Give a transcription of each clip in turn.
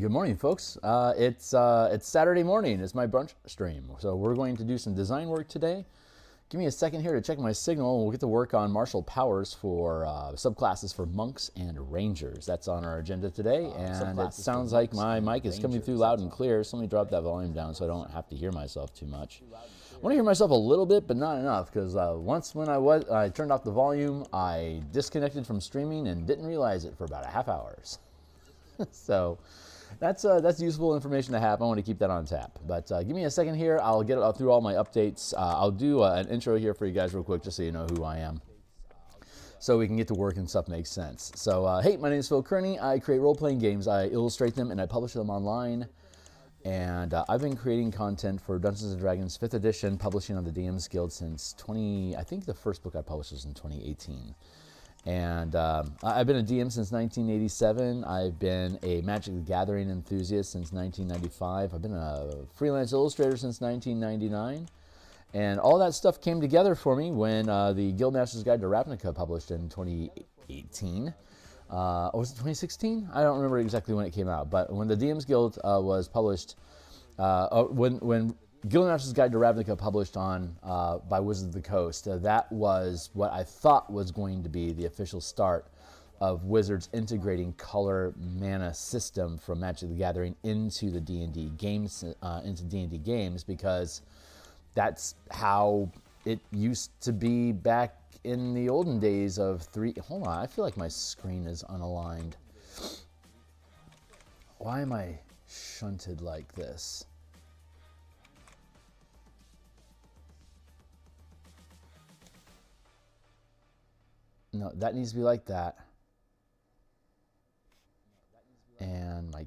Good morning, folks. It's Saturday morning. It's my brunch stream. So we're going to do some design work today. Give me a second here to check my signal. We'll get to work on martial powers for subclasses for monks and rangers. That's on our agenda today. And it sounds like my mic is coming through loud and clear. So let me drop that volume down so I don't have to hear myself too much. I want to hear myself a little bit, but not enough, because once when I turned off the volume, I disconnected from streaming and didn't realize it for about a half hour. So that's useful information to have. I want to keep that on tap. But give me a second here. I'll get through all my updates. I'll do an intro here for you guys real quick, just so you know who I am, so we can get to work and stuff makes sense. So hey, my name is Phil Kearney. I create role-playing games. I illustrate them and I publish them online. And I've been creating content for Dungeons & Dragons 5th edition, publishing on the DMsGuild since I think the first book I published was in 2018. And I've been a DM since 1987. I've been a Magic the Gathering enthusiast since 1995. I've been a freelance illustrator since 1999. And all that stuff came together for me when the Guildmaster's Guide to Ravnica published in 2018. Or was it 2016? I don't remember exactly when it came out. But when the DMsGuild was published, when Guildmaster's Guide to Ravnica published on by Wizards of the Coast, that was what I thought was going to be the official start of Wizards integrating color mana system from Magic the Gathering into the D&D games, because that's how it used to be back in the olden days of Hold on, I feel like my screen is unaligned. Why am I shunted like this? No, that needs to be like that. And my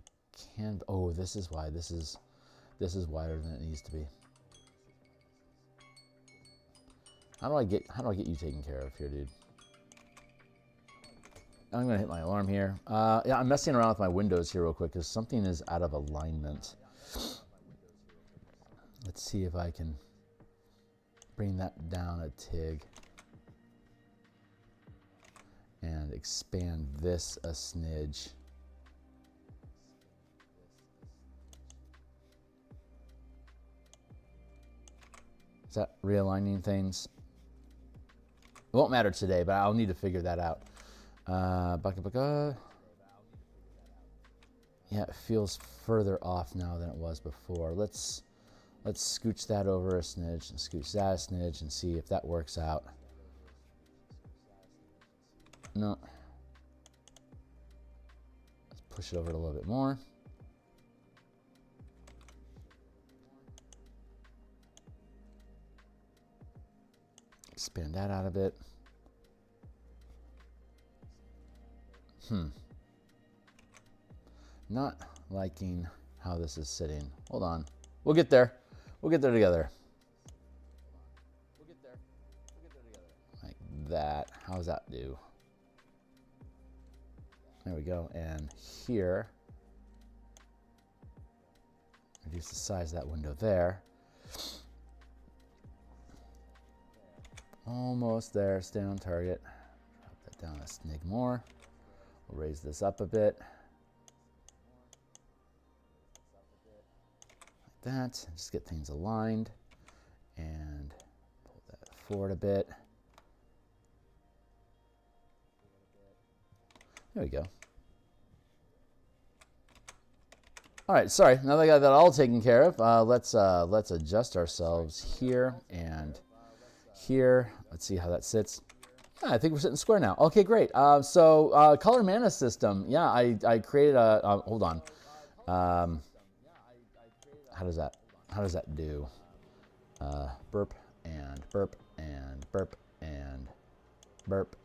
oh, this is why this is wider than it needs to be. How do I get you taken care of here, dude? I'm gonna hit my alarm here. Yeah, I'm messing around with my windows here real quick because something is out of alignment. Let's see if I can bring that down a tig and expand this a smidge. Is that realigning things? It won't matter today, but I'll need to figure that out. Yeah, it feels further off now than it was before. Let's scooch that over a smidge and scooch that a smidge and see if that works out. No. Let's push it over a little bit more. Expand that out a bit. Not liking how this is sitting. Hold on. We'll get there. We'll get there together. Like that. How does that do? There we go. And here, reduce the size of that window there. Almost there. Stay on target. Drop that down a snig more. We'll raise this up a bit. Like that. Just get things aligned. And pull that forward a bit. There we go. All right, sorry. Now that I got that all taken care of, let's adjust ourselves here and here. Let's see how that sits. Yeah, I think we're sitting square now. Okay, great. So color mana system. Yeah, I created a. Hold on. How does that do? Burp and burp and burp and burp.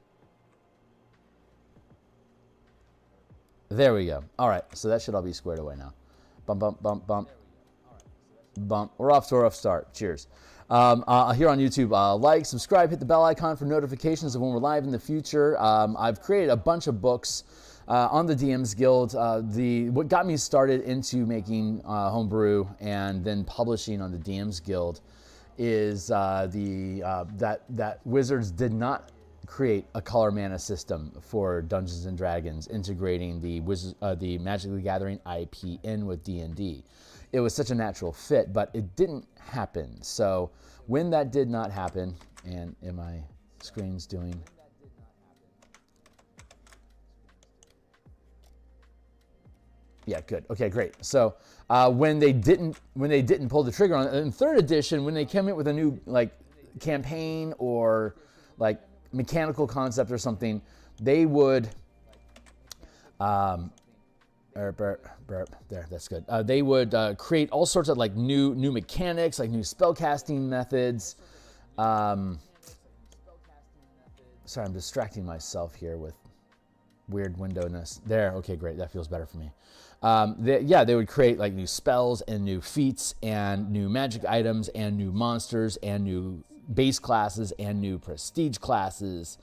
There we go. All right, so that should all be squared away now. Bump, bump, bump, bump, bump. We're off to a rough start. Cheers. Here on YouTube, like, subscribe, hit the bell icon for notifications of when we're live in the future. I've created a bunch of books on the DMsGuild. What got me started into making homebrew and then publishing on the DMsGuild is that Wizards did not create a color mana system for Dungeons and Dragons, integrating the Magic the Gathering IP in with D&D. It was such a natural fit, but it didn't happen. So when that did not happen, and my screen's doing... Yeah, good. Okay, great. So when they didn't pull the trigger on it, in third edition, when they came in with a new like campaign or like mechanical concept or something, they would there, that's good. They would create all sorts of like new mechanics, like new spellcasting methods. Sorry, I'm distracting myself here with weird windowness. There, okay, great. That feels better for me. They would create like new spells and new feats and new magic items and new monsters and new base classes and new prestige classes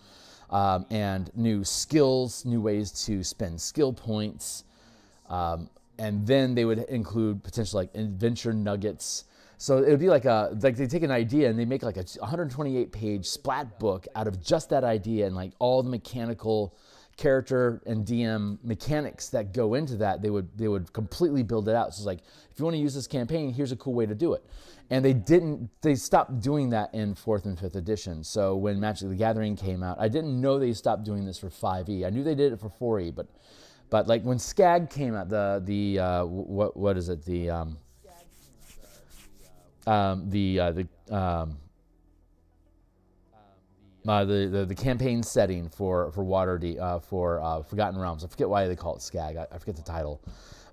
and new skills, new ways to spend skill points. And then they would include potential like adventure nuggets. So it would be like they take an idea and they make like a 128-page splat book out of just that idea and like all the mechanical character and DM mechanics that go into that. They would completely build it out. So it's like, if you want to use this campaign, here's a cool way to do it. And they stopped doing that in 4th and 5th edition. So when Magic the Gathering came out, I didn't know they stopped doing this for 5e. I knew they did it for 4e, but like when Skag came out, what is it? The campaign setting for Waterdeep for Forgotten Realms. I forget why they call it Skag. I forget the title.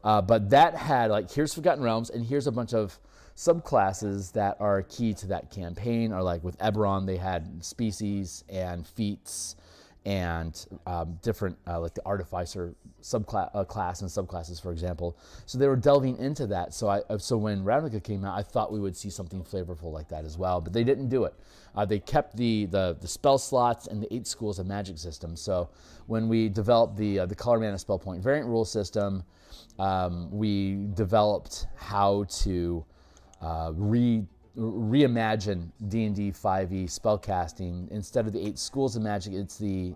But that had like, here's Forgotten Realms, and here's a bunch of subclasses that are key to that campaign. Or like with Eberron, they had species and feats and different like the Artificer class and subclasses, for example. So they were delving into that. So when Ravnica came out, I thought we would see something flavorful like that as well, but they didn't do it. They kept the spell slots and the 8 schools of magic system. So when we developed the color mana spell point variant rule system, we developed how to reimagine D&D 5e spellcasting. Instead of the 8 schools of magic, it's the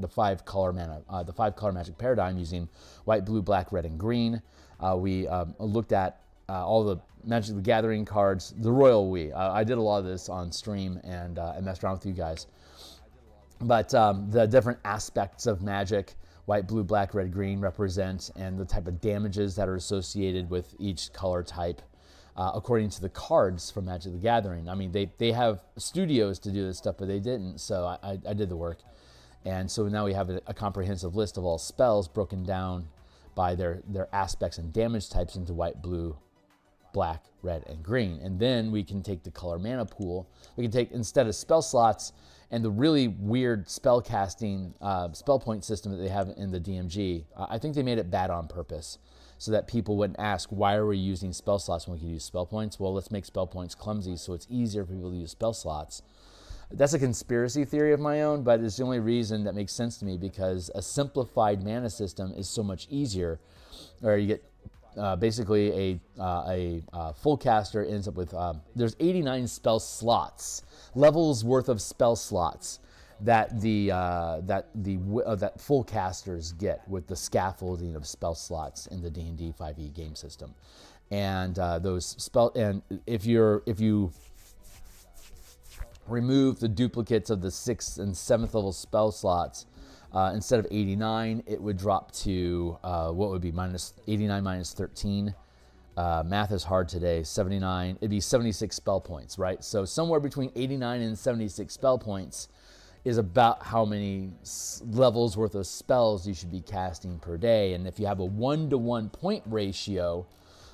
5 color mana, the 5 color magic paradigm using white, blue, black, red, and green. We looked at all the Magic the Gathering cards, the royal we. I did a lot of this on stream and messed around with you guys. But the different aspects of magic, white, blue, black, red, green represent, and the type of damages that are associated with each color type. According to the cards from Magic the Gathering. I mean, they have studios to do this stuff, but they didn't, so I did the work. And so now we have a comprehensive list of all spells broken down by their aspects and damage types into white, blue, black, red, and green. And then we can take the color mana pool. We can take, instead of spell slots and the really weird spell casting spell point system that they have in the DMG, I think they made it bad on purpose, so that people wouldn't ask, why are we using spell slots when we can use spell points? Well, let's make spell points clumsy so it's easier for people to use spell slots. That's a conspiracy theory of my own, but it's the only reason that makes sense to me, because a simplified mana system is so much easier. Or you get basically a full caster ends up with, there's 89 spell slots, levels worth of spell slots that that full casters get with the scaffolding of spell slots in the D&D 5e game system. And if you remove the duplicates of the 6th and 7th level spell slots, instead of 89, it would drop to what would be 89 minus 13. Math is hard today. 79. It'd be 76 spell points, right? So somewhere between 89 and 76 spell points is about how many levels worth of spells you should be casting per day. And if you have a 1-to-1 point ratio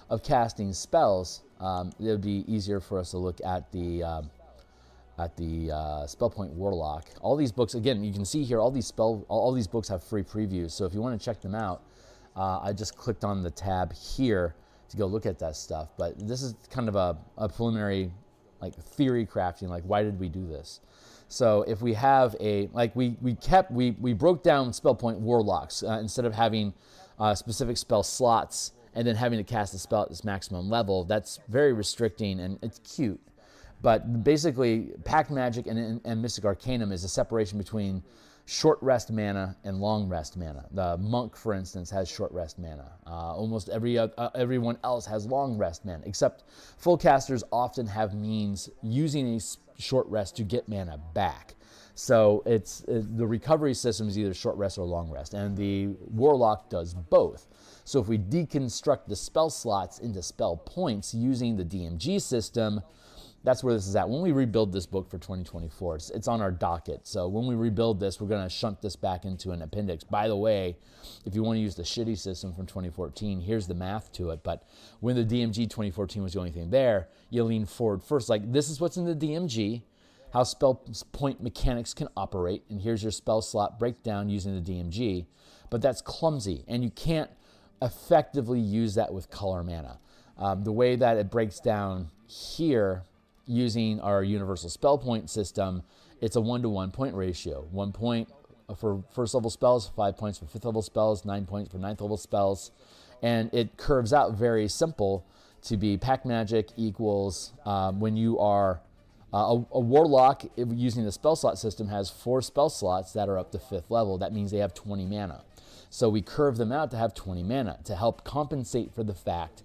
of casting spells, it would be easier for us to look at the spell point Warlock. All these books, again, you can see here, all these books have free previews. So if you want to check them out, I just clicked on the tab here to go look at that stuff. But this is kind of a preliminary like theory crafting, like why did we do this? So if we have we broke down spell point Warlocks instead of having specific spell slots and then having to cast the spell at this maximum level. That's very restricting, and it's cute. But basically, Pact Magic and Mystic Arcanum is a separation between short rest mana and long rest mana. The monk, for instance, has short rest mana. Almost everyone else has long rest mana, except full casters often have means using a short rest to get mana back. So the recovery system is either short rest or long rest, and the Warlock does both. So if we deconstruct the spell slots into spell points using the DMG system, that's where this is at. When we rebuild this book for 2024, it's on our docket. So when we rebuild this, we're going to shunt this back into an appendix. By the way, if you want to use the shitty system from 2014, here's the math to it. But when the DMG 2014 was the only thing there, you lean forward first. Like, this is what's in the DMG, how spell point mechanics can operate, and here's your spell slot breakdown using the DMG. But that's clumsy, and you can't effectively use that with color mana. The way that it breaks down here, using our universal spell point system, it's a 1-to-1 point ratio. 1 point for first level spells, 5 points for fifth level spells, 9 points for ninth level spells. And it curves out very simple to be Pact Magic equals when you are a Warlock using the spell slot system has 4 spell slots that are up to 5th level. That means they have 20 mana. So we curve them out to have 20 mana to help compensate for the fact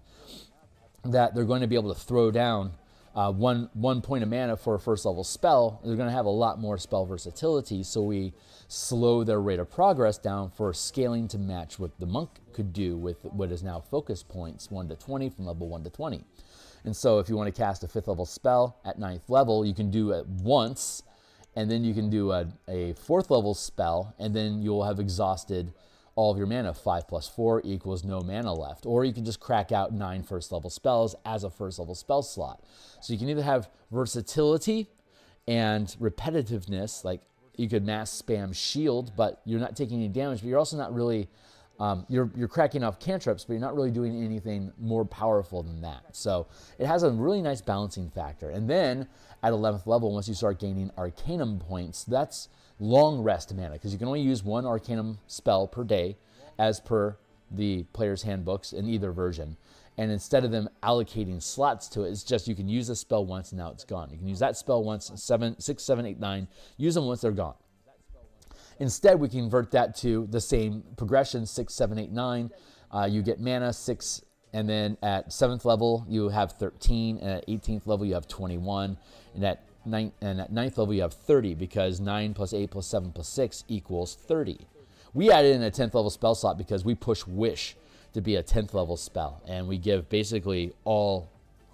that they're going to be able to throw down one point of mana for a first level spell. They're going to have a lot more spell versatility, so we slow their rate of progress down for scaling to match what the monk could do with what is now focus points 1 to 20 from level 1 to 20. And so if you want to cast a 5th level spell at 9th level, you can do it once, and then you can do a 4th level spell, and then you'll have exhausted all of your mana. 5 plus 4 equals no mana left. Or you can just crack out 9 first level spells as a first level spell slot. So you can either have versatility and repetitiveness, like you could mass spam shield, but you're not taking any damage, but you're also not really, you're cracking off cantrips, but you're not really doing anything more powerful than that. So it has a really nice balancing factor. And then at 11th level, once you start gaining Arcanum points, that's long rest mana, because you can only use 1 Arcanum spell per day as per the player's handbooks in either version. And instead of them allocating slots to it, it's just you can use a spell once and now it's gone. You can use that spell once, 6, 7, 8, 9, use them once they're gone. Instead, we convert that to the same progression, 6, 7, 8, 9. You get mana, 6, and then at 7th level, you have 13, and at 18th level, you have 21, and at 9th level, you have 30, because 9 plus 8 plus 7 plus 6 equals 30. We added in a 10th level spell slot because we push Wish to be a 10th level spell, and we give basically all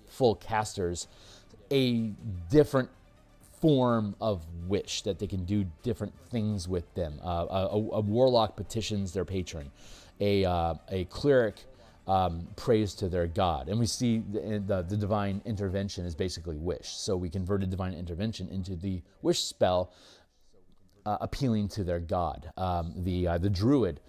full casters a different form of Wish, that they can do different things with them. A Warlock petitions their patron. A cleric prays to their god. And we see the divine intervention is basically Wish. So we converted divine intervention into the Wish spell, appealing to their god. The druid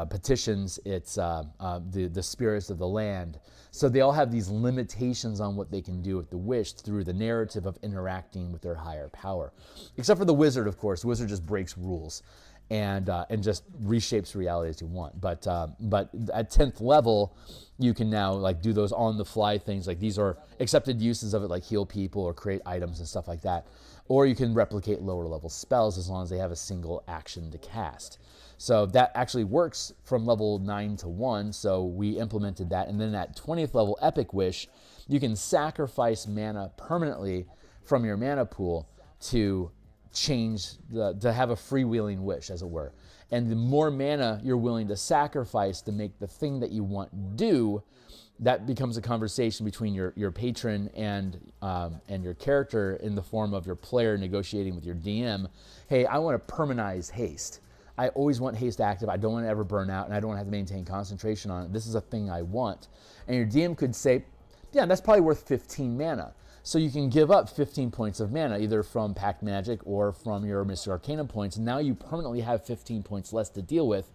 petitions its the spirits of the land. So they all have these limitations on what they can do with the Wish through the narrative of interacting with their higher power. Except for the wizard, of course. The wizard just breaks rules and just reshapes reality as you want. But at 10th level, you can now like do those on the fly things. Like these are accepted uses of it, like heal people or create items and stuff like that. Or you can replicate lower level spells as long as they have a single action to cast. So that actually works from level 9 to 1, so we implemented that. And then at 20th level Epic Wish, you can sacrifice mana permanently from your mana pool to change, to have a freewheeling wish, as it were. And the more mana you're willing to sacrifice to make the thing that you want do, that becomes a conversation between your patron and your character in the form of your player negotiating with your DM. Hey, I want to permanize haste. I always want haste active. I don't want to ever burn out, and I don't want to have to maintain concentration on it. This is a thing I want. And your DM could say, yeah, that's probably worth 15 mana. So you can give up 15 points of mana, either from Pact Magic or from your Mystic Arcanum points. And now you permanently have 15 points less to deal with,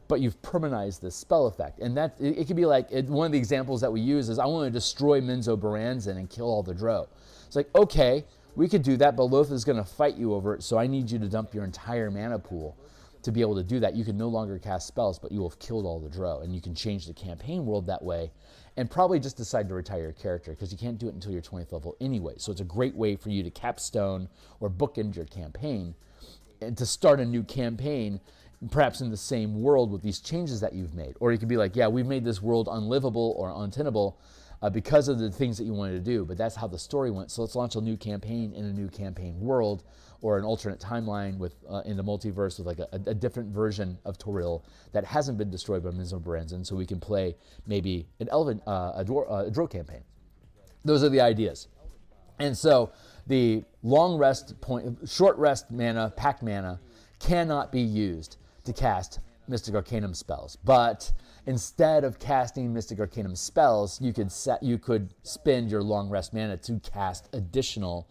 but you've permanized this spell effect. And that it could be like, one of the examples that we use is, I want to destroy Minzo Baranzan and kill all the Drow. It's like, okay, we could do that, but Loth is going to fight you over it, so I need you to dump your entire mana pool. to be able to do that, you can no longer cast spells, but you will have killed all the Drow, and you can change the campaign world that way, and probably just decide to retire your character, because you can't do it until your 20th level anyway. So it's a great way for you to capstone or bookend your campaign, and to start a new campaign, perhaps in the same world with these changes that you've made. Or you could be like, yeah, we've made this world unlivable or untenable because of the things that you wanted to do, but that's how the story went. So let's launch a new campaign in a new campaign world, or an alternate timeline with in the multiverse with like a different version of Toril that hasn't been destroyed by Mizobrandzen, so we can play maybe an Elven, a Drow campaign. Those are the ideas. And so the long rest short rest mana, pact mana, cannot be used to cast Mystic Arcanum spells. But instead of casting Mystic Arcanum spells, you could spend your long rest mana to cast additional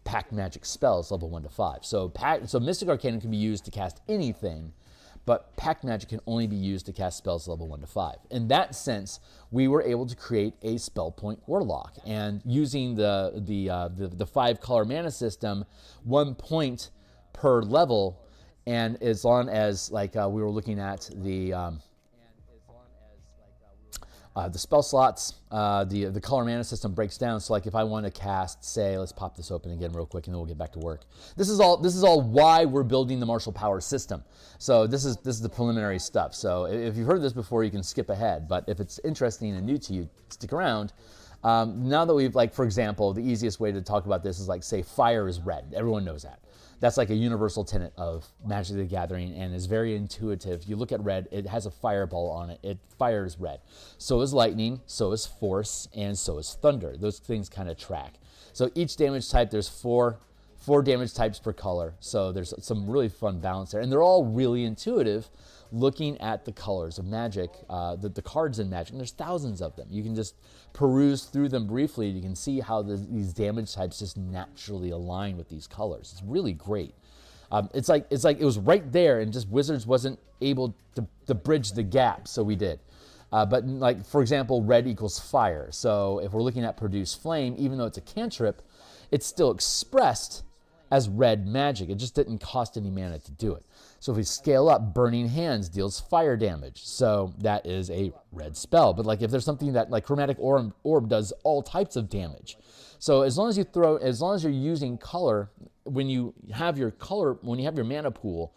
Pact Magic spells level 1 to 5. So Mystic Arcanum can be used to cast anything, but Pact Magic can only be used to cast spells level 1 to 5. In that sense, we were able to create a spell point Warlock, and using the 5-color mana system, 1 point per level, and as long as we were looking at the spell slots, the color mana system breaks down. So like if I want to cast, say, let's pop this open again real quick and then we'll get back to work. This is all why we're building the martial power system. So this is the preliminary stuff. So if you've heard this before, you can skip ahead. But if it's interesting and new to you, stick around. Now that we've, like, for example, the easiest way to talk about this is like, say, fire is red. Everyone knows that. That's like a universal tenet of Magic the Gathering and is very intuitive. You look at red, it has a fireball on it. It fires red. So is lightning, so is force, and so is thunder. Those things kind of track. So each damage type, there's four damage types per color. So there's some really fun balance there. And they're all really intuitive looking at the colors of Magic, the cards in Magic. And there's thousands of them. You can just peruse through them briefly. You can see how these damage types just naturally align with these colors. It's really great. It's like it was right there, and just Wizards wasn't able to bridge the gap, so we did. But like, for example, red equals fire. So if we're looking at produce flame, even though it's a cantrip, it's still expressed as red magic. It just didn't cost any mana to do it. So if we scale up, Burning Hands deals fire damage. So that is a red spell. But like if there's something that, like, Chromatic Orb does all types of damage. So as long as you're using color, when you have your mana pool,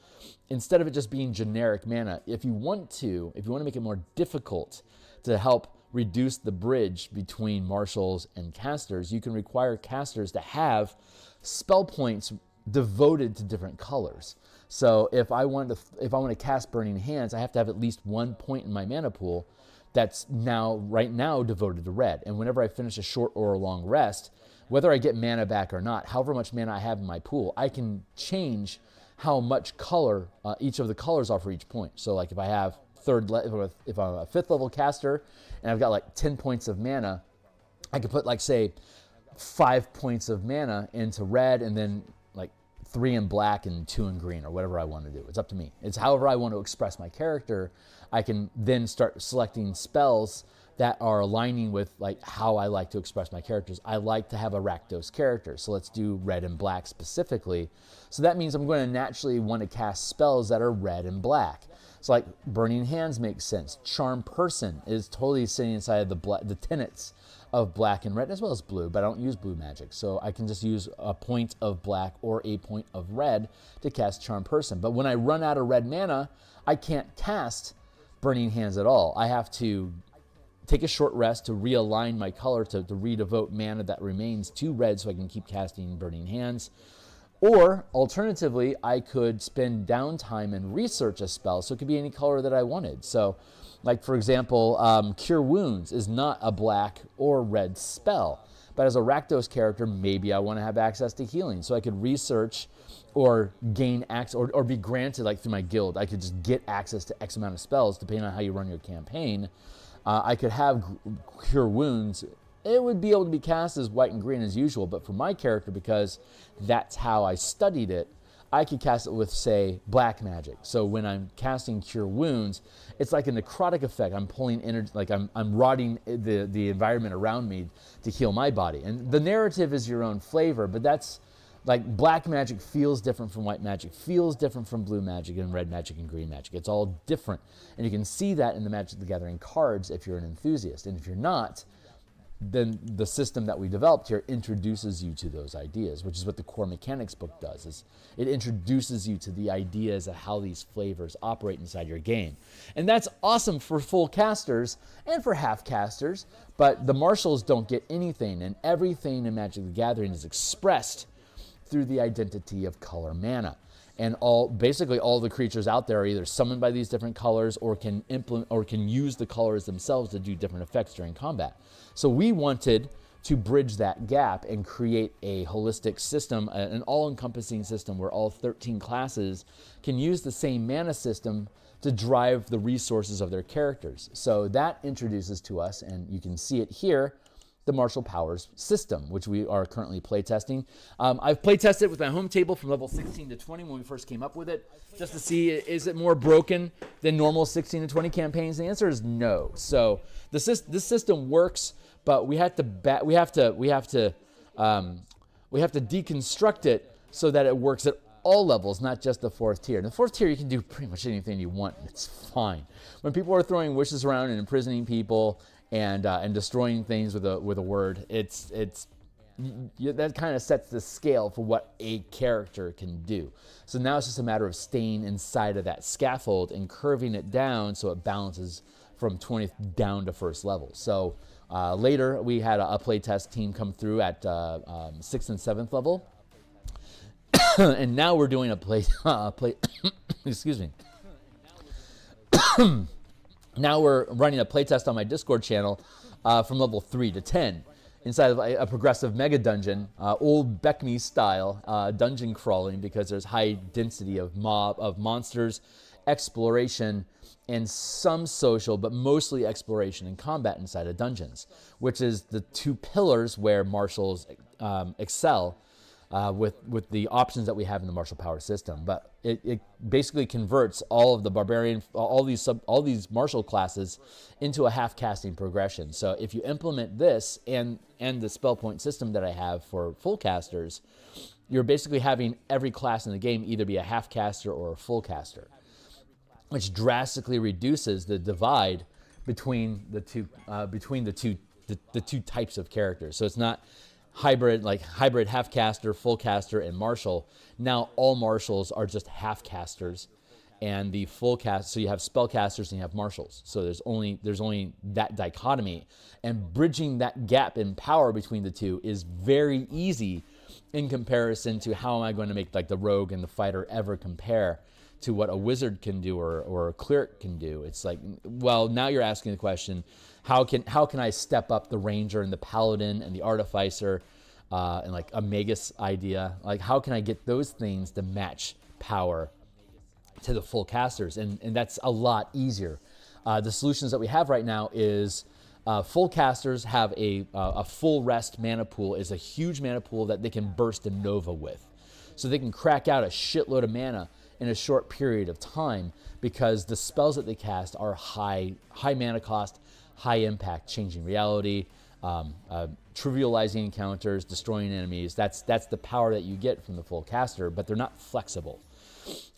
instead of it just being generic mana, if you want to make it more difficult to help reduce the bridge between marshals and casters, you can require casters to have spell points devoted to different colors. So if I want to cast Burning Hands, I have to have at least 1 point in my mana pool that's right now devoted to red. And whenever I finish a short or a long rest, whether I get mana back or not, however much mana I have in my pool, I can change how much color each of the colors are for each point. So like if I have if I'm a 5th level caster and I've got like 10 points of mana, I could put, like, say, 5 points of mana into red, and then like 3 in black and 2 in green, or whatever I want to do. It's up to me. It's however I want to express my character. I can then start selecting spells that are aligning with, like, how I like to express my characters. I like to have a Rakdos character, so let's do red and black specifically. So that means I'm going to naturally want to cast spells that are red and black. So like Burning Hands makes sense. Charm Person is totally sitting inside of the tenets of black and red, as well as blue, but I don't use blue magic. So I can just use a point of black or a point of red to cast Charm Person. But when I run out of red mana, I can't cast Burning Hands at all. I have to take a short rest to realign my color to redevote mana that remains to red so I can keep casting Burning Hands. Or, alternatively, I could spend downtime and research a spell, so it could be any color that I wanted. So, like, for example, Cure Wounds is not a black or red spell. But as a Rakdos character, maybe I want to have access to healing. So I could research or gain access, or be granted, like through my guild, I could just get access to X amount of spells, depending on how you run your campaign. I could have Cure Wounds. It would be able to be cast as white and green as usual, but for my character, because that's how I studied it, I could cast it with, say, black magic. So when I'm casting Cure Wounds, it's like a necrotic effect. I'm pulling energy, like I'm rotting the environment around me to heal my body. And the narrative is your own flavor, but that's like black magic feels different from white magic, feels different from blue magic and red magic and green magic. It's all different. And you can see that in the Magic the Gathering cards if you're an enthusiast. And if you're not, then the system that we developed here introduces you to those ideas, which is what the core mechanics book does. Is it introduces you to the ideas of how these flavors operate inside your game. And that's awesome for full casters and for half casters, but the marshals don't get anything, and everything in Magic the Gathering is expressed through the identity of color mana. And basically all the creatures out there are either summoned by these different colors or can use the colors themselves to do different effects during combat. So we wanted to bridge that gap and create a holistic system, an all-encompassing system where all 13 classes can use the same mana system to drive the resources of their characters. So that introduces to us, and you can see it here, the Martial Powers system, which we are currently playtesting. I've playtested with my home table from level 16 to 20 when we first came up with it, just to see, is it more broken than normal 16 to 20 campaigns? The answer is no. So this system works, but we have to deconstruct it so that it works at all levels, not just the 4th tier. In the 4th tier, you can do pretty much anything you want. It's fine. When people are throwing wishes around and imprisoning people and destroying things with a word, that kind of sets the scale for what a character can do. So now it's just a matter of staying inside of that scaffold and curving it down so it balances from 20th down to 1st level. So later we had a playtest team come through at 6th and 7th level, and now we're doing a play. Excuse me. Now we're running a playtest on my Discord channel from level 3 to 10 inside of a progressive mega dungeon, old Beckme style dungeon crawling, because there's high density of monsters, exploration, and some social, but mostly exploration and combat inside of dungeons, which is the 2 pillars where martials excel with the options that we have in the martial power system. But it basically converts all of the barbarian, all these martial classes into a half casting progression. So if you implement this and the spell point system that I have for full casters, you're basically having every class in the game either be a half caster or a full caster, which drastically reduces the divide between the two types of characters. So it's not hybrid half caster, full caster, and martial. Now all martials are just half casters, and the full cast. So you have spellcasters and you have martials. So there's only that dichotomy, and bridging that gap in power between the two is very easy in comparison to how am I going to make like the rogue and the fighter ever compare to what a wizard can do or a cleric can do. It's like, well, now you're asking the question, how can I step up the ranger and the paladin and the artificer and like a magus idea? Like, how can I get those things to match power to the full casters? And that's a lot easier. The solutions that we have right now is full casters have a full rest mana pool, is a huge mana pool that they can burst a nova with. So they can crack out a shitload of mana in a short period of time, because the spells that they cast are high mana cost, high impact, changing reality, trivializing encounters, destroying enemies. That's the power that you get from the full caster, but they're not flexible.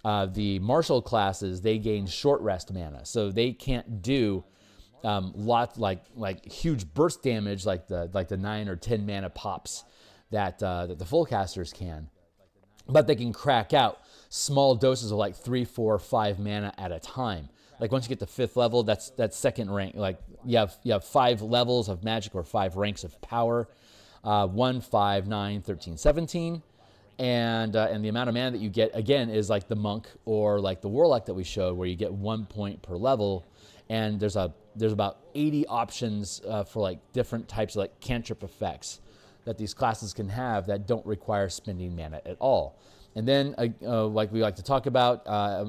The martial classes, they gain short rest mana, so they can't do lots like huge burst damage like the 9 or 10 mana pops that the full casters can. But they can crack out small doses of like 3, 4, 5 mana at a time. Like once you get to 5th level, that's second rank. Like you have 5 levels of magic, or 5 ranks of power, 1, 5, 9, 13, 17. And the amount of mana that you get, again, is like the monk or like the warlock that we showed, where you get 1 point per level. And there's about 80 options for like different types of like cantrip effects that these classes can have that don't require spending mana at all. And then, like we like to talk about,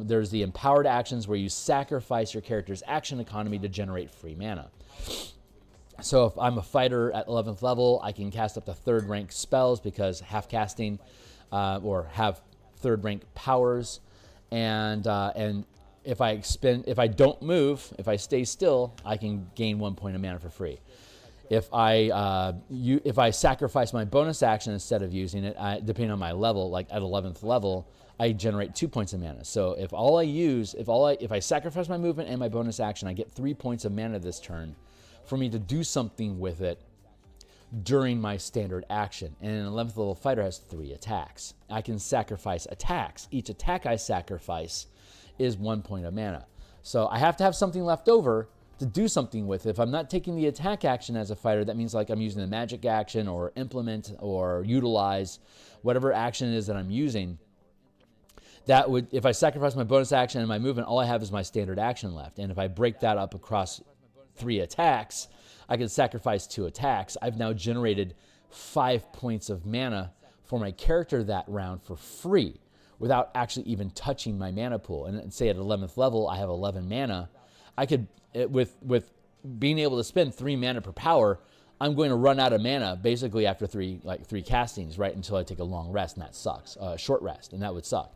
there's the empowered actions, where you sacrifice your character's action economy to generate free mana. So if I'm a fighter at 11th level, I can cast up to 3rd rank spells, because half casting, or have 3rd rank powers, and if I don't move, if I stay still, I can gain 1 point of mana for free. If I sacrifice my bonus action instead of using it, depending on my level, like at 11th level, I generate 2 points of mana. So if I sacrifice my movement and my bonus action, I get 3 points of mana this turn for me to do something with it during my standard action. And an 11th level fighter has 3 attacks. I can sacrifice attacks. Each attack I sacrifice is 1 point of mana. So I have to have something left over to do something with. If I'm not taking the attack action as a fighter, that means like I'm using the magic action or implement or utilize, whatever action it is that I'm using. That would, if I sacrifice my bonus action and my movement, all I have is my standard action left. And if I break that up across 3 attacks, I can sacrifice 2 attacks. I've now generated 5 points of mana for my character that round for free without actually even touching my mana pool. And say at 11th level, I have 11 mana. I could, with being able to spend 3 mana per power, I'm going to run out of mana basically after three castings, right, until I take a long rest, and that sucks. Short rest, and that would suck.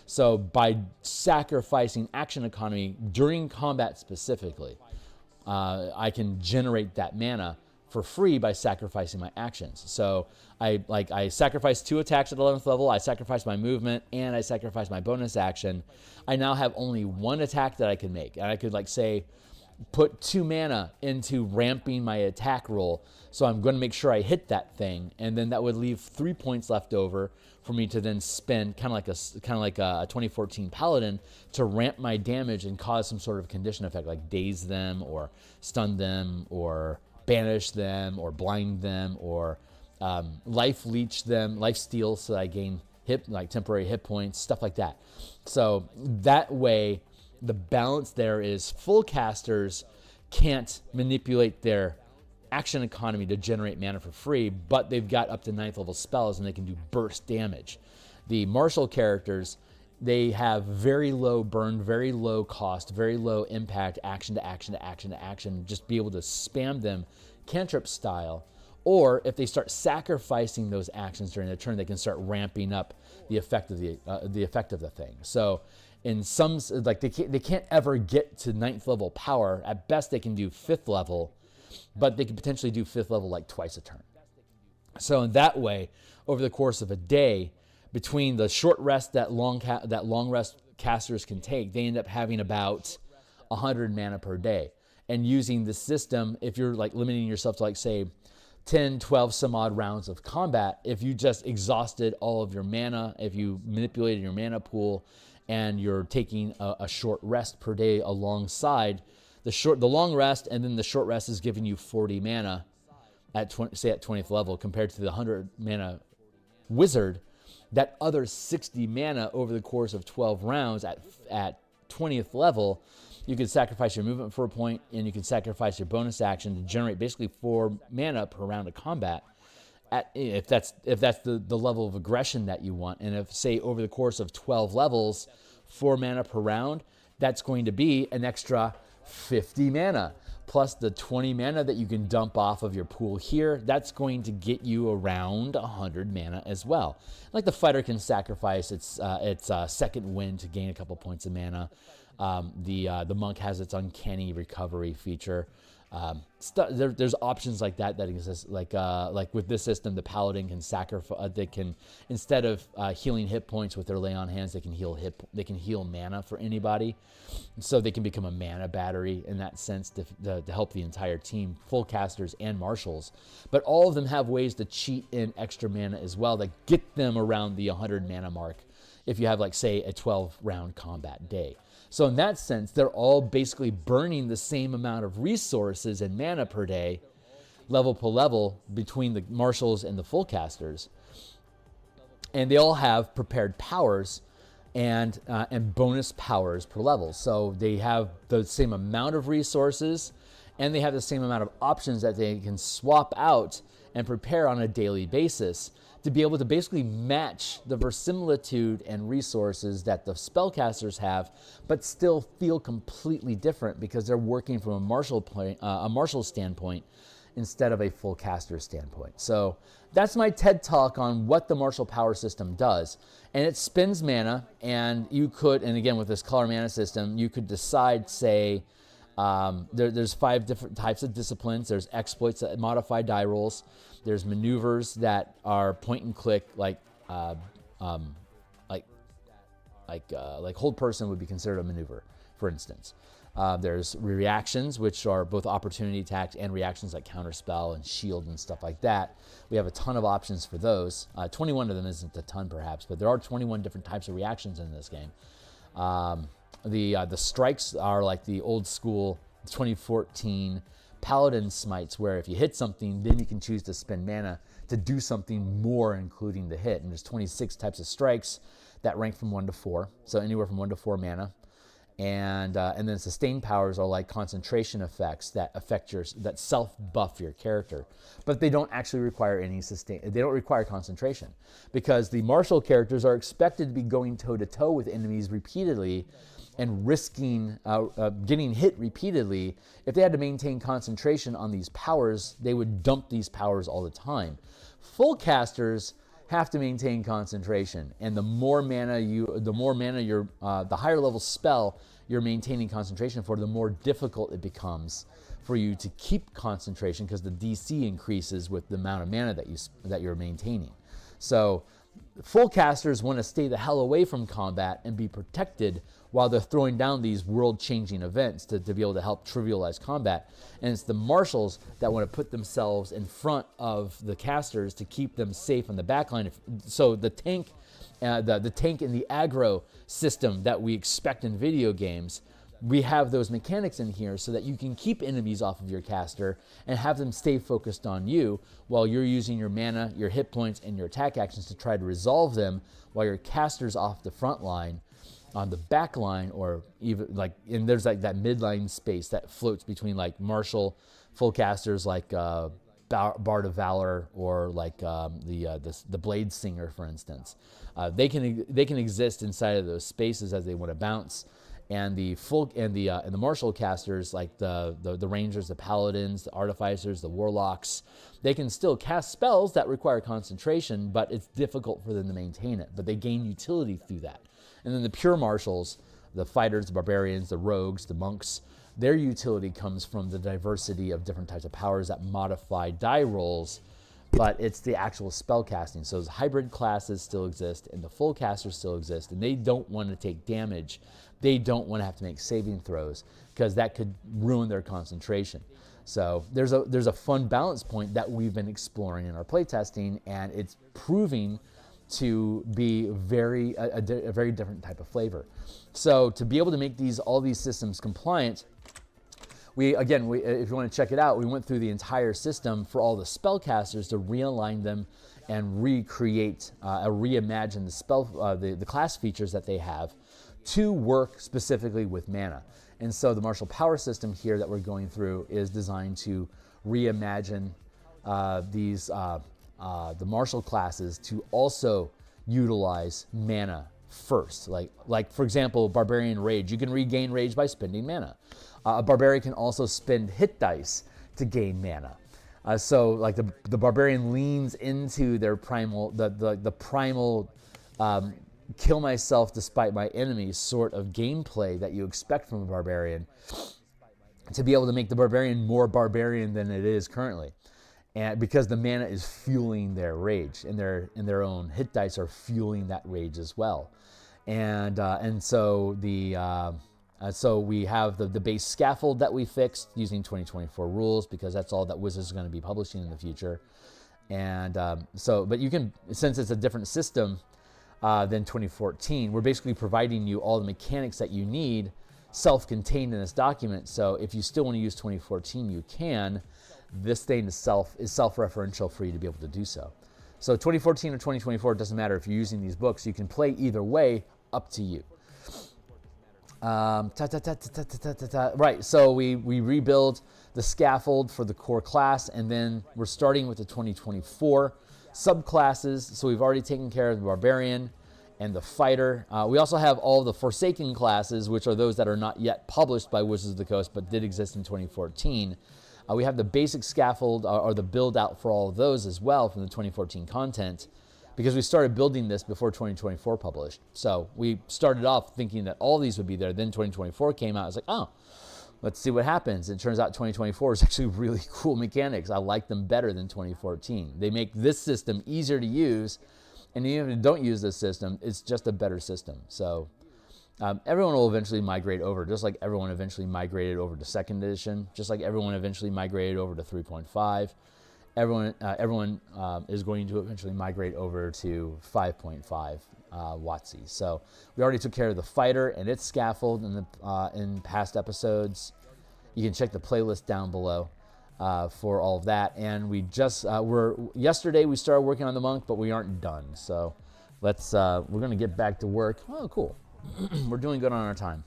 So by sacrificing action economy during combat specifically, I can generate that mana for free by sacrificing my actions. So I sacrifice 2 attacks at 11th level, I sacrifice my movement, and I sacrifice my bonus action. I now have only 1 attack that I can make. And I could say, put 2 mana into ramping my attack roll. So I'm going to make sure I hit that thing. And then that would leave 3 points left over for me to then spend, kind of like a 2014 Paladin, to ramp my damage and cause some sort of condition effect, like daze them or stun them or banish them or blind them or life leech them, life steal, so that I gain temporary hit points, stuff like that. So that way, the balance there is full casters can't manipulate their action economy to generate mana for free, but they've got up to 9th level spells and they can do burst damage. The martial characters, they have very low burn, very low cost, very low impact, action to action to action to action, just be able to spam them cantrip style. Or if they start sacrificing those actions during the turn, they can start ramping up the effect of the thing. So in some, they can't ever get to 9th level power. At best, they can do 5th level, but they can potentially do 5th level twice a turn. So in that way, over the course of a day, between the short rest that long rest casters can take, they end up having about 100 mana per day. And using the system, if you're limiting yourself to say 10, 12 some odd rounds of combat, if you just exhausted all of your mana, if you manipulated your mana pool, and you're taking a short rest per day alongside the long rest, and then the short rest is giving you 40 mana at 20th level compared to the 100 mana wizard, that other 60 mana over the course of 12 rounds at 20th level, you can sacrifice your movement for a point, and you can sacrifice your bonus action to generate basically 4 mana per round of combat. If that's the level of aggression that you want. And if, say, over the course of 12 levels, 4 mana per round, that's going to be an extra 50 mana. Plus the 20 mana that you can dump off of your pool here, that's going to get you around 100 mana as well. Like the fighter can sacrifice its second wind to gain a couple points of mana. The monk has its uncanny recovery feature. There's options like that exist. Like with this system, the paladin can sacrifice. They can, instead of healing hit points with their lay on hands, they can heal mana for anybody. So they can become a mana battery in that sense to help the entire team, full casters and marshals. But all of them have ways to cheat in extra mana as well that get them around the 100 mana mark. If you have, say, a 12-round combat day. So in that sense, they're all basically burning the same amount of resources and mana per day, level per level, between the marshals and the full casters. And they all have prepared powers and bonus powers per level. So they have the same amount of resources, and they have the same amount of options that they can swap out and prepare on a daily basis, to be able to basically match the verisimilitude and resources that the spellcasters have, but still feel completely different because they're working from a martial standpoint instead of a full caster standpoint. So that's my TED talk on what the martial power system does. And it spends mana, and you could, and again with this color mana system, you could decide, say, There's 5 different types of disciplines. There's exploits that modify die rolls. There's maneuvers that are point and click, like hold person would be considered a maneuver, for instance. There's reactions, which are both opportunity attacks and reactions like counterspell and shield and stuff like that. We have a ton of options for those. 21 of them isn't a ton, perhaps, but there are 21 different types of reactions in this game. The strikes are like the old school 2014 Paladin smites, where if you hit something, then you can choose to spend mana to do something more, including the hit. And there's 26 types of strikes that rank from 1 to 4, so anywhere from 1 to 4 mana. And then sustained powers are like concentration effects that affect that self-buff your character, but they don't actually require any they don't require concentration, because the martial characters are expected to be going toe-to-toe with enemies repeatedly and risking getting hit repeatedly. If they had to maintain concentration on these powers, they would dump these powers all the time. Full casters have to maintain concentration, and the more mana the higher level spell you're maintaining concentration for, the more difficult it becomes for you to keep concentration, because the DC increases with the amount of mana that you're maintaining. So full casters want to stay the hell away from combat and be protected while they're throwing down these world-changing events to be able to help trivialize combat. And it's the marshals that want to put themselves in front of the casters to keep them safe on the backline. So the tank, the tank and the aggro system that we expect in video games, we have those mechanics in here so that you can keep enemies off of your caster and have them stay focused on you while you're using your mana, your hit points, and your attack actions to try to resolve them, while your caster's off the front line, on the back line, or even and there's like that midline space that floats between like martial full casters like Bard of Valor, or like the Blade Singer, for instance. They can exist inside of those spaces as they want to bounce. And the martial casters, like the rangers, the paladins, the artificers, the warlocks, they can still cast spells that require concentration, but it's difficult for them to maintain it. But they gain utility through that. And then the pure martials, the fighters, the barbarians, the rogues, the monks, their utility comes from the diversity of different types of powers that modify die rolls, but it's the actual spell casting. So those hybrid classes still exist, and the full casters still exist, and they don't want to take damage. They don't want to have to make saving throws, because that could ruin their concentration. So there's a fun balance point that we've been exploring in our playtesting, and it's proving to be a very different type of flavor. So to be able to make all these systems compliant, if you want to check it out, we went through the entire system for all the spellcasters to realign them and recreate, reimagine the class features that they have to work specifically with mana. And so the martial power system here that we're going through is designed to reimagine the martial classes to also utilize mana first. Like for example, Barbarian Rage. You can regain Rage by spending mana. A Barbarian can also spend hit dice to gain mana. So like the Barbarian leans into their primal, the primal kill myself despite my enemies sort of gameplay that you expect from a Barbarian, to be able to make the Barbarian more barbarian than it is currently. And because the mana is fueling their rage, and their own hit dice are fueling that rage as well. And so so we have the base scaffold that we fixed using 2024 rules, because that's all that Wizards is going to be publishing in the future. And but you can, since it's a different system than 2014, we're basically providing you all the mechanics that you need self-contained in this document. So if you still want to use 2014, you can. This thing is self-referential for you to be able to do so. So 2014 or 2024, it doesn't matter if you're using these books. You can play either way, up to you. Right, so we rebuild the scaffold for the core class, and then we're starting with the 2024 subclasses. So we've already taken care of the Barbarian and the Fighter. We also have all the Forsaken classes, which are those that are not yet published by Wizards of the Coast, but did exist in 2014. We have the basic scaffold, or the build out for all of those as well from the 2014 content, because we started building this before 2024 published. So we started off thinking that all these would be there. Then 2024 came out. I was like, oh, let's see what happens. It turns out 2024 is actually really cool mechanics. I like them better than 2014. They make this system easier to use, and even if you don't use this system, it's just a better system. So everyone will eventually migrate over, just like everyone eventually migrated over to 2nd edition, just like everyone eventually migrated over to 3.5. Everyone is going to eventually migrate over to 5.5 WotC. So we already took care of the fighter and its scaffold in past episodes. You can check the playlist down below for all of that. And we just yesterday we started working on the monk, but we aren't done. So we're gonna get back to work. Oh, cool. We're doing good on our time.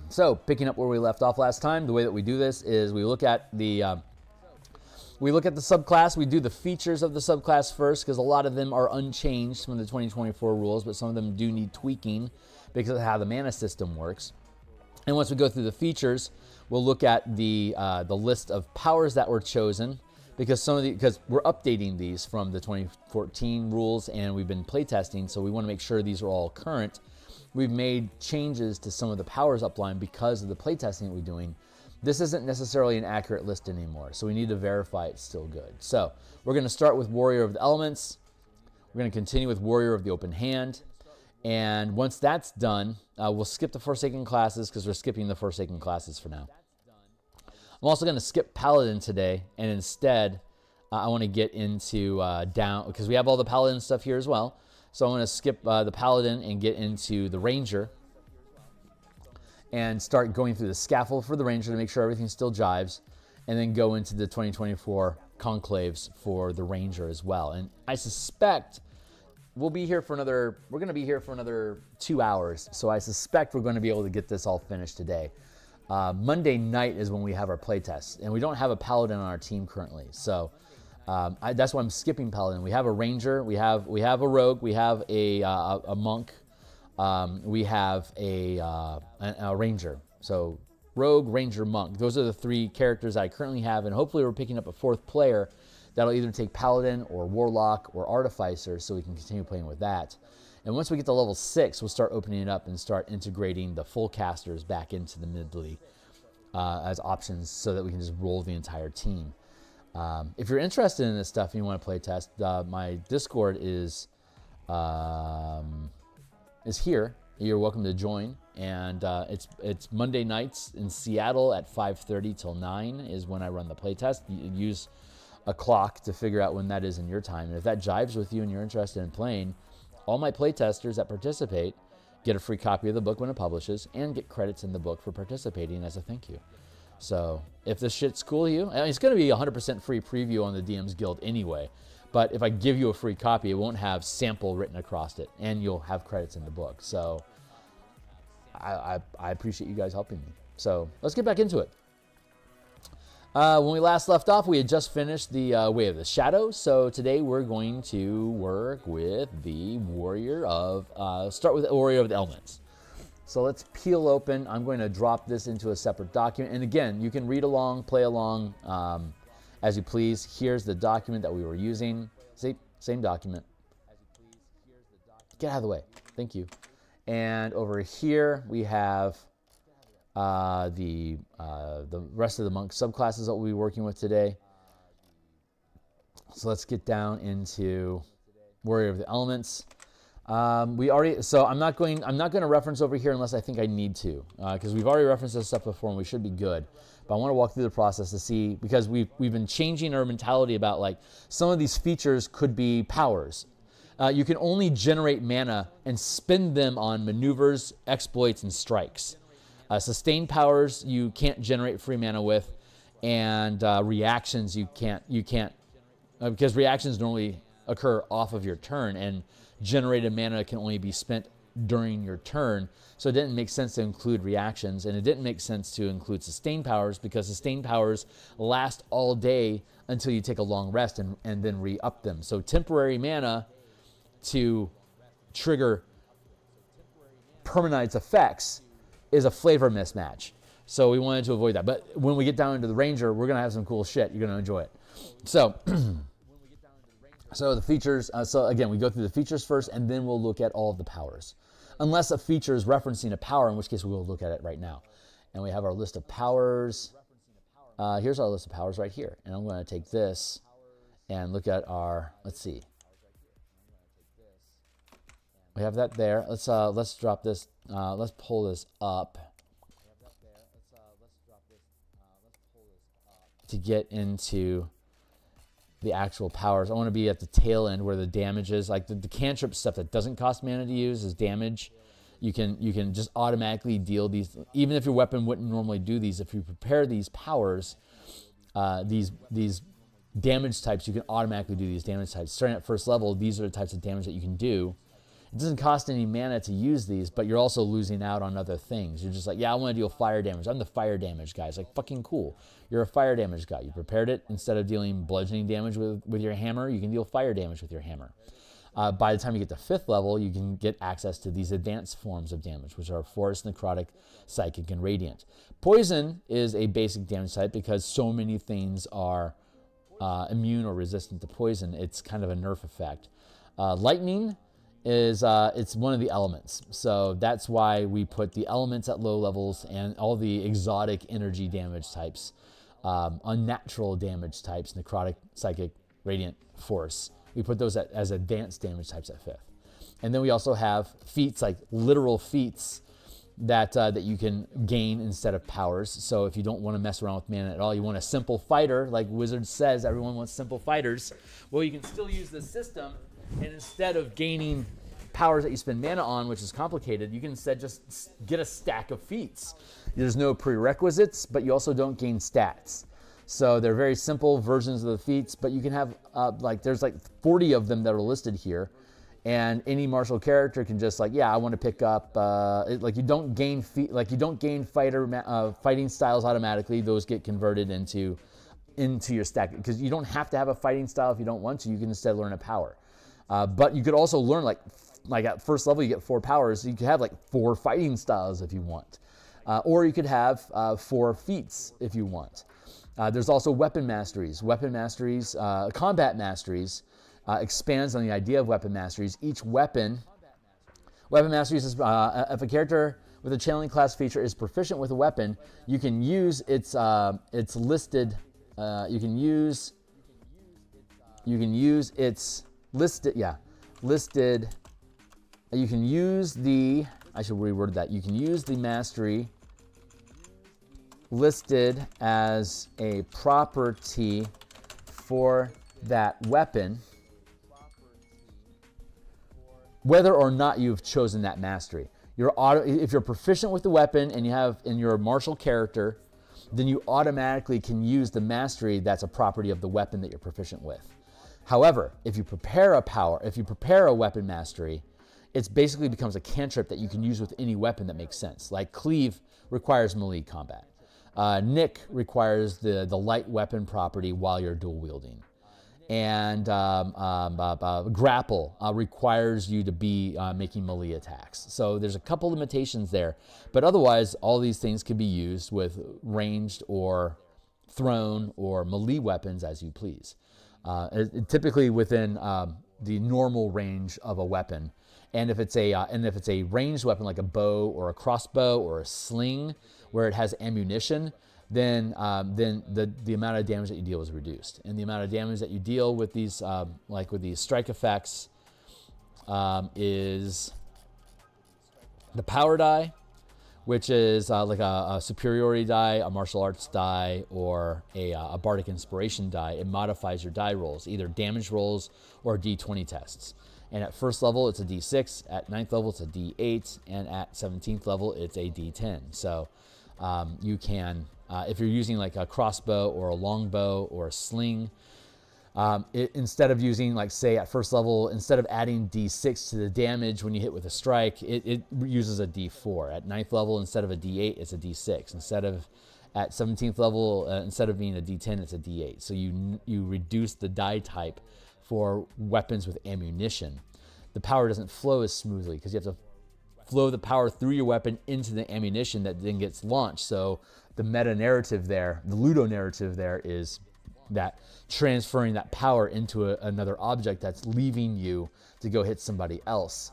So picking up where we left off last time, the way that we do this is we look at the subclass. We do the features of the subclass first, because a lot of them are unchanged from the 2024 rules, but some of them do need tweaking because of how the mana system works. And once we go through the features, we'll look at the list of powers that were chosen, because because we're updating these from the 2014 rules, and we've been playtesting, so we want to make sure these are all current. We've made changes to some of the powers upline because of the playtesting that we're doing. This isn't necessarily an accurate list anymore, so we need to verify it's still good. So we're going to start with Warrior of the Elements. We're going to continue with Warrior of the Open Hand. And once that's done, we'll skip the Forsaken classes, because we're skipping the Forsaken classes for now. I'm also going to skip Paladin today, and instead I want to get into down, because we have all the Paladin stuff here as well. So I'm going to skip the Paladin and get into the Ranger and start going through the scaffold for the Ranger to make sure everything still jives, and then go into the 2024 conclaves for the Ranger as well. And I suspect we're going to be here for another 2 hours, so I suspect we're going to be able to get this all finished today. Monday night is when we have our playtest, and we don't have a Paladin on our team currently, so that's why I'm skipping Paladin. We have a Ranger, we have a Rogue, we have a Monk, we have a Ranger. So Rogue, Ranger, Monk. Those are the 3 characters I currently have, and hopefully we're picking up a 4th player that'll either take Paladin or Warlock or Artificer, so we can continue playing with that. And once we get to level 6, we'll start opening it up and start integrating the full casters back into the mid-league as options, so that we can just roll the entire team. If you're interested in this stuff and you want to play test, my Discord is here. You're welcome to join, and it's Monday nights in Seattle at 5:30 till 9 is when I run the playtest. You use a clock to figure out when that is in your time, and if that jives with you and you're interested in playing, all my playtesters that participate get a free copy of the book when it publishes, and get credits in the book for participating as a thank you. So if this shit's cool to you, and it's going to be 100% free preview on the DMsGuild anyway, but if I give you a free copy, it won't have sample written across it, and you'll have credits in the book. So I appreciate you guys helping me. So let's get back into it. When we last left off, we had just finished the Way of the Shadow. So today we're going to work with the start with the Warrior of the Elements. So let's peel open. I'm going to drop this into a separate document. And again, you can read along, play along as you please. Here's the document that we were using. See, same document. Get out of the way. Thank you. And over here we have the rest of the monk subclasses that we'll be working with today. So let's get down into Warrior of the Elements. So I'm not going to reference over here unless I think I need to, because we've already referenced this stuff before and we should be good. But I want to walk through the process to see, because we've been changing our mentality about, like, some of these features could be powers. You can only generate mana and spend them on maneuvers, exploits, and strikes. Sustained powers you can't generate free mana with, and reactions you can't because reactions normally occur off of your turn, and generated mana can only be spent during your turn. So it didn't make sense to include reactions, and it didn't make sense to include sustained powers, because sustained powers last all day until you take a long rest and then re-up them. So temporary mana to trigger permanent effects is a flavor mismatch. So we wanted to avoid that. But when we get down into the Ranger, we're going to have some cool shit. You're going to enjoy it. So, so the features, so again, we go through the features first, and then we'll look at all of the powers. unless a feature is referencing a power, in which case we'll look at it right now. And we have our list of powers. Here's our list of powers right here. And I'm going to take this and look at our, let's see. We have that there. Let's drop this. Let's pull this up to get into the actual powers. I want to be at the tail end where the damage is. Like the cantrip stuff that doesn't cost mana to use is damage. You can just automatically deal these, even if your weapon wouldn't normally do these. If you prepare these powers, these damage types, you can automatically do these damage types. Starting at first level, these are the types of damage that you can do. It doesn't cost any mana to use these, but you're also losing out on other things. You're just like, yeah, I want to deal fire damage. I'm the fire damage guy. It's like, fucking cool. You're a fire damage guy. You prepared it. Instead of dealing bludgeoning damage with your hammer, you can deal fire damage with your hammer. By the time you get to 5th level, you can get access to these advanced forms of damage, which are Force, Necrotic, Psychic, and Radiant. Poison is a basic damage type because so many things are immune or resistant to poison. It's kind of a nerf effect. Lightning is it's one of the elements. So that's why we put the elements at low levels and all the exotic energy damage types, unnatural damage types, Necrotic, Psychic, Radiant, Force. We put those as advanced damage types at 5th. And then we also have feats, like literal feats that you can gain instead of powers. So if you don't want to mess around with mana at all, you want a simple fighter, like Wizard says, everyone wants simple fighters. Well, you can still use the system, and instead of gaining powers that you spend mana on, which is complicated, you can instead just get a stack of feats. There's no prerequisites, but you also don't gain stats. So they're very simple versions of the feats, but you can have there's like 40 of them that are listed here, and any martial character can just like, yeah, I want to pick up you don't gain fighting styles automatically. Those get converted into your stack because you don't have to have a fighting style if you don't want to. You can instead learn a power, but you could also learn like at first level you get 4 powers. So you could have like 4 fighting styles if you want, or you could have 4 feats if you want. There's also weapon masteries. Combat masteries expands on the idea of weapon masteries. Each weapon masteries is if a character with a channeling class feature is proficient with a weapon, you can use its listed. You can use its listed. Yeah, listed. You can use the. I should reword that. You can use the mastery listed as a property for that weapon, whether or not you've chosen that mastery. If you're proficient with the weapon and you have in your martial character, then you automatically can use the mastery that's a property of the weapon that you're proficient with. However, if you prepare a weapon mastery, it basically becomes a cantrip that you can use with any weapon that makes sense. Like Cleave requires melee combat. Nick requires the light weapon property while you're dual wielding. And Grapple requires you to be making melee attacks. So there's a couple limitations there. But otherwise, all these things can be used with ranged or thrown or melee weapons as you please. Typically within the normal range of a weapon. And if it's a ranged weapon like a bow or a crossbow or a sling, where it has ammunition, then the amount of damage that you deal is reduced, and the amount of damage that you deal with these with these strike effects is the power die, which is like a superiority die, a martial arts die, or a bardic inspiration die. It modifies your die rolls, either damage rolls or D20 tests. And at first level, it's a D6. At 9th level, it's a D8. And at 17th level, it's a D10. So you can, if you're using like a crossbow or a longbow or a sling, instead of using, like, say, at first level, instead of adding D6 to the damage when you hit with a strike, it uses a D4. At 9th level, instead of a D8, it's a D6. At 17th level, instead of being a D10, it's a D8. So you reduce the die type for weapons with ammunition. The power doesn't flow as smoothly because you have to flow the power through your weapon into the ammunition that then gets launched. So the meta narrative there, the Ludo narrative there, is that transferring that power into another object that's leaving you to go hit somebody else.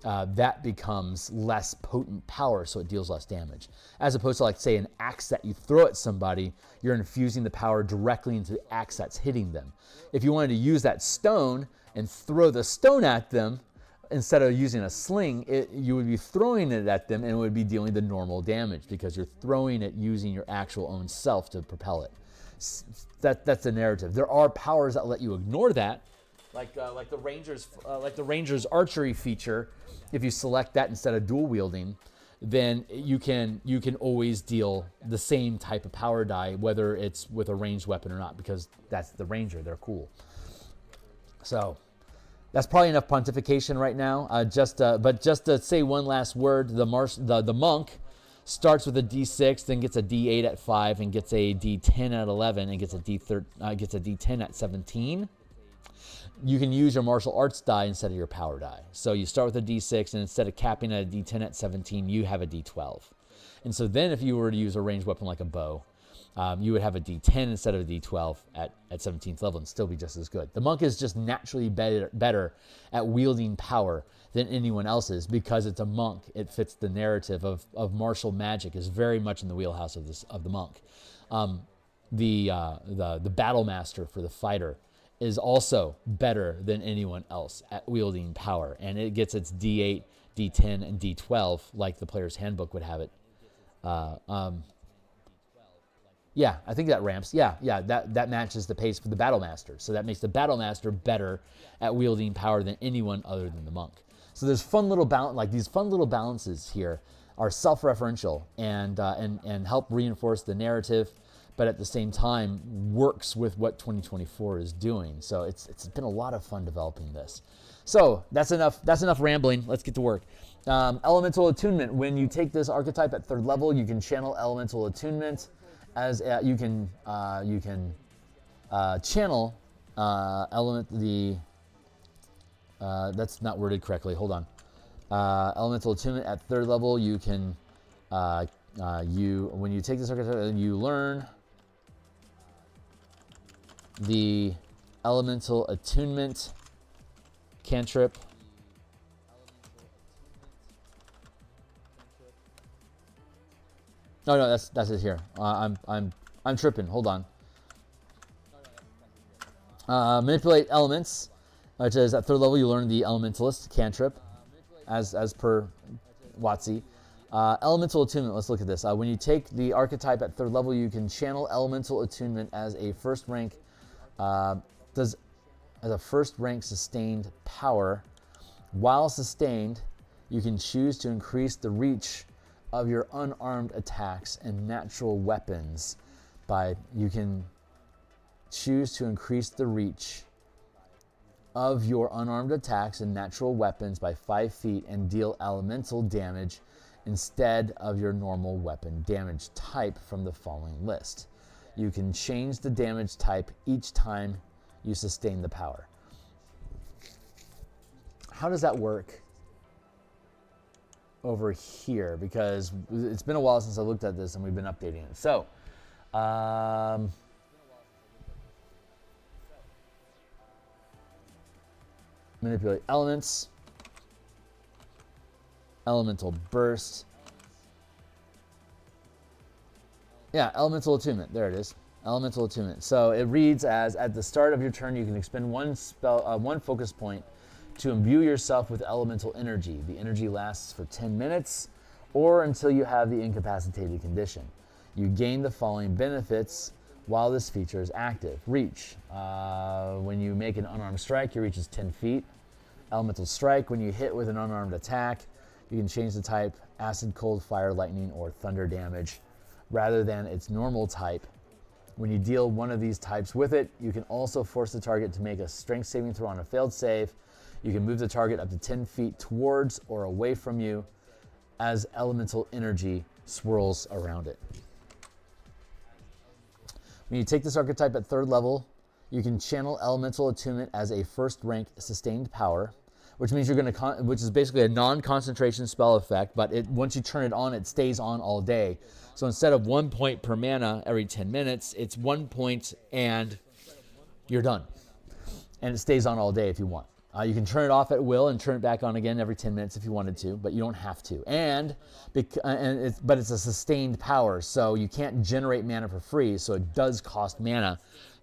that becomes less potent power, so it deals less damage. As opposed to, like, say, an axe that you throw at somebody, you're infusing the power directly into the axe that's hitting them. If you wanted to use that stone and throw the stone at them, instead of using a sling, you would be throwing it at them and it would be dealing the normal damage because you're throwing it using your actual own self to propel it. That's the narrative. There are powers that let you ignore that, like the Ranger's archery feature. If you select that instead of dual wielding, then you can always deal the same type of power die, whether it's with a ranged weapon or not, because that's the Ranger. They're cool. So that's probably enough pontification right now. But just to say one last word, the monk starts with a D6, then gets a D8 at 5, and gets a D10 at 11, and gets a D10 at 17. You can use your martial arts die instead of your power die. So you start with a D6, and instead of capping at a D10 at 17, you have a D12. And so then if you were to use a ranged weapon like a bow, you would have a D10 instead of a D12 at 17th level and still be just as good. The monk is just naturally better at wielding power than anyone else is because it's a monk. It fits the narrative of martial magic, is very much in the wheelhouse of the monk. The battle master for the fighter is also better than anyone else at wielding power, and it gets its D8, D10, and D12 like the player's handbook would have it. Yeah, I think that ramps. Yeah, that matches the pace for the Battle Master. So that makes the Battle Master better at wielding power than anyone other than the monk. So there's these fun little balances here are self-referential and help reinforce the narrative, but at the same time works with what 2024 is doing. So it's been a lot of fun developing this. So that's enough rambling. Let's get to work. Elemental Attunement. When you take this archetype at 3rd level, you can channel Elemental Attunement. You can channel that's not worded correctly. Hold on. Elemental Attunement at 3rd level. You can when you take this archetype, you learn the Elemental Attunement cantrip. No, that's it here. I'm tripping. Hold on. Manipulate elements, which is at 3rd level. You learn the Elementalist cantrip, as per WotC. Elemental Attunement. Let's look at this. When you take the archetype at 3rd level, you can channel Elemental Attunement as a first rank. As a first rank sustained power. While sustained, you can choose to increase the reach of your unarmed attacks and natural weapons you can choose to increase the reach of your unarmed attacks and natural weapons by 5 feet and deal elemental damage instead of your normal weapon damage type from the following list. You can change the damage type each time you sustain the power. How does that work over here? Because it's been a while since I looked at this and we've been updating it. So, manipulate elements, elemental burst. Yeah, elemental attunement. There it is. Elemental attunement. So it reads as, at the start of your turn, you can expend one focus point to imbue yourself with elemental energy. The energy lasts for 10 minutes or until you have the incapacitated condition. You gain the following benefits while this feature is active. Reach. When you make an unarmed strike, your reach is 10 feet. Elemental strike. When you hit with an unarmed attack, you can change the type acid, cold, fire, lightning, or thunder damage rather than its normal type. When you deal one of these types with it, you can also force the target to make a strength saving throw on a failed save. You can move the target up to 10 feet towards or away from you as elemental energy swirls around it. When you take this archetype at 3rd level, you can channel Elemental Attunement as a first rank sustained power, which means you're going to, which is basically a non-concentration spell effect, but once you turn it on, it stays on all day. So instead of 1 point per mana every 10 minutes, it's 1 point and you're done. And it stays on all day if you want. You can turn it off at will and turn it back on again every 10 minutes if you wanted to, but you don't have to. But it's a sustained power, so you can't generate mana for free, so it does cost mana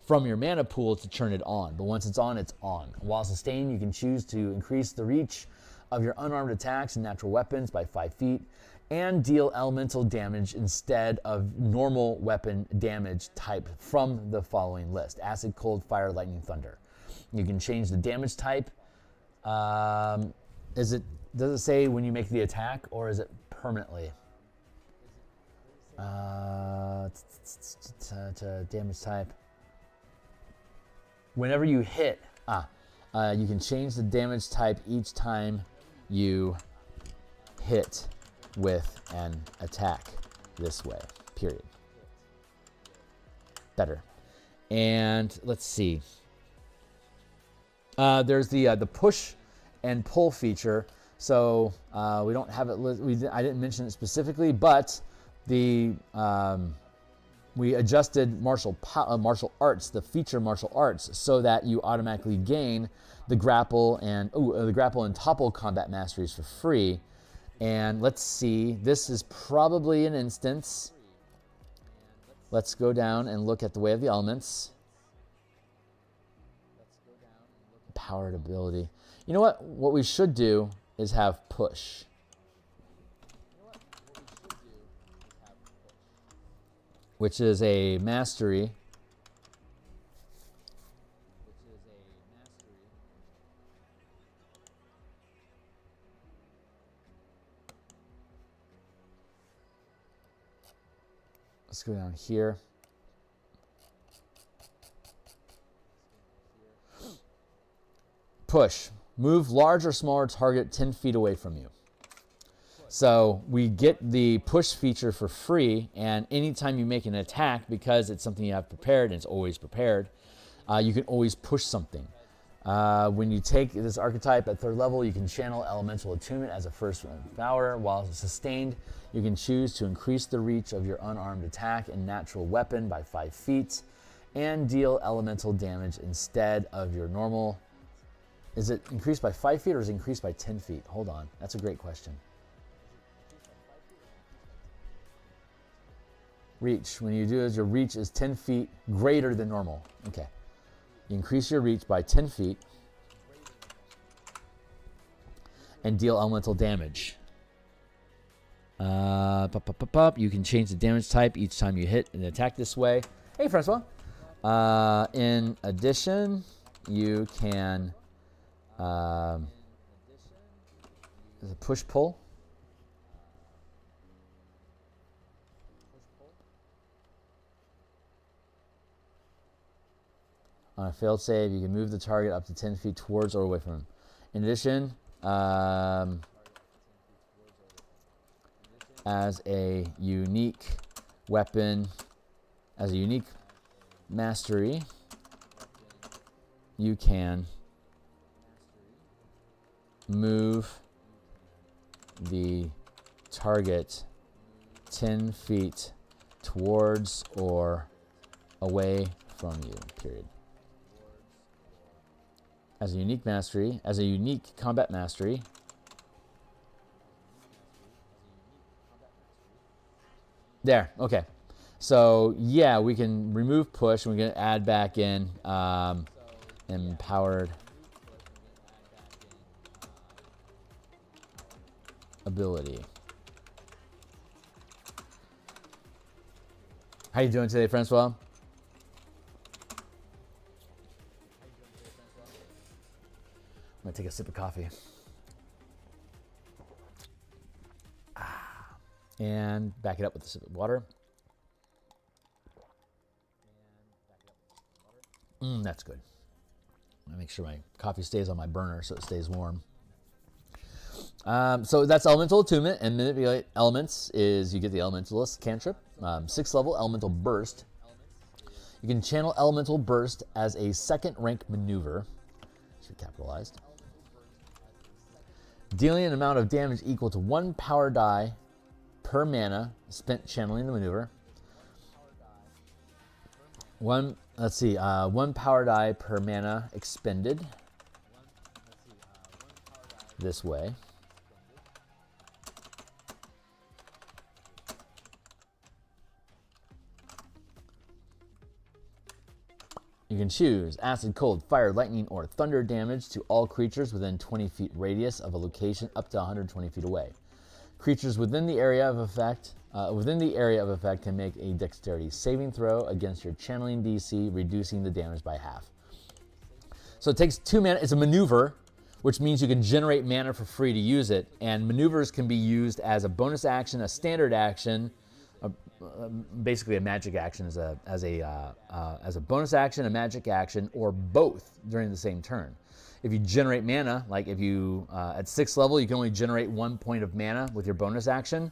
from your mana pool to turn it on. But once it's on, it's on. While sustained, you can choose to increase the reach of your unarmed attacks and natural weapons by 5 feet and deal elemental damage instead of normal weapon damage type from the following list: acid, cold, fire, lightning, thunder. You can change the damage type. Does it say when you make the attack, or is it permanently? Damage type. Whenever you hit, you can change the damage type each time you hit with an attack this way, period. Better. And let's see. There's the push and pull feature. So we don't have it. I didn't mention it specifically, but we adjusted martial arts, the feature martial arts, so that you automatically gain the grapple and topple combat masteries for free. And let's see. This is probably an instance. Let's go down and look at the Way of the Elements. Powered ability. You know what? What we should do is have push. Which is a mastery. Let's go down here. Push. Move large or smaller target 10 feet away from you. So we get the push feature for free, and anytime you make an attack, because it's something you have prepared and it's always prepared, you can always push something. When you take this archetype at 3rd level, you can channel Elemental Attunement as a first power. While sustained, you can choose to increase the reach of your unarmed attack and natural weapon by 5 feet and deal elemental damage instead of your normal. Is it increased by 5 feet or is it increased by 10 feet? Hold on. That's a great question. Reach. When you do this, your reach is 10 feet greater than normal. Okay. You increase your reach by 10 feet and deal elemental damage. You can change the damage type each time you hit an attack this way. Hey, Francois. In addition, you can there's a push-pull. On a failed save, you can move the target up to 10 feet towards or away from him. In addition, as a unique weapon, as a unique mastery, you can move the target 10 feet towards or away from you, period. As a unique mastery, as a unique combat mastery, there, okay. So yeah, we can remove push and we're going to add back in empowered ability. How you doing today, Francois? I'm gonna take a sip of coffee. And back it up with a sip of water. That's good. I make sure my coffee stays on my burner so it stays warm. So that's Elemental Attunement, and Manipulate Elements is you get the Elementalist cantrip. 6th level Elemental Burst. You can channel Elemental Burst as a 2nd rank maneuver. Should capitalized. Dealing an amount of damage equal to 1 power die per mana spent channeling the maneuver. One power die per mana expended. this way. You can choose acid, cold, fire, lightning, or thunder damage to all creatures within 20 feet radius of a location up to 120 feet away. Creatures within the area of effect can make a dexterity saving throw against your channeling DC, reducing the damage by half. So it takes 2 mana. It's a maneuver, which means you can generate mana for free to use it. And maneuvers can be used as a bonus action, a standard action, basically a magic action as a bonus action, a magic action, or both during the same turn. If you generate mana, like if you at 6th level, you can only generate 1 point of mana with your bonus action.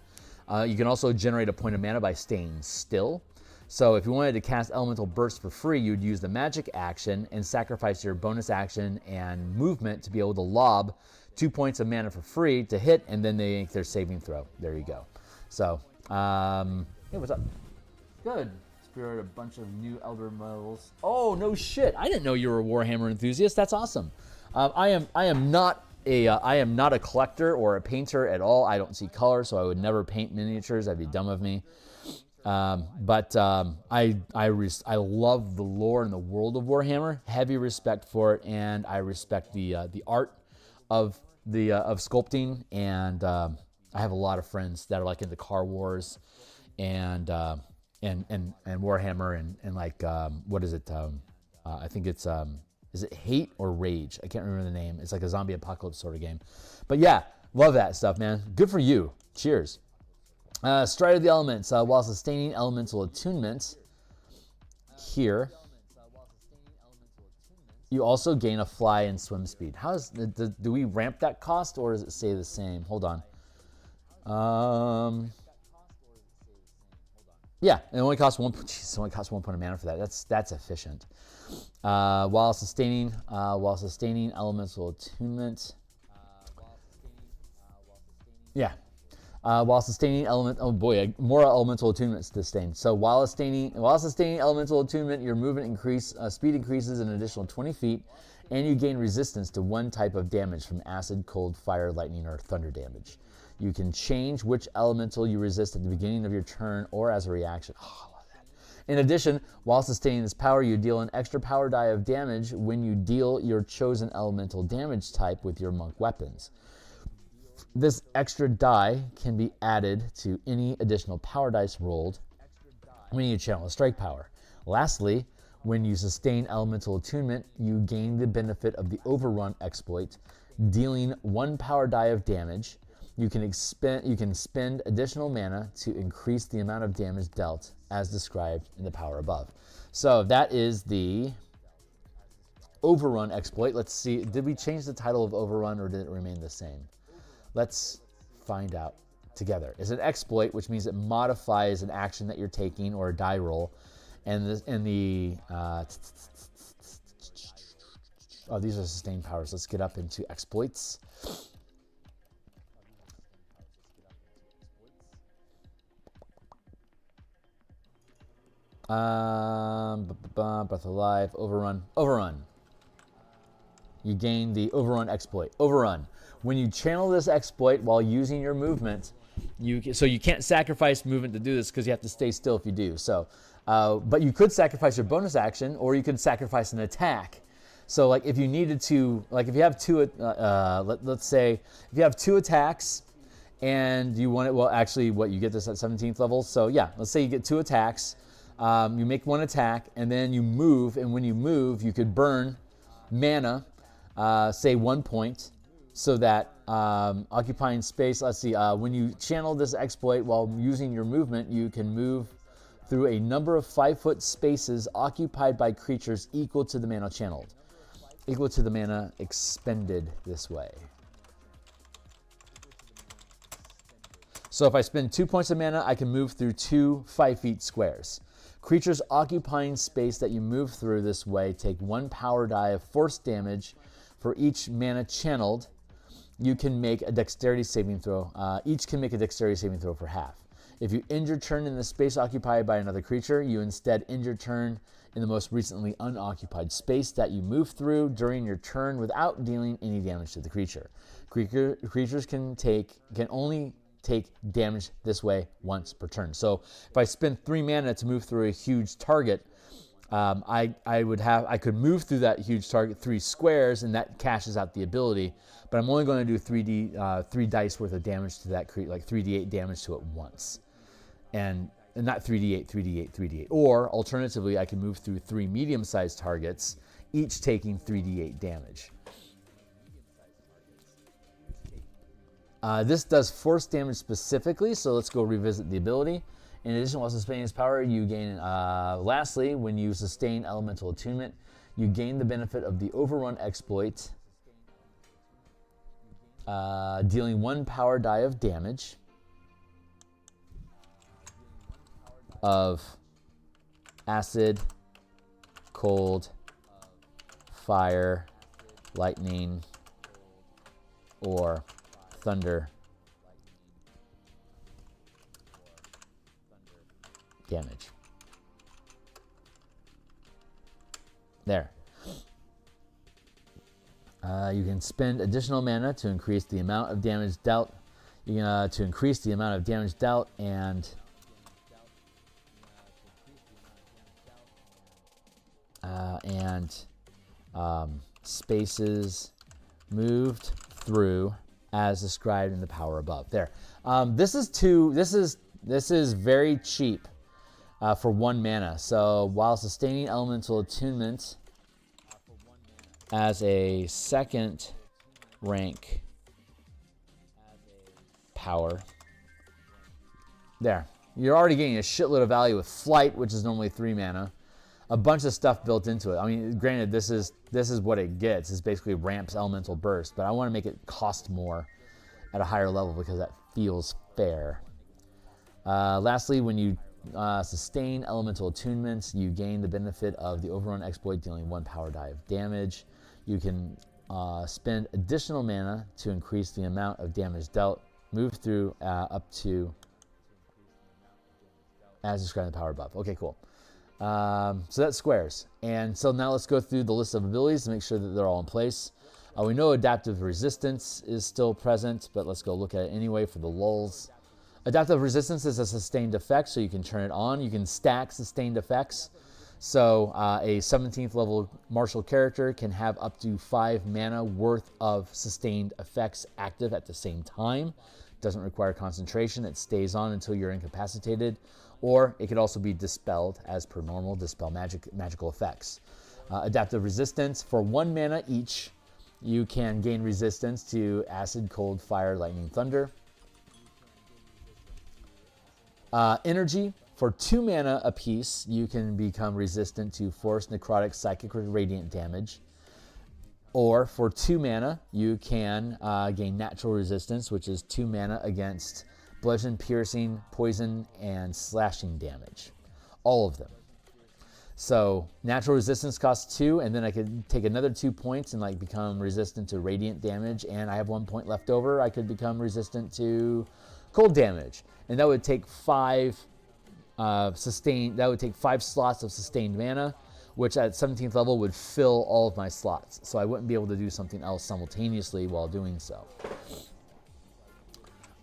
You can also generate a point of mana by staying still. So if you wanted to cast Elemental Burst for free, you'd use the magic action and sacrifice your bonus action and movement to be able to lob 2 points of mana for free to hit, and then they make their saving throw. There you go. So, hey, what's up? Good. Spirit, a bunch of new Elder medals. Oh, no shit. I didn't know you were a Warhammer enthusiast. That's awesome. I am not a collector or a painter at all. I don't see color, so I would never paint miniatures. That'd be dumb of me. But I love the lore and the world of Warhammer. Heavy respect for it, and I respect the art of sculpting. And I have a lot of friends that are like into Car Wars and Warhammer and like what is it? I think it's is it Hate or Rage? I can't remember the name. It's like a zombie apocalypse sort of game. But yeah, love that stuff, man. Good for you. Cheers. Stride of the Elements, while sustaining elemental attunement. Here, you also gain a fly and swim speed. How is do we ramp that cost, or does it stay the same? Hold on. Yeah, it only costs one. Geez, it only costs 1 point of mana for that. That's efficient. While sustaining elemental attunement. Yeah. While sustaining element, oh boy, more elemental attunement sustained. So while sustaining elemental attunement, your movement speed increases an additional 20 feet, and you gain resistance to 1 type of damage from acid, cold, fire, lightning, or thunder damage. You can change which elemental you resist at the beginning of your turn or as a reaction. Oh, I love that. In addition, while sustaining this power, you deal an extra power die of damage when you deal your chosen elemental damage type with your monk weapons. This extra die can be added to any additional power dice rolled when you channel a strike power. Lastly, when you sustain elemental attunement, you gain the benefit of the Overrun exploit, dealing 1 power die of damage. You can spend additional mana to increase the amount of damage dealt, as described in the power above. So that is the Overrun exploit. Let's see, did we change the title of Overrun, or did it remain the same? Let's find out together. It's an exploit, which means it modifies an action that you're taking or a die roll. And these are sustained powers. Let's get up into exploits. Breath of Life, Overrun. You gain the Overrun exploit. Overrun. When you channel this exploit while using your movement, you can't sacrifice movement to do this because you have to stay still if you do. So, but you could sacrifice your bonus action, or you could sacrifice an attack. So, like if you needed to, like if you have let's say if you have 2 attacks, and you want it, well, actually, you get this at 17th level. So yeah, let's say you get 2 attacks, you make 1 attack, and then you move, and when you move, you could burn mana, say 1 point. So that occupying space, let's see, when you channel this exploit while using your movement, you can move through a number of 5-foot spaces occupied by creatures equal to the mana channeled, equal to the mana expended this way. So if I spend 2 points of mana, I can move through 2 5-foot squares. Creatures occupying space that you move through this way take 1 power die of force damage for each mana channeled. You can make a dexterity saving throw. Each can make a dexterity saving throw for half. If you end your turn in the space occupied by another creature, you instead end your turn in the most recently unoccupied space that you move through during your turn without dealing any damage to the creature. Creatures can only take damage this way once per turn. So if I spend 3 mana to move through a huge target, I could move through that huge target 3 squares, and that cashes out the ability. But I'm only going to do 3 dice worth of damage to that creature, like 3d8 damage to it once, and not 3d8, 3d8, 3d8. Or alternatively, I can move through 3 medium-sized targets, each taking 3d8 damage. This does force damage specifically, so let's go revisit the ability. In addition, while sustaining its power, you gain, lastly, when you sustain elemental attunement, you gain the benefit of the overrun exploit, dealing 1 power die of damage of acid, cold, fire, lightning, or thunder damage. There. You can spend additional mana to increase the amount of damage dealt. You can, to increase the amount of damage dealt and spaces moved through as described in the power above. There. This is very cheap for 1 mana. So while sustaining elemental attunement as a 2nd rank power, there. You're already getting a shitload of value with flight, which is normally 3 mana. A bunch of stuff built into it. I mean, granted, this is what it gets. It's basically ramps elemental burst, but I want to make it cost more at a higher level because that feels fair. Lastly, when you sustain elemental attunements, you gain the benefit of the overrun exploit, dealing 1 power die of damage. You can spend additional mana to increase the amount of damage dealt. Move through up to as described in the power above. Okay, cool. So that's squares. And so now let's go through the list of abilities to make sure that they're all in place. We know adaptive resistance is still present, but let's go look at it anyway for the lulz. Adaptive resistance is a sustained effect, so you can turn it on. You can stack sustained effects. So a 17th level martial character can have up to 5 mana worth of sustained effects active at the same time. Doesn't require concentration. It stays on until you're incapacitated. Or it could also be dispelled as per normal, dispel magical effects. Adaptive resistance, for 1 mana each, you can gain resistance to acid, cold, fire, lightning, thunder. Energy, for 2 mana apiece, you can become resistant to force, necrotic, psychic, or radiant damage. Or for 2 mana, you can gain natural resistance, which is 2 mana against bludgeon, piercing, poison, and slashing damage. All of them. So natural resistance costs 2, and then I could take another 2 points and like become resistant to radiant damage, and I have 1 point left over. I could become resistant to cold damage, and that would take 5 That would take 5 slots of sustained mana, which at 17th level would fill all of my slots. So I wouldn't be able to do something else simultaneously while doing so.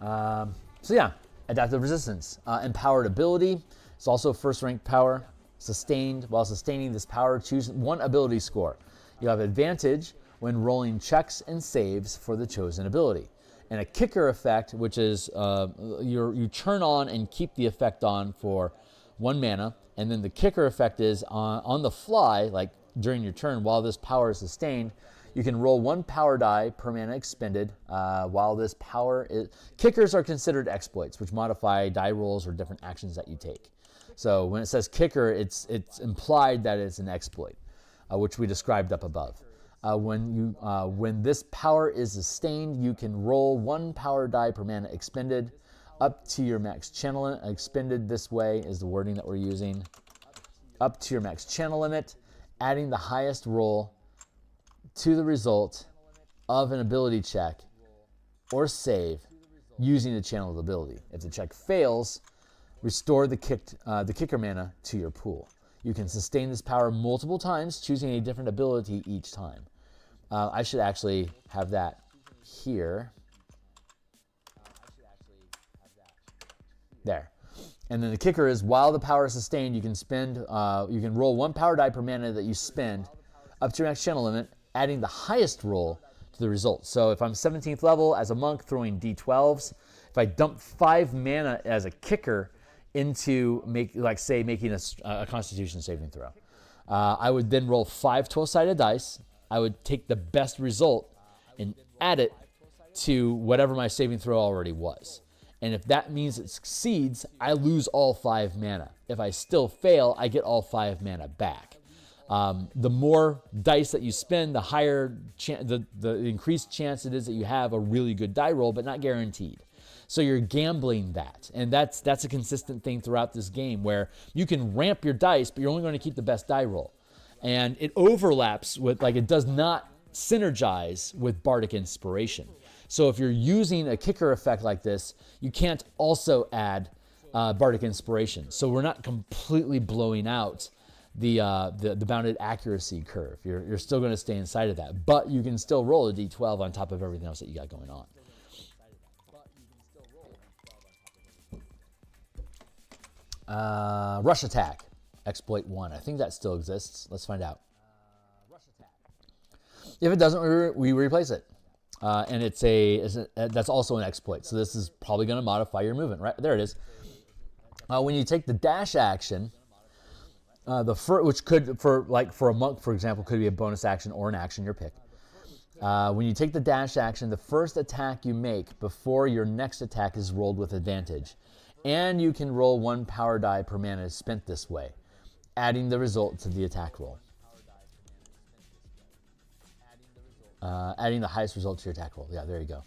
So yeah, adaptive resistance. Empowered ability. It's also first rank power. Sustained. While sustaining this power, choose 1 ability score. You have advantage when rolling checks and saves for the chosen ability. And a kicker effect, which is you turn on and keep the effect on for 1 mana, and then the kicker effect is on the fly, like during your turn, while this power is sustained, you can roll 1 power die per mana expended while this power is... Kickers are considered exploits, which modify die rolls or different actions that you take. So when it says kicker, it's implied that it's an exploit, which we described up above. When this power is sustained, you can roll 1 power die per mana expended up to your max channel limit. Expended this way is the wording that we're using. Up to your max channel limit, adding the highest roll to the result of an ability check or save using the channeled ability. If the check fails, restore the kicker mana to your pool. You can sustain this power multiple times, choosing a different ability each time. I should actually have that here. There. And then the kicker is, while the power is sustained, you can spend, you can roll 1 power die per mana that you spend up to your max channel limit, adding the highest roll to the result. So if I'm 17th level as a monk throwing D12s, if I dump 5 mana as a kicker into, making a Constitution saving throw, I would then roll 5 12-sided dice. I would take the best result and add it to whatever my saving throw already was. And if that means it succeeds, I lose all 5 mana. If I still fail, I get all 5 mana back. The more dice that you spend, the higher the increased chance it is that you have a really good die roll, but not guaranteed. So you're gambling that. And that's a consistent thing throughout this game, where you can ramp your dice, but you're only going to keep the best die roll. And it overlaps with, like, it does not synergize with Bardic Inspiration. So if you're using a kicker effect like this, you can't also add Bardic Inspiration. So we're not completely blowing out the bounded accuracy curve. You're still going to stay inside of that, but you can still roll a D12 on top of everything else that you got going on. Rush Attack, Exploit 1. I think that still exists. Let's find out. If it doesn't, we replace it. And that's also an exploit. So this is probably going to modify your movement, right? There it is. When you take the dash action, which could, for a monk, for example, could be a bonus action or an action, your pick. When you take the dash action, the first attack you make before your next attack is rolled with advantage. And you can roll 1 power die per mana spent this way, adding the result to the attack roll. Adding the highest result to your attack roll. Yeah, there you go.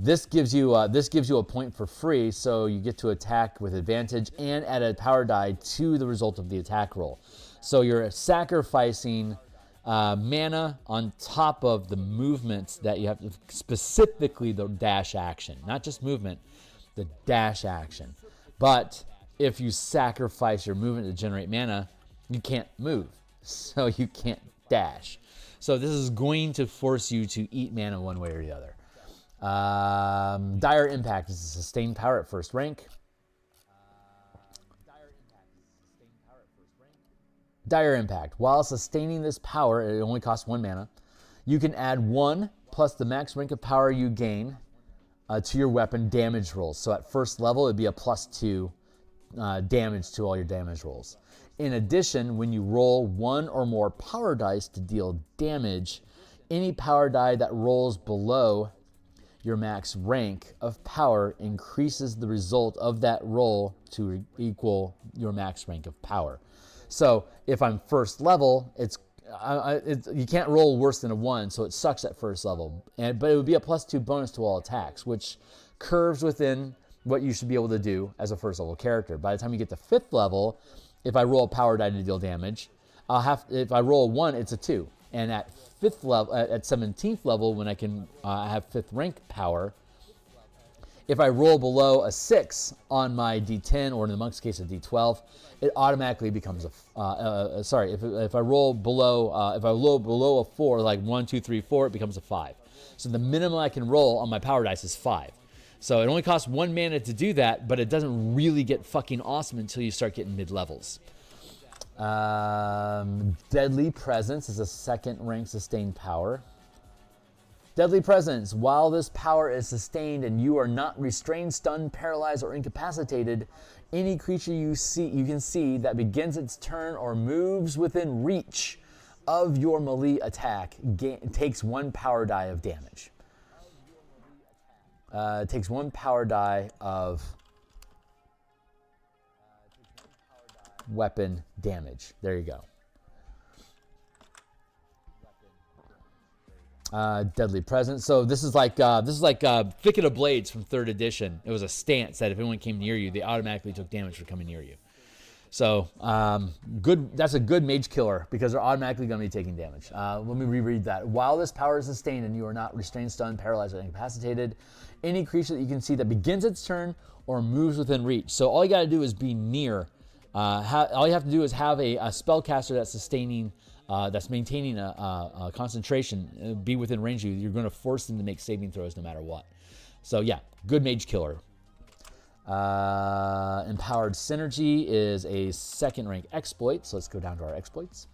This gives you a point for free, so you get to attack with advantage and add a power die to the result of the attack roll. So you're sacrificing mana on top of the movements that you have to, specifically the dash action, not just movement, the dash action. But if you sacrifice your movement to generate mana, you can't move, so you can't dash. So this is going to force you to eat mana one way or the other. Dire Impact is a sustained power at first rank. Dire Impact. While sustaining this power, it only costs 1 mana. You can add 1 plus the max rank of power you gain to your weapon damage rolls. So at first level, it'd be a +2 damage to all your damage rolls. In addition, when you roll 1 or more power dice to deal damage, any power die that rolls below your max rank of power increases the result of that roll to equal your max rank of power. So if I'm first level, you can't roll worse than a 1, so it sucks at first level. But it would be a +2 bonus to all attacks, which curves within what you should be able to do as a first level character. By the time you get to 5th level, if I roll a power die to deal damage, if I roll a 1, it's a 2. And at 5th level, at 17th level, when I can have 5th rank power, if I roll below a 6 on my D10, or in the monk's case a D12, it automatically becomes if I roll below a 4, like 1, 2, 3, 4, it becomes a 5. So the minimum I can roll on my power dice is 5. So it only costs 1 mana to do that, but it doesn't really get fucking awesome until you start getting mid-levels. Deadly Presence is a 2nd rank sustained power. Deadly Presence. While this power is sustained and you are not restrained, stunned, paralyzed, or incapacitated, any creature you can see that begins its turn or moves within reach of your melee attack takes 1 power die of damage. It takes 1 power die of weapon damage. There you go. Deadly Presence. So this is like Thicket of Blades from 3rd edition. It was a stance that if anyone came near you, they automatically took damage for coming near you. So good. That's a good mage killer because they're automatically going to be taking damage. Let me reread that. While this power is sustained and you are not restrained, stunned, paralyzed, or incapacitated, any creature that you can see that begins its turn or moves within reach. So all you got to do is be near. All you have to do is have a spellcaster that's sustaining that's maintaining a concentration, be within range of you, you're going to force them to make saving throws no matter what. So yeah, good mage killer. Empowered Synergy is a second rank exploit. So let's go down to our exploits.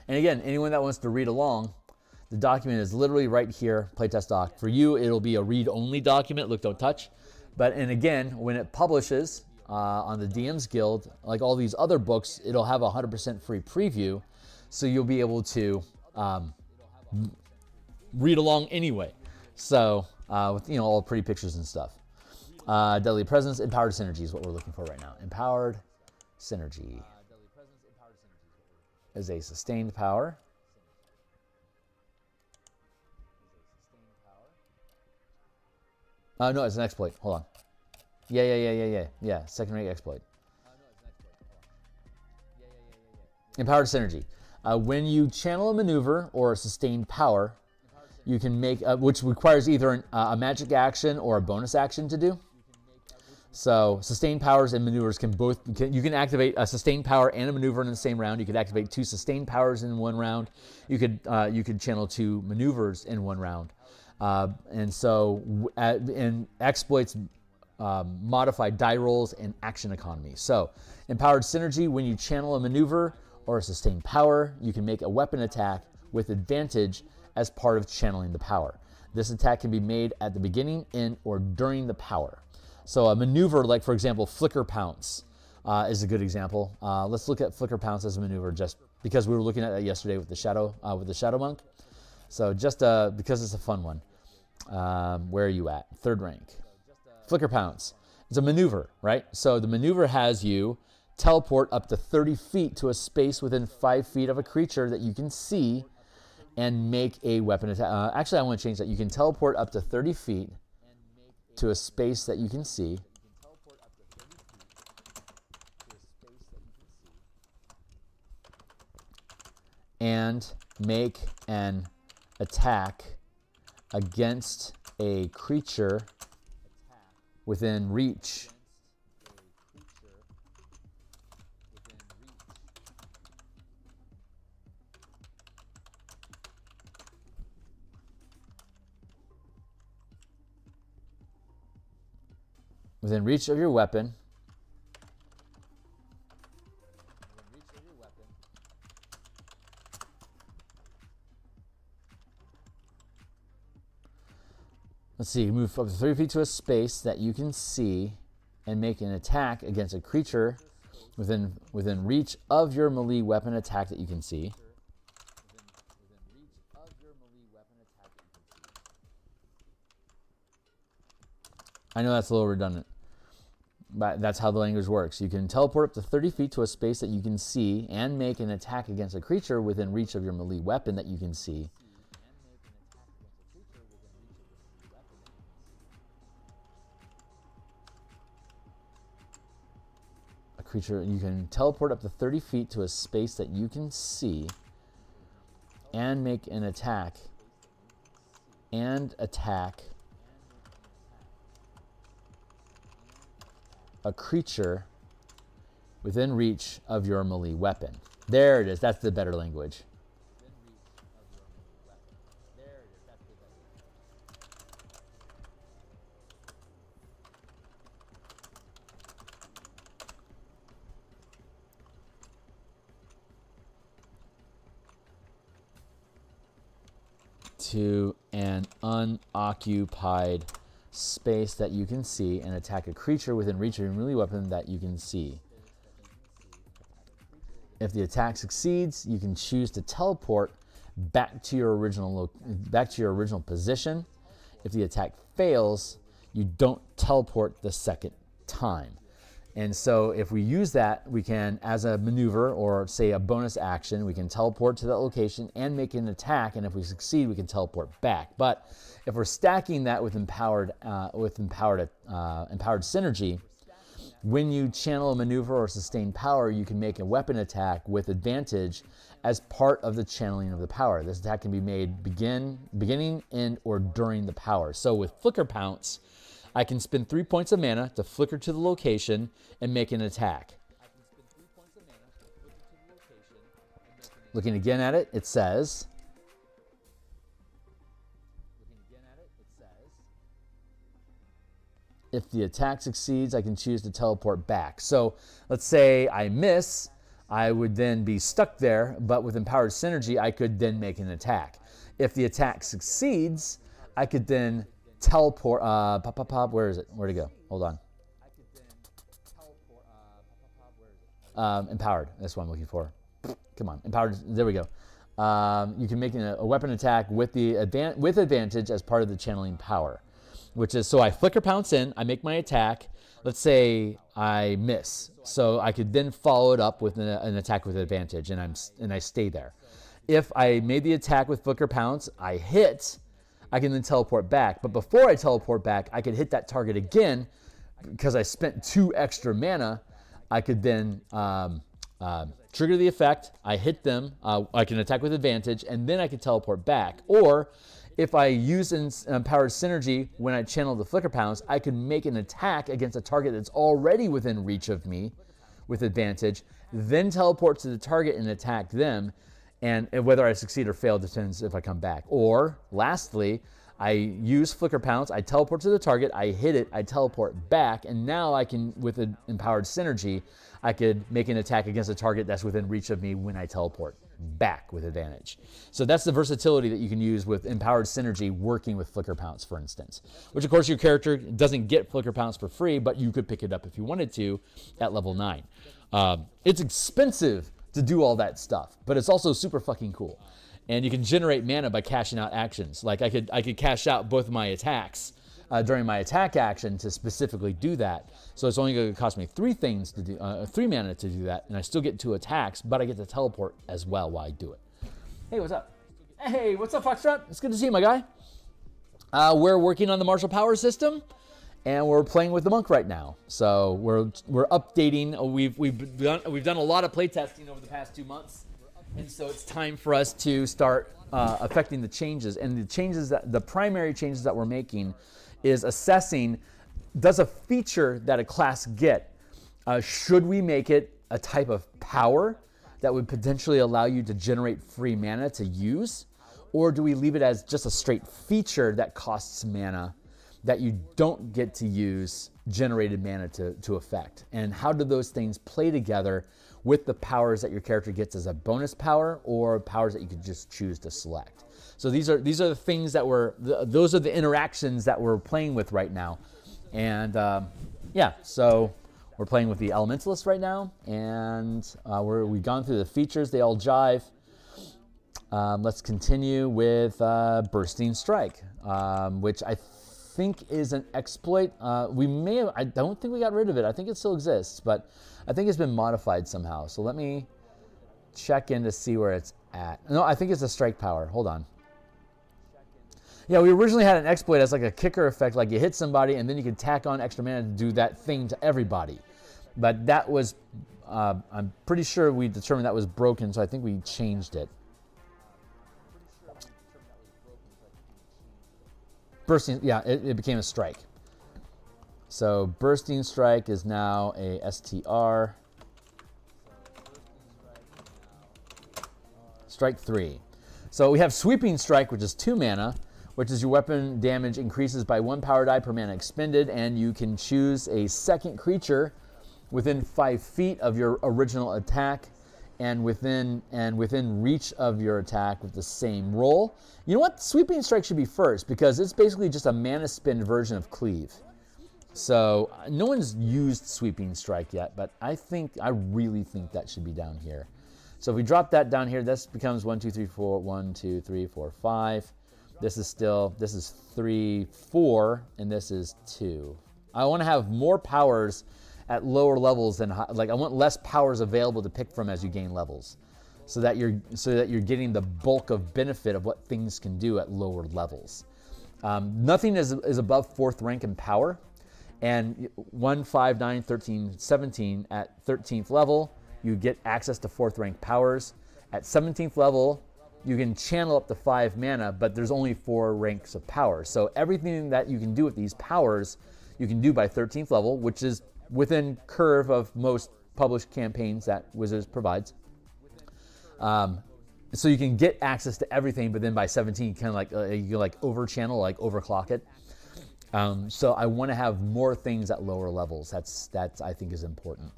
And again, anyone that wants to read along, the document is literally right here, playtest doc. For you, it'll be a read-only document, look, don't touch. And again, when it publishes on the DMsGuild, like all these other books, it'll have a 100% free preview. So you'll be able to read along anyway. So, with, you know, all pretty pictures and stuff. Deadly Presence, Empowered Synergy is what we're looking for right now. Empowered Synergy is a sustained power. No, it's an exploit. Hold on. Yeah. Second rank exploit. Empowered Synergy. When you channel a maneuver or a sustained power, you can make, which requires either a magic action or a bonus action to do. So sustained powers and maneuvers can both, you can activate a sustained power and a maneuver in the same round. You could activate 2 sustained powers in one round. You could channel 2 maneuvers in one round. And so in exploits, modify die rolls and action economy. So Empowered Synergy, when you channel a maneuver or a sustained power, you can make a weapon attack with advantage as part of channeling the power. This attack can be made at the beginning, in, or during the power. So a maneuver, like for example, Flicker Pounce is a good example. Let's look at Flicker Pounce as a maneuver, just because we were looking at that yesterday with the Shadow Monk. So just because it's a fun one. Where are you at? 3rd rank. Flicker Pounce. It's a maneuver, right? So the maneuver has you teleport up to 30 feet to a space within 5 feet of a creature that you can see and make a weapon attack. Actually, I want to change that. You can teleport up to 30 feet to a space that you can see. And make an attack against a creature within reach. Within reach of your weapon. Let's see, move up to 30 feet to a space that you can see and make an attack against a creature within reach of your melee weapon attack that you can see. I know that's a little redundant, but that's how the language works. You can teleport up to 30 feet to a space that you can see and make an attack against a creature within reach of your melee weapon that you can see. You can teleport up to 30 feet to a space that you can see and make an attack a creature within reach of your melee weapon. There it is. That's the better language. To an unoccupied space that you can see and attack a creature within reach of your melee weapon that you can see. If the attack succeeds, you can choose to teleport back to your original position. If the attack fails, you don't teleport the second time. And so if we use that, we can, as a maneuver or say a bonus action, we can teleport to that location and make an attack. And if we succeed, we can teleport back. But if we're stacking that with empowered synergy, when you channel a maneuver or sustain power, you can make a weapon attack with advantage as part of the channeling of the power. This attack can be made beginning, end, or during the power. So with Flicker Pounce, I can spend 3 points of mana to flicker to the location and make an attack. Looking again at it, it says, if the attack succeeds, I can choose to teleport back. So let's say I miss, I would then be stuck there, but with Empowered Synergy, I could then make an attack. If the attack succeeds, I could then teleport, where is it? Where'd it go? Hold on. Empowered, that's what I'm looking for. Come on, Empowered, there we go. You can make a weapon attack with advantage as part of the channeling power, which is, so I Flicker Pounce in, I make my attack, let's say I miss. So I could then follow it up with an attack with advantage, and I stay there. If I made the attack with Flicker Pounce, I hit, I can then teleport back. But before I teleport back, I could hit that target again, because I spent 2 extra mana. I could then trigger the effect, I hit them, I can attack with advantage, and then I can teleport back. Or if I use Empowered Synergy when I channel the Flicker Pounce, I can make an attack against a target that's already within reach of me with advantage, then teleport to the target and attack them, and whether I succeed or fail depends if I come back. Or, lastly, I use Flicker Pounce, I teleport to the target, I hit it, I teleport back, and now I can, with an Empowered Synergy, I could make an attack against a target that's within reach of me when I teleport back with advantage. So that's the versatility that you can use with Empowered Synergy working with Flicker Pounce, for instance. Which, of course, your character doesn't get Flicker Pounce for free, but you could pick it up if you wanted to at level 9. It's expensive to do all that stuff, but it's also super fucking cool. And you can generate mana by cashing out actions. Like I could cash out both of my attacks during my attack action to specifically do that. So it's only going to cost me 3 things to do, 3 mana to do that, and I still get 2 attacks, but I get to teleport as well while I do it. Hey, what's up? Hey, what's up, Foxtrot? It's good to see you, my guy. We're working on the martial power system, and we're playing with the monk right now. So we're updating. We've done a lot of playtesting over the past 2 months. And so it's time for us to start affecting the changes. And the primary changes that we're making is assessing, does a feature that a class get, should we make it a type of power that would potentially allow you to generate free mana to use? Or do we leave it as just a straight feature that costs mana that you don't get to use generated mana to affect? And how do those things play together with the powers that your character gets as a bonus power or powers that you could just choose to select? So these are the things that those are the interactions that we're playing with right now. And yeah, so we're playing with the Elementalist right now, and we've gone through the features, they all jive. Let's continue with Bursting Strike, which I think is an exploit. I don't think we got rid of it. I think it still exists, but I think it's been modified somehow. So let me check in to see where it's at. No, I think it's a strike power. Hold on. Yeah, we originally had an exploit as like a kicker effect, like you hit somebody and then you could tack on extra mana to do that thing to everybody. But that was, I'm pretty sure we determined that was broken, so I think we changed it. Bursting, yeah, it became a strike. So Bursting Strike is now a STR. Strike 3. So we have Sweeping Strike, which is 2 mana, which is your weapon damage increases by 1 power die per mana expended, and you can choose a second creature within 5 feet of your original attack and within reach of your attack with the same roll. You know what? Sweeping Strike should be first because it's basically just a mana spend version of Cleave. So no one's used Sweeping Strike yet, but I really think that should be down here. So if we drop that down here, this becomes 1, 2, 3, 4, 1, 2, 3, 4, 5. This is 3, 4, and this is 2. I want to have more powers at lower levels than I want less powers available to pick from as you gain levels, so that you're getting the bulk of benefit of what things can do at lower levels. Nothing is above 4th rank in power, and 1, 5, 9, 13, 17 at 13th level, you get access to 4th rank powers. At 17th level, you can channel up to 5 mana, but there's only 4 ranks of power. So everything that you can do with these powers, you can do by 13th level, which is within curve of most published campaigns that Wizards provides. so you can get access to everything, but then by 17, kind of like you can like over channel, like overclock it. So I want to have more things at lower levels. That's I think is important.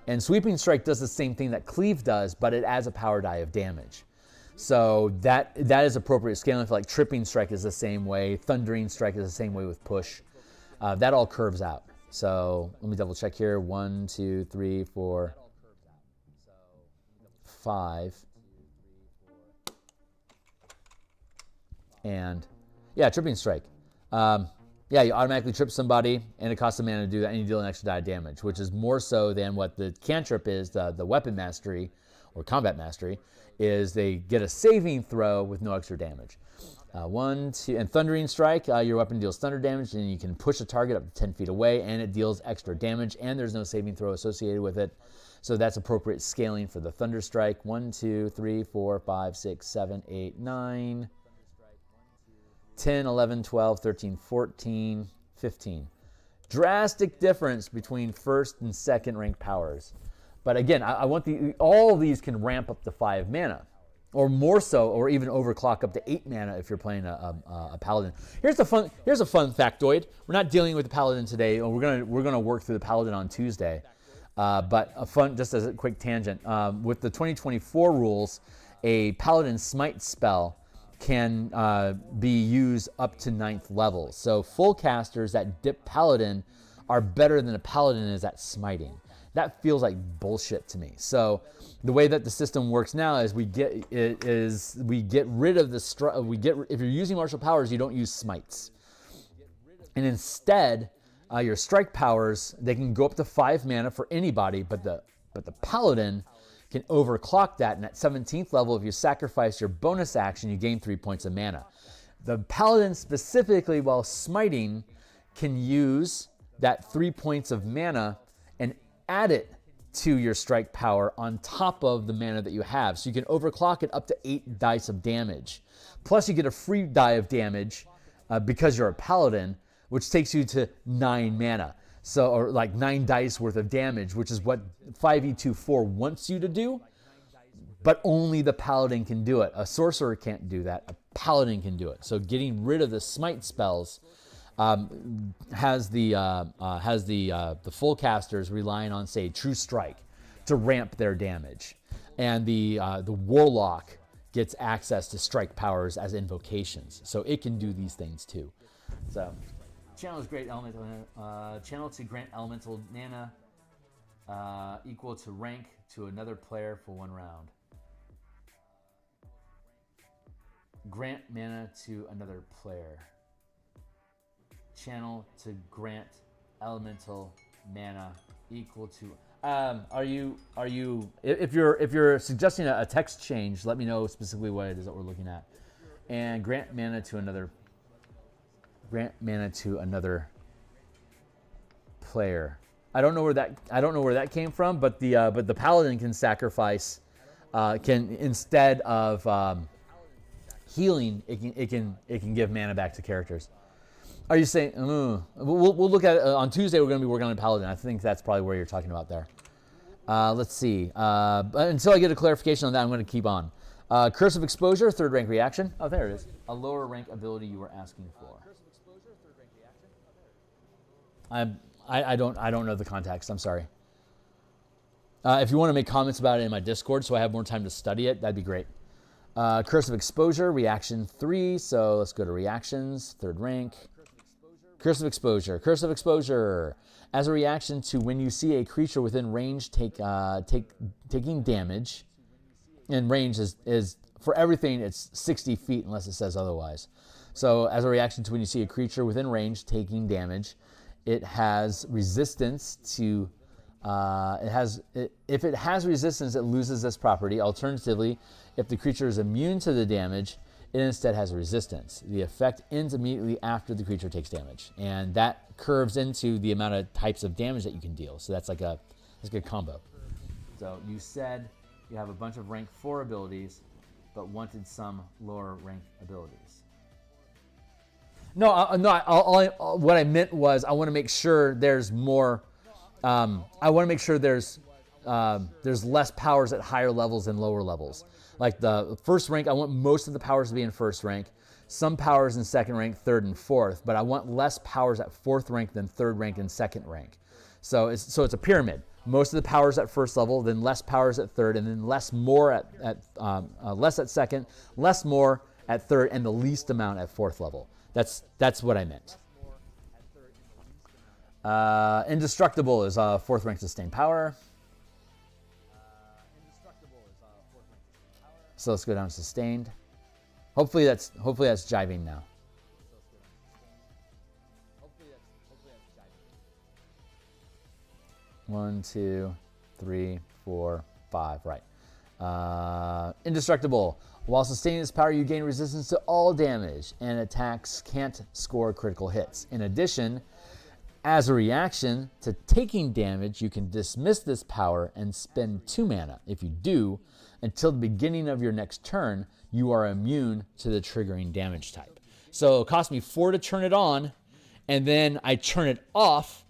And Sweeping Strike does the same thing that Cleave does, but it adds a power die of damage. So that is appropriate scaling. For like Tripping Strike is the same way. Thundering Strike is the same way with Push. That all curves out. So let me double check here. 1, 2, 3, 4, 5. And yeah, Tripping Strike. Yeah, you automatically trip somebody, and it costs a mana to do that, and you deal an extra die of damage, which is more so than what the cantrip is, the weapon mastery, or combat mastery, is they get a saving throw with no extra damage. 1, 2, and Thundering Strike, your weapon deals thunder damage, and you can push a target up to 10 feet away, and it deals extra damage, and there's no saving throw associated with it. So that's appropriate scaling for the Thunder Strike. 1, 2, 3, 4, 5, 6, 7, 8, 9... 10, 11, 12, 13, 14, 15. Drastic difference between first and second ranked powers. But again, I want all of these can ramp up to 5 mana, or more so, or even overclock up to 8 mana if you're playing a paladin. Here's a fun factoid. We're not dealing with the paladin today. We're gonna work through the paladin on Tuesday. But just as a quick tangent, with the 2024 rules, a paladin smite spell can be used up to 9th level. So full casters that dip paladin are better than a paladin is at smiting. That feels like bullshit to me. So the way that the system works now is we get rid of the if you're using martial powers, you don't use smites, and instead your strike powers, they can go up to 5 mana for anybody, but the paladin can overclock that, and at 17th level, if you sacrifice your bonus action, you gain 3 points of mana. The paladin specifically, while smiting, can use that 3 points of mana and add it to your strike power on top of the mana that you have. So you can overclock it up to 8 dice of damage. Plus you get a free die of damage because you're a paladin, which takes you to 9 mana. So, or like 9 dice worth of damage, which is what 5e24 wants you to do, but only the paladin can do it. A sorcerer can't do that. A paladin can do it. So getting rid of the smite spells has the full casters relying on, say, True Strike to ramp their damage, and the Warlock gets access to strike powers as invocations, so it can do these things too. So. Channel is great elemental. Channel to grant elemental mana equal to rank to another player for 1 round. Grant mana to another player. Channel to grant elemental mana equal to. If you're suggesting a text change, let me know specifically what it is that we're looking at. And grant mana to another. Grant mana to another player. I don't know where that came from, but the paladin can sacrifice, can, instead of healing, it can give mana back to characters. Are you saying? We'll look at it on Tuesday. We're going to be working on paladin. I think that's probably where you're talking about there. Let's see. But until I get a clarification on that, I'm going to keep on. Curse of Exposure, 3rd rank reaction. Oh, there it is. A lower rank ability you were asking for. I don't know the context. I'm sorry. If you want to make comments about it in my Discord so I have more time to study it, that'd be great. Curse of Exposure, reaction 3. So let's go to reactions, 3rd rank. Curse of Exposure. Curse of Exposure. As a reaction to when you see a creature within range taking damage, and range is for everything, it's 60 feet unless it says otherwise. So as a reaction to when you see a creature within range taking damage, it has resistance to, if it has resistance, it loses this property. Alternatively, if the creature is immune to the damage, it instead has resistance. The effect ends immediately after the creature takes damage, and that curves into the amount of types of damage that you can deal. So that's like a good combo. So you said you have a bunch of rank 4 abilities, but wanted some lower rank abilities. No, what I meant was I want to make sure there's more. I want to make sure there's there's less powers at higher levels than lower levels. Like the first rank, I want most of the powers to be in first rank, some powers in second rank, third and fourth, but I want less powers at fourth rank than third rank and second rank. So it's a pyramid. Most of the powers at first level, then less powers at third, and then less at second, less more at third, and the least amount at fourth level. That's what I meant. Indestructible is fourth rank sustained power. So let's go down to sustained. Hopefully that's jiving now. 1, 2, 3, 4, 5. Right. Indestructible. While sustaining this power, you gain resistance to all damage, and attacks can't score critical hits. In addition, as a reaction to taking damage, you can dismiss this power and spend 2 mana. If you do, until the beginning of your next turn, you are immune to the triggering damage type. So it cost me 4 to turn it on, and then I turn it off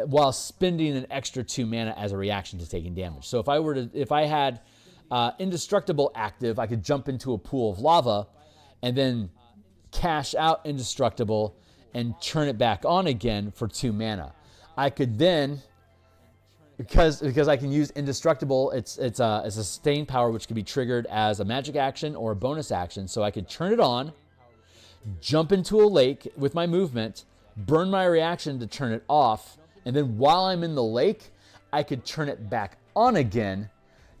while spending an extra 2 mana as a reaction to taking damage. So if I had Indestructible active, I could jump into a pool of lava and then cash out Indestructible and turn it back on again for 2 mana. I could then, because I can use Indestructible, it's a sustained power which can be triggered as a magic action or a bonus action. So I could turn it on, jump into a lake with my movement, burn my reaction to turn it off, and then while I'm in the lake, I could turn it back on again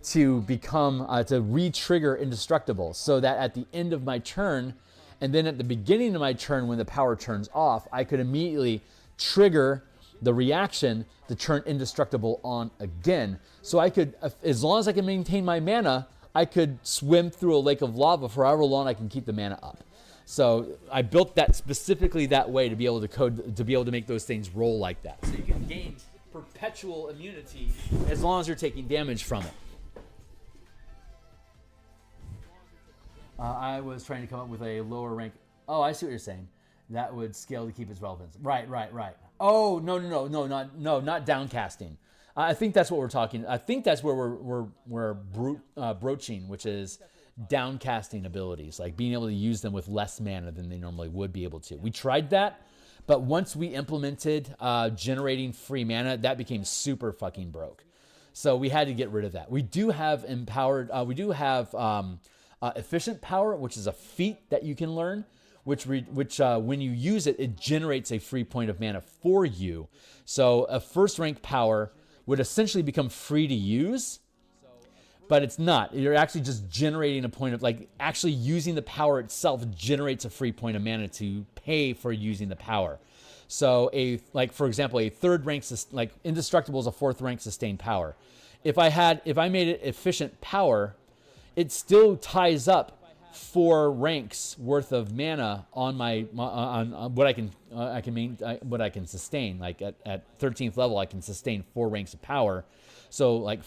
to become, to re-trigger Indestructible, so that at the end of my turn, and then at the beginning of my turn when the power turns off, I could immediately trigger the reaction to turn Indestructible on again. So I could, as long as I can maintain my mana, I could swim through a lake of lava for however long I can keep the mana up. So I built that specifically that way to be able to make those things roll like that. So you can gain perpetual immunity as long as you're taking damage from it. I was trying to come up with a lower rank. Oh, I see what you're saying. That would scale to keep its relevance. Right. Oh, no, not downcasting. I think that's what we're talking. I think that's where we're broaching, which is downcasting abilities, like being able to use them with less mana than they normally would be able to. We tried that, but once we implemented generating free mana, that became super fucking broke. So we had to get rid of that. We do have efficient power, which is a feat that you can learn, which when you use it, it generates a free point of mana for you. So a first rank power would essentially become free to use, but it's not. You're actually just generating a point of, like, actually using the power itself generates a free point of mana to pay for using the power. So for example, a third rank, like Indestructible is a fourth rank sustained power. If I made it efficient power, it still ties up 4 ranks worth of mana on my on what what I can sustain. Like at 13th level, I can sustain 4 ranks of power. So like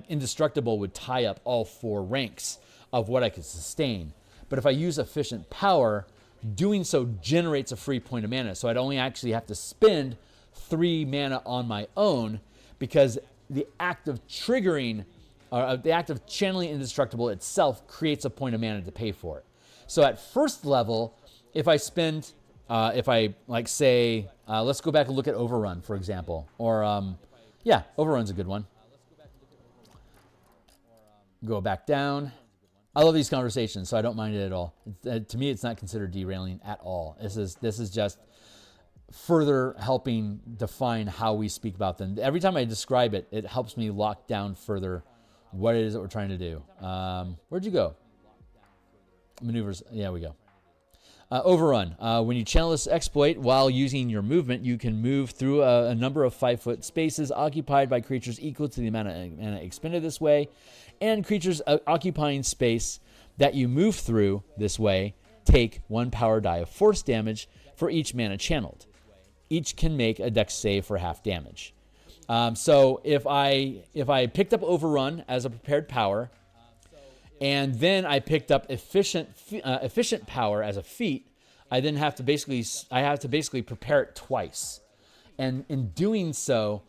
Indestructible would tie up all 4 ranks of what I could sustain. But if I use efficient power, doing so generates a free point of mana. So I'd only actually have to spend 3 mana on my own, because the act of triggering, the act of channeling Indestructible itself creates a point of mana to pay for it. So at first level, if I spend, let's go back and look at Overrun, for example. Or, Overrun's a good one. Go back down. I love these conversations, so I don't mind it at all. To me, it's not considered derailing at all. This is just further helping define how we speak about them. Every time I describe it, it helps me lock down further what it is that we're trying to do. Where'd you go? Maneuvers. Yeah, we go. Overrun. When you channel this exploit while using your movement, you can move through a number of 5-foot spaces occupied by creatures equal to the amount of mana expended this way, and creatures occupying space that you move through this way take 1 power die of force damage for each mana channeled. Each can make a dex save for half damage. So if I picked up Overrun as a prepared power, and then I picked up efficient power as a feat, I have to basically prepare it twice. And in doing so,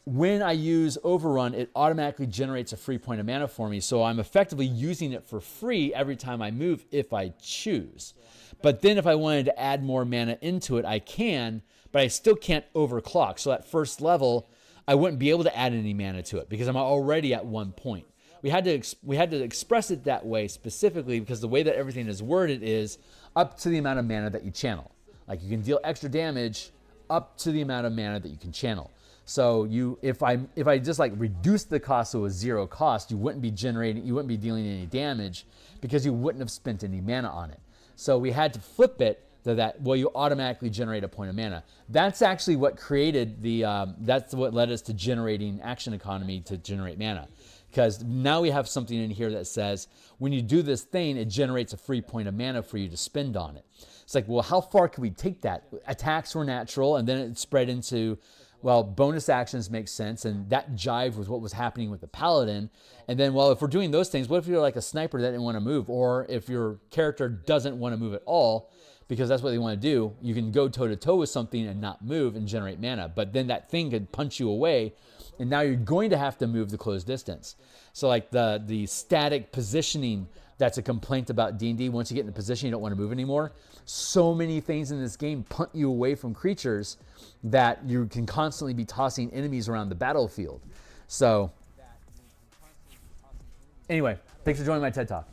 when I use Overrun, it automatically generates a free point of mana for me. So I'm effectively using it for free every time I move if I choose. But then if I wanted to add more mana into it, I can, but I still can't overclock. So at first level, I wouldn't be able to add any mana to it because I'm already at 1 point. We had to express it that way specifically because the way that everything is worded is up to the amount of mana that you channel. Like you can deal extra damage up to the amount of mana that you can channel. So if I just like reduce the cost so it was 0 cost, you wouldn't be dealing any damage because you wouldn't have spent any mana on it. So we had to flip it to that, well, you automatically generate a point of mana. That's actually what created that's what led us to generating action economy to generate mana. Because now we have something in here that says, when you do this thing, it generates a free point of mana for you to spend on it. It's like, well, how far can we take that? Attacks were natural, and then it spread into, well, bonus actions make sense, and that jived with what was happening with the paladin. And then, well, if we're doing those things, what if you're like a sniper that didn't want to move? Or if your character doesn't want to move at all, because that's what they want to do, you can go toe-to-toe with something and not move and generate mana. But then that thing could punch you away, and now you're going to have to move the close distance. So like the static positioning, that's a complaint about D&D. Once you get in a position, you don't want to move anymore. So many things in this game punt you away from creatures that you can constantly be tossing enemies around the battlefield. So anyway, thanks for joining my TED Talk.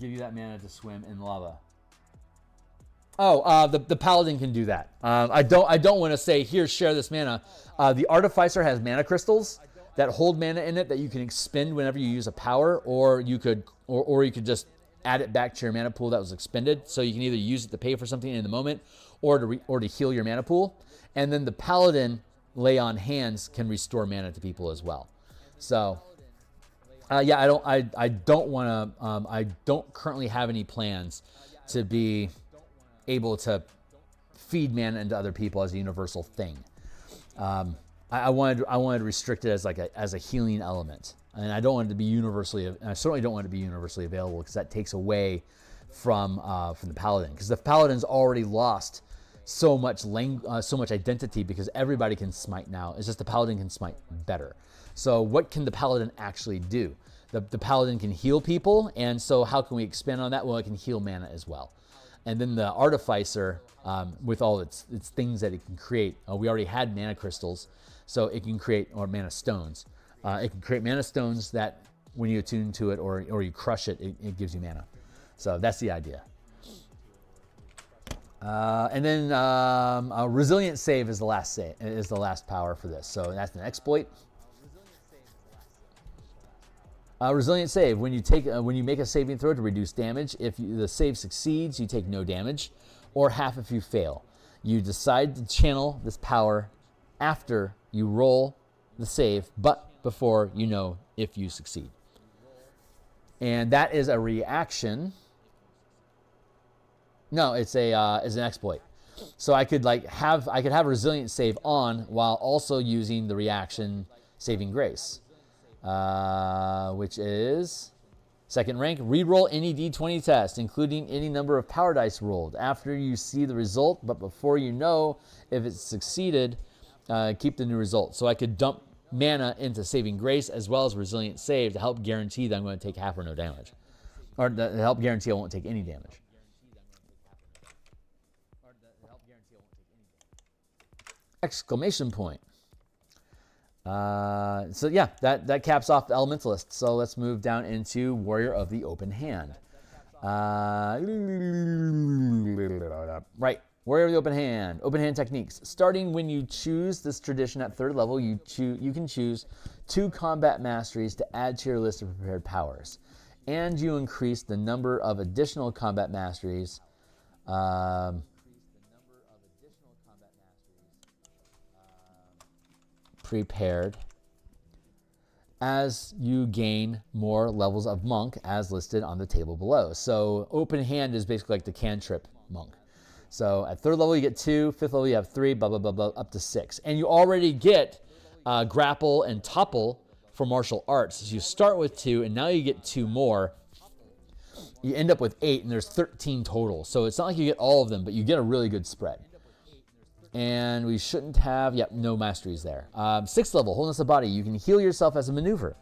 Give you that mana to swim in lava. Oh, the paladin can do that. I don't want to say, here, share this mana. The artificer has mana crystals that hold mana in it that you can expend whenever you use a power, or you could just add it back to your mana pool that was expended. So you can either use it to pay for something in the moment, or to heal your mana pool. And then the paladin, lay on hands, can restore mana to people as well. So yeah, I don't currently have any plans to be able to feed mana into other people as a universal thing. I wanted to restrict it as a healing element, and I don't want it to be universally. I certainly don't want it to be universally available because that takes away from the paladin. Because the paladin's already lost so much identity because everybody can smite now. It's just the paladin can smite better. So what can the paladin actually do? The paladin can heal people, and so how can we expand on that? Well, it can heal mana as well. And then the artificer, with all its things that it can create, we already had mana crystals, so it can create, or mana stones. It can create mana stones that when you attune to it or you crush it, it gives you mana. So that's the idea. And then a resilient save is the last power for this. So that's an exploit. Resilient save, when you make a saving throw to reduce damage, if the save succeeds, you take no damage, or half if you fail. You decide to channel this power after you roll the save, but before you know if you succeed. And that is a reaction. No, it's an exploit. So I could have a resilient save on while also using the reaction saving grace. Which is second rank. Reroll any D20 test, including any number of power dice rolled. After you see the result, but before you know if it's succeeded, keep the new result. So I could dump mana into saving grace as well as resilient save to help guarantee that I'm going to take half or no damage, or to help guarantee I won't take any damage. Exclamation point. So yeah, that caps off the Elementalist. So let's move down into Warrior of the Open Hand. Right, Warrior of the Open Hand. Open Hand techniques. Starting when you choose this tradition at 3rd level, you can choose 2 combat masteries to add to your list of prepared powers. And you increase the number of additional combat masteries prepared as you gain more levels of monk as listed on the table below. So open hand is basically like the cantrip monk. So at 3rd level you get 2, 5th level you have 3, blah, blah, blah, blah, up to 6. And you already get grapple and topple for martial arts. So you start with 2 and now you get 2 more you end up with 8, and there's 13 total. So it's not like you get all of them, but you get a really good spread. And we shouldn't have, no masteries there. 6th level, wholeness of body. You can heal yourself as a maneuver.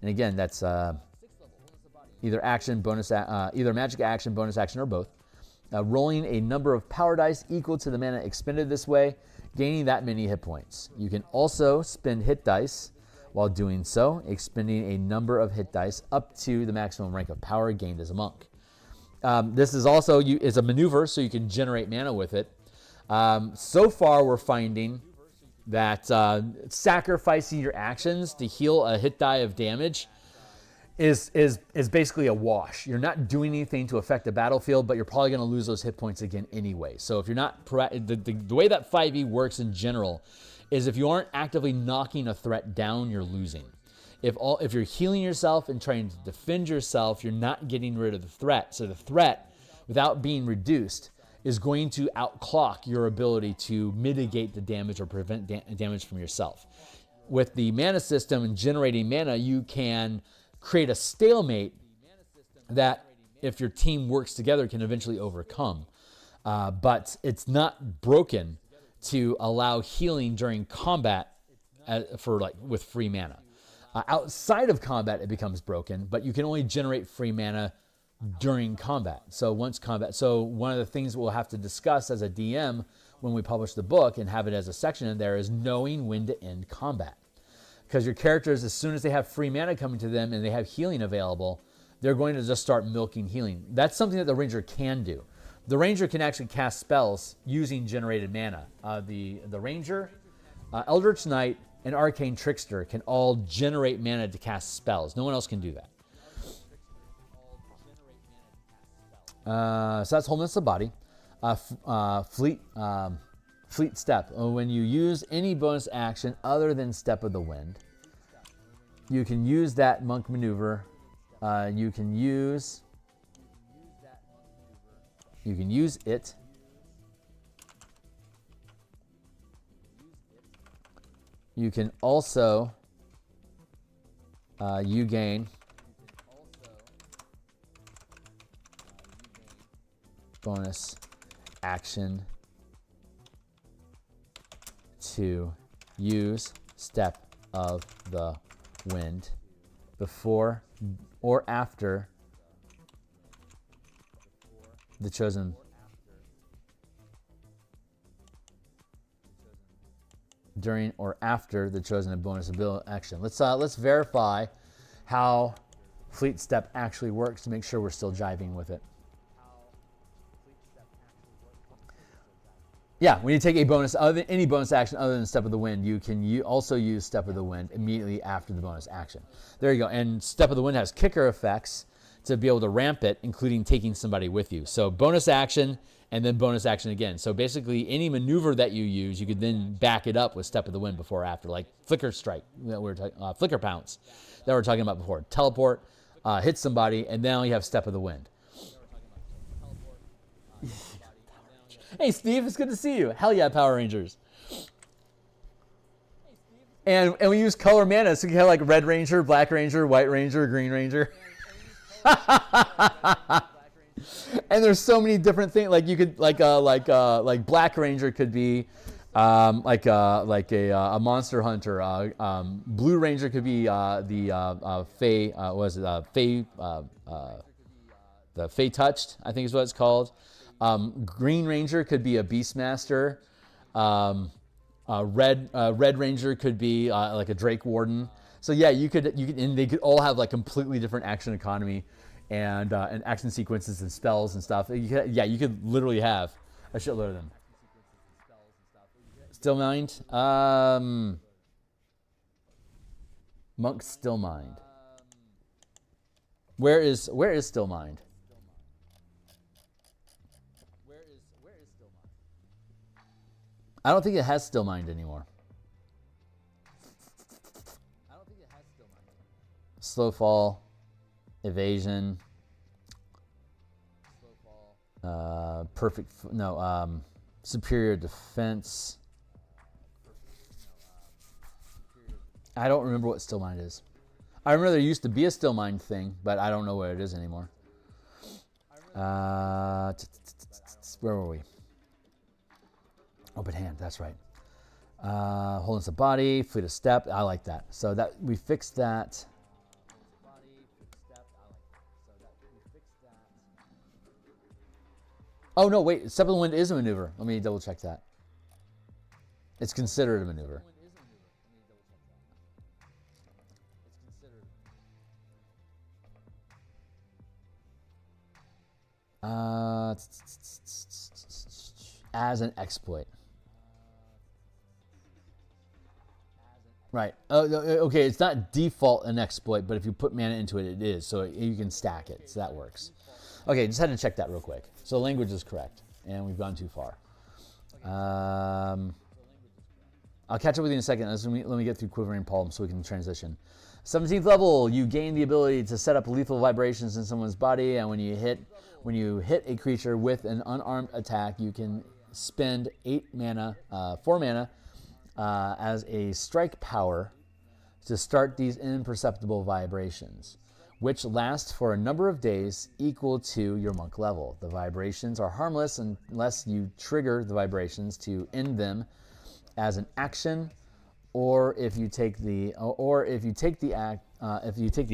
And again, that's either action, either magic action, bonus action, or both. Rolling a number of power dice equal to the mana expended this way, gaining that many hit points. You can also spend hit dice while doing so, expending a number of hit dice up to the maximum rank of power gained as a monk. This is also is a maneuver, so you can generate mana with it. So far, we're finding that sacrificing your actions to heal a hit die of damage is basically a wash. You're not doing anything to affect the battlefield, but you're probably going to lose those hit points again anyway. So if you're not the way that 5e works in general is if you aren't actively knocking a threat down, you're losing. If you're healing yourself and trying to defend yourself, you're not getting rid of the threat. So the threat, without being reduced, is going to outclock your ability to mitigate the damage or prevent damage from yourself. With the mana system and generating mana, you can create a stalemate that, if your team works together, can eventually overcome. But it's not broken to allow healing during combat with free mana. Outside of combat, it becomes broken, but you can only generate free mana during combat. So one of the things we'll have to discuss as a DM when we publish the book and have it as a section in there is knowing when to end combat. Because your characters, as soon as they have free mana coming to them and they have healing available, they're going to just start milking healing. That's something that the Ranger can do. The Ranger can actually cast spells using generated mana. The Ranger, Eldritch Knight, and Arcane Trickster can all generate mana to cast spells. No one else can do that. So that's wholeness of body. Fleet step. When you use any bonus action other than Step of the Wind, you can use that monk maneuver. You can use it. You can also you gain bonus action to use Step of the Wind before or after the chosen during or after the chosen bonus ability action. Let's verify how Fleet Step actually works to make sure we're still jiving with it. Yeah, when you take a bonus, any bonus action other than Step of the Wind, you can also use Step of the Wind immediately after the bonus action. There you go. And Step of the Wind has kicker effects to be able to ramp it, including taking somebody with you. So bonus action and then bonus action again. So basically, any maneuver that you use, you could then back it up with Step of the Wind before or after, like Flicker Strike, Flicker Pounce that we were talking about before. Teleport, hit somebody, and now you have Step of the Wind. Hey, Steve, it's good to see you. Hell yeah, Power Rangers. And we use color mana, so you have like Red Ranger, Black Ranger, White Ranger, Green Ranger. And there's so many different things. Like you could like Black Ranger could be like a monster hunter. Blue Ranger could be the Fey Touched, I think is what it's called. Green Ranger could be a Beastmaster. Red Ranger could be like a Drake Warden. So yeah, you could, and they could all have like completely different action economy and action sequences and spells and stuff. You could literally have a shitload of them. Still Mind, Monk Still Mind. Where is Still Mind? I don't think it has Still Mind anymore. Slow Fall, Evasion, Superior Defense. I don't remember what Still Mind is. I remember there used to be a Still Mind thing, but I don't know what it is anymore. Where were we? Open hand, that's right. Holding the body, fleet of step. I like that. So that we fixed that. Oh no, wait. Step of the wind is a maneuver. Let me double check that. It's considered a maneuver. As an exploit. Right. Okay, it's not default an exploit, but if you put mana into it, it is. So you can stack it. So that works. Okay, just had to check that real quick. So language is correct, and we've gone too far. I'll catch up with you in a second. Let me get through Quivering Palm so we can transition. 17th level, you gain the ability to set up lethal vibrations in someone's body, and when you hit a creature with an unarmed attack, you can spend 4 mana as a strike power to start these imperceptible vibrations, which last for a number of days equal to your monk level. The vibrations are harmless unless you trigger the vibrations to end them as an action, or if you take the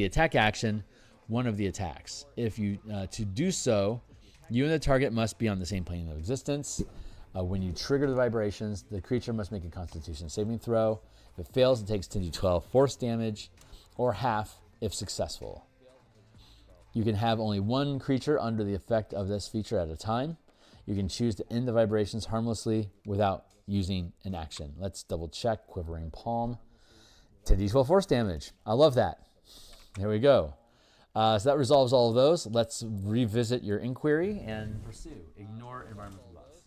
attack action, one of the attacks. If you to do so, you and the target must be on the same plane of existence. When you trigger the vibrations, the creature must make a Constitution saving throw. If it fails, it takes 10d12 force damage, or half if successful. You can have only one creature under the effect of this feature at a time. You can choose to end the vibrations harmlessly without using an action. Let's double check. Quivering Palm. 10d12 force damage. I love that. There we go. So that resolves all of those. Let's revisit your inquiry and pursue. Ignore environmental buffs.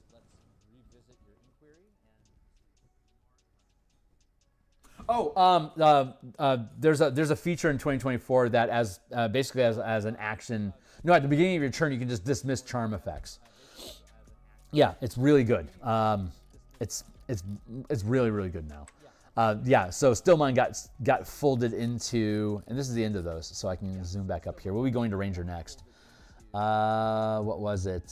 There's a feature in 2024 that basically as an action. No, at the beginning of your turn, you can just dismiss charm effects. Yeah, it's really good. It's really, really good now. So Stillmine got folded into, and this is the end of those, so I can zoom back up here. We'll be going to Ranger next. What was it?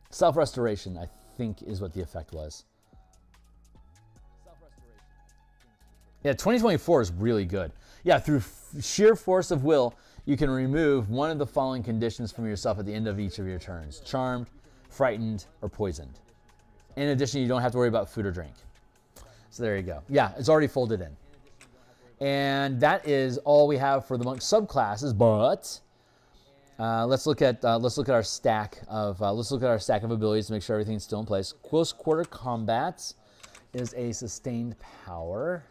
Self-restoration, I think, is what the effect was. Yeah, 2024 is really good. Yeah, through sheer force of will, you can remove one of the following conditions from yourself at the end of each of your turns: charmed, frightened, or poisoned. In addition, you don't have to worry about food or drink. So there you go. Yeah, it's already folded in. And that is all we have for the monk subclasses. But let's look at our stack of abilities to make sure everything's still in place. Close quarter combat is a sustained power.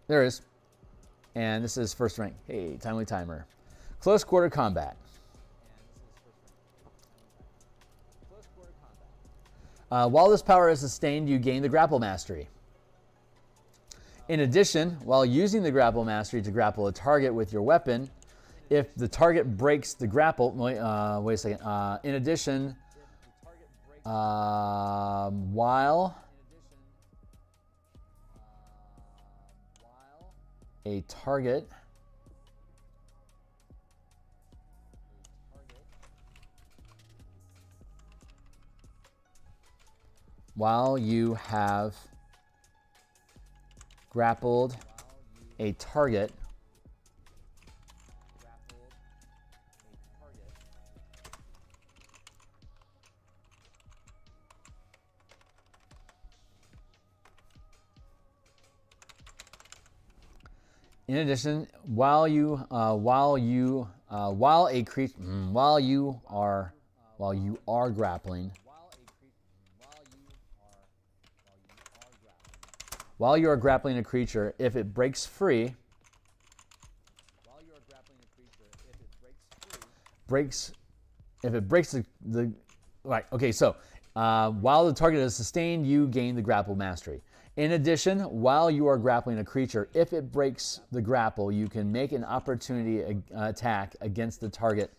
There it is. And this is first rank. Hey, timely timer. Close quarter combat. While this power is sustained, you gain the grapple mastery. In addition, while using the grapple mastery to grapple a target with your weapon, if the target breaks the grapple, wait a second. In addition, while a target while you have grappled a target in addition, while you are grappling, while you are grappling a creature, if it breaks free, right. Okay, so while the target is sustained, you gain the grapple mastery. In addition, while you are grappling a creature, if it breaks the grapple, you can make an opportunity attack against the target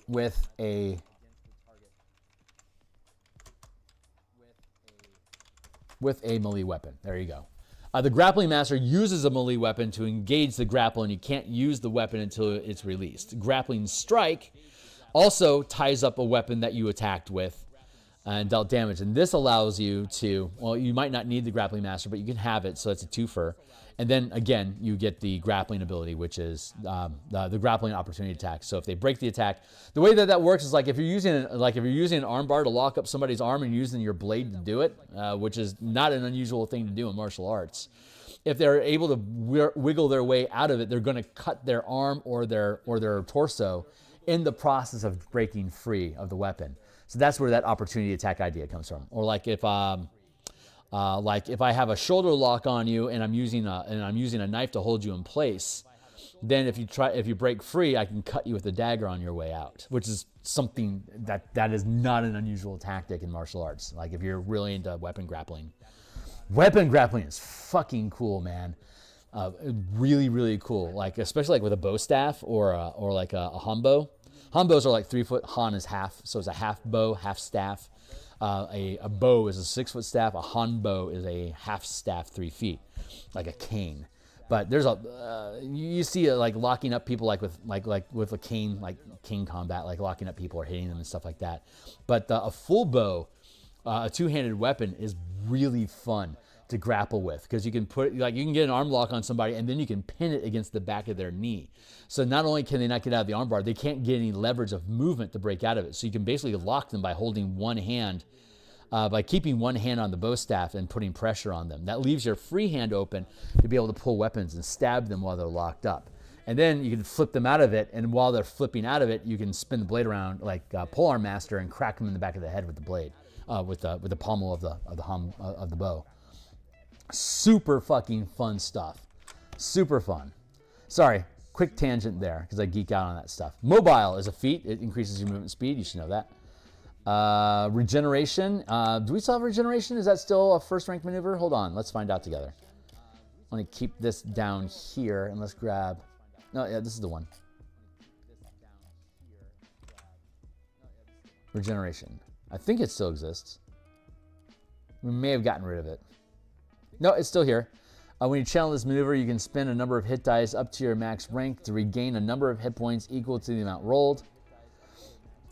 with a with a melee weapon. There you go. The Grappling Master uses a melee weapon to engage the grapple, and you can't use the weapon until it's released. Grappling Strike also ties up a weapon that you attacked with and dealt damage. And this allows you to, well, you might not need the Grappling Master, but you can have it, so it's a twofer. And then, again, you get the grappling ability, which is the grappling opportunity attack. So if they break the attack, the way that that works is like if you're using an arm bar to lock up somebody's arm and using your blade to do it, which is not an unusual thing to do in martial arts. If they're able to wiggle their way out of it, they're going to cut their arm or their torso in the process of breaking free of the weapon. So that's where that opportunity attack idea comes from. Or like if I have a shoulder lock on you and I'm using a knife to hold you in place, then if you break free, I can cut you with a dagger on your way out, which is something that is not an unusual tactic in martial arts. Like if you're really into weapon grappling. Weapon grappling is fucking cool, man. Really, really cool. Like especially like with a bow staff or like a hanbo. Hanbos are like 3 foot. Han is half, so it's a half bow, half staff. A bow is a 6 foot staff. A hanbo is a half staff, 3 feet, like a cane. But there's you see it like locking up people like with a cane, like cane combat, like locking up people or hitting them and stuff like that. But a full bow, a two-handed weapon, is really fun to grapple with because you can you can get an arm lock on somebody and then you can pin it against the back of their knee. So not only can they not get out of the armbar, they can't get any leverage of movement to break out of it. So you can basically lock them by holding one hand, by keeping one hand on the bow staff and putting pressure on them. That leaves your free hand open to be able to pull weapons and stab them while they're locked up. And then you can flip them out of it, and while they're flipping out of it, you can spin the blade around like Polearm Master and crack them in the back of the head with the blade, with the pommel of the bow. Super fucking fun stuff. Super fun. Sorry, quick tangent there because I geek out on that stuff. Mobile is a feat. It increases your movement speed. You should know that. Regeneration. Do we still have regeneration? Is that still a first rank maneuver? Hold on. Let's find out together. Let me keep this down here and let's grab... No, yeah, this is the one. Regeneration. I think it still exists. We may have gotten rid of it. No, it's still here. When you channel this maneuver, you can spin a number of hit dice up to your max rank to regain a number of hit points equal to the amount rolled.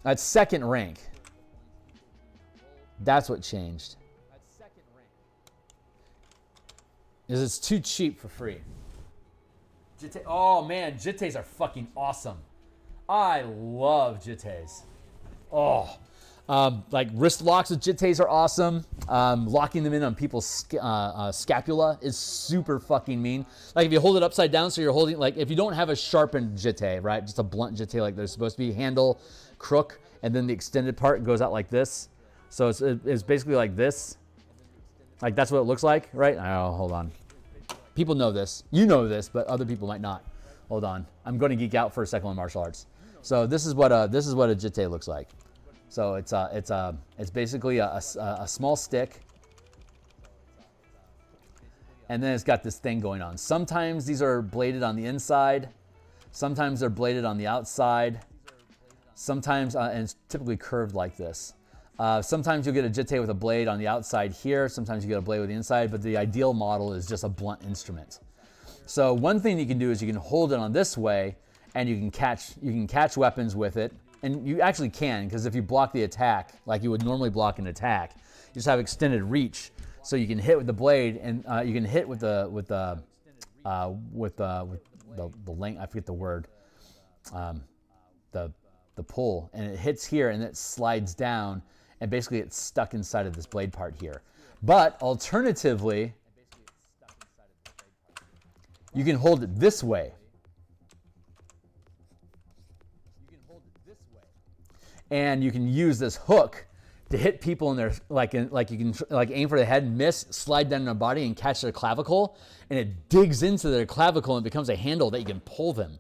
That's second rank. That's what changed. Is it's too cheap for free. Oh man, jittes are fucking awesome. I love jittes. Oh. Like wrist locks with jittes are awesome. Locking them in on people's scapula is super fucking mean. Like if you hold it upside down, so you're holding, like if you don't have a sharpened jitte, right? Just a blunt jitte like they're supposed to be, handle, crook, and then the extended part goes out like this. So it's basically like this. Like that's what it looks like, right? Oh, hold on. People know this. You know this, but other people might not. Hold on. I'm going to geek out for a second on martial arts. So this is what a jitte looks like. So it's basically a small stick, and then it's got this thing going on. Sometimes these are bladed on the inside, sometimes they're bladed on the outside, sometimes and it's typically curved like this. Sometimes you'll get a jitte with a blade on the outside here, sometimes you get a blade with the inside, but the ideal model is just a blunt instrument. So one thing you can do is you can hold it on this way, and you can catch weapons with it. And you actually can, because if you block the attack like you would normally block an attack, you just have extended reach, so you can hit with the blade, and you can hit with the length. I forget the word. The pull, and it hits here, and it slides down, and basically it's stuck inside of this blade part here. But alternatively, you can hold it this way. And you can use this hook to hit people in their, like you can aim for the head, miss, slide down their body and catch their clavicle, and it digs into their clavicle and becomes a handle that you can pull them.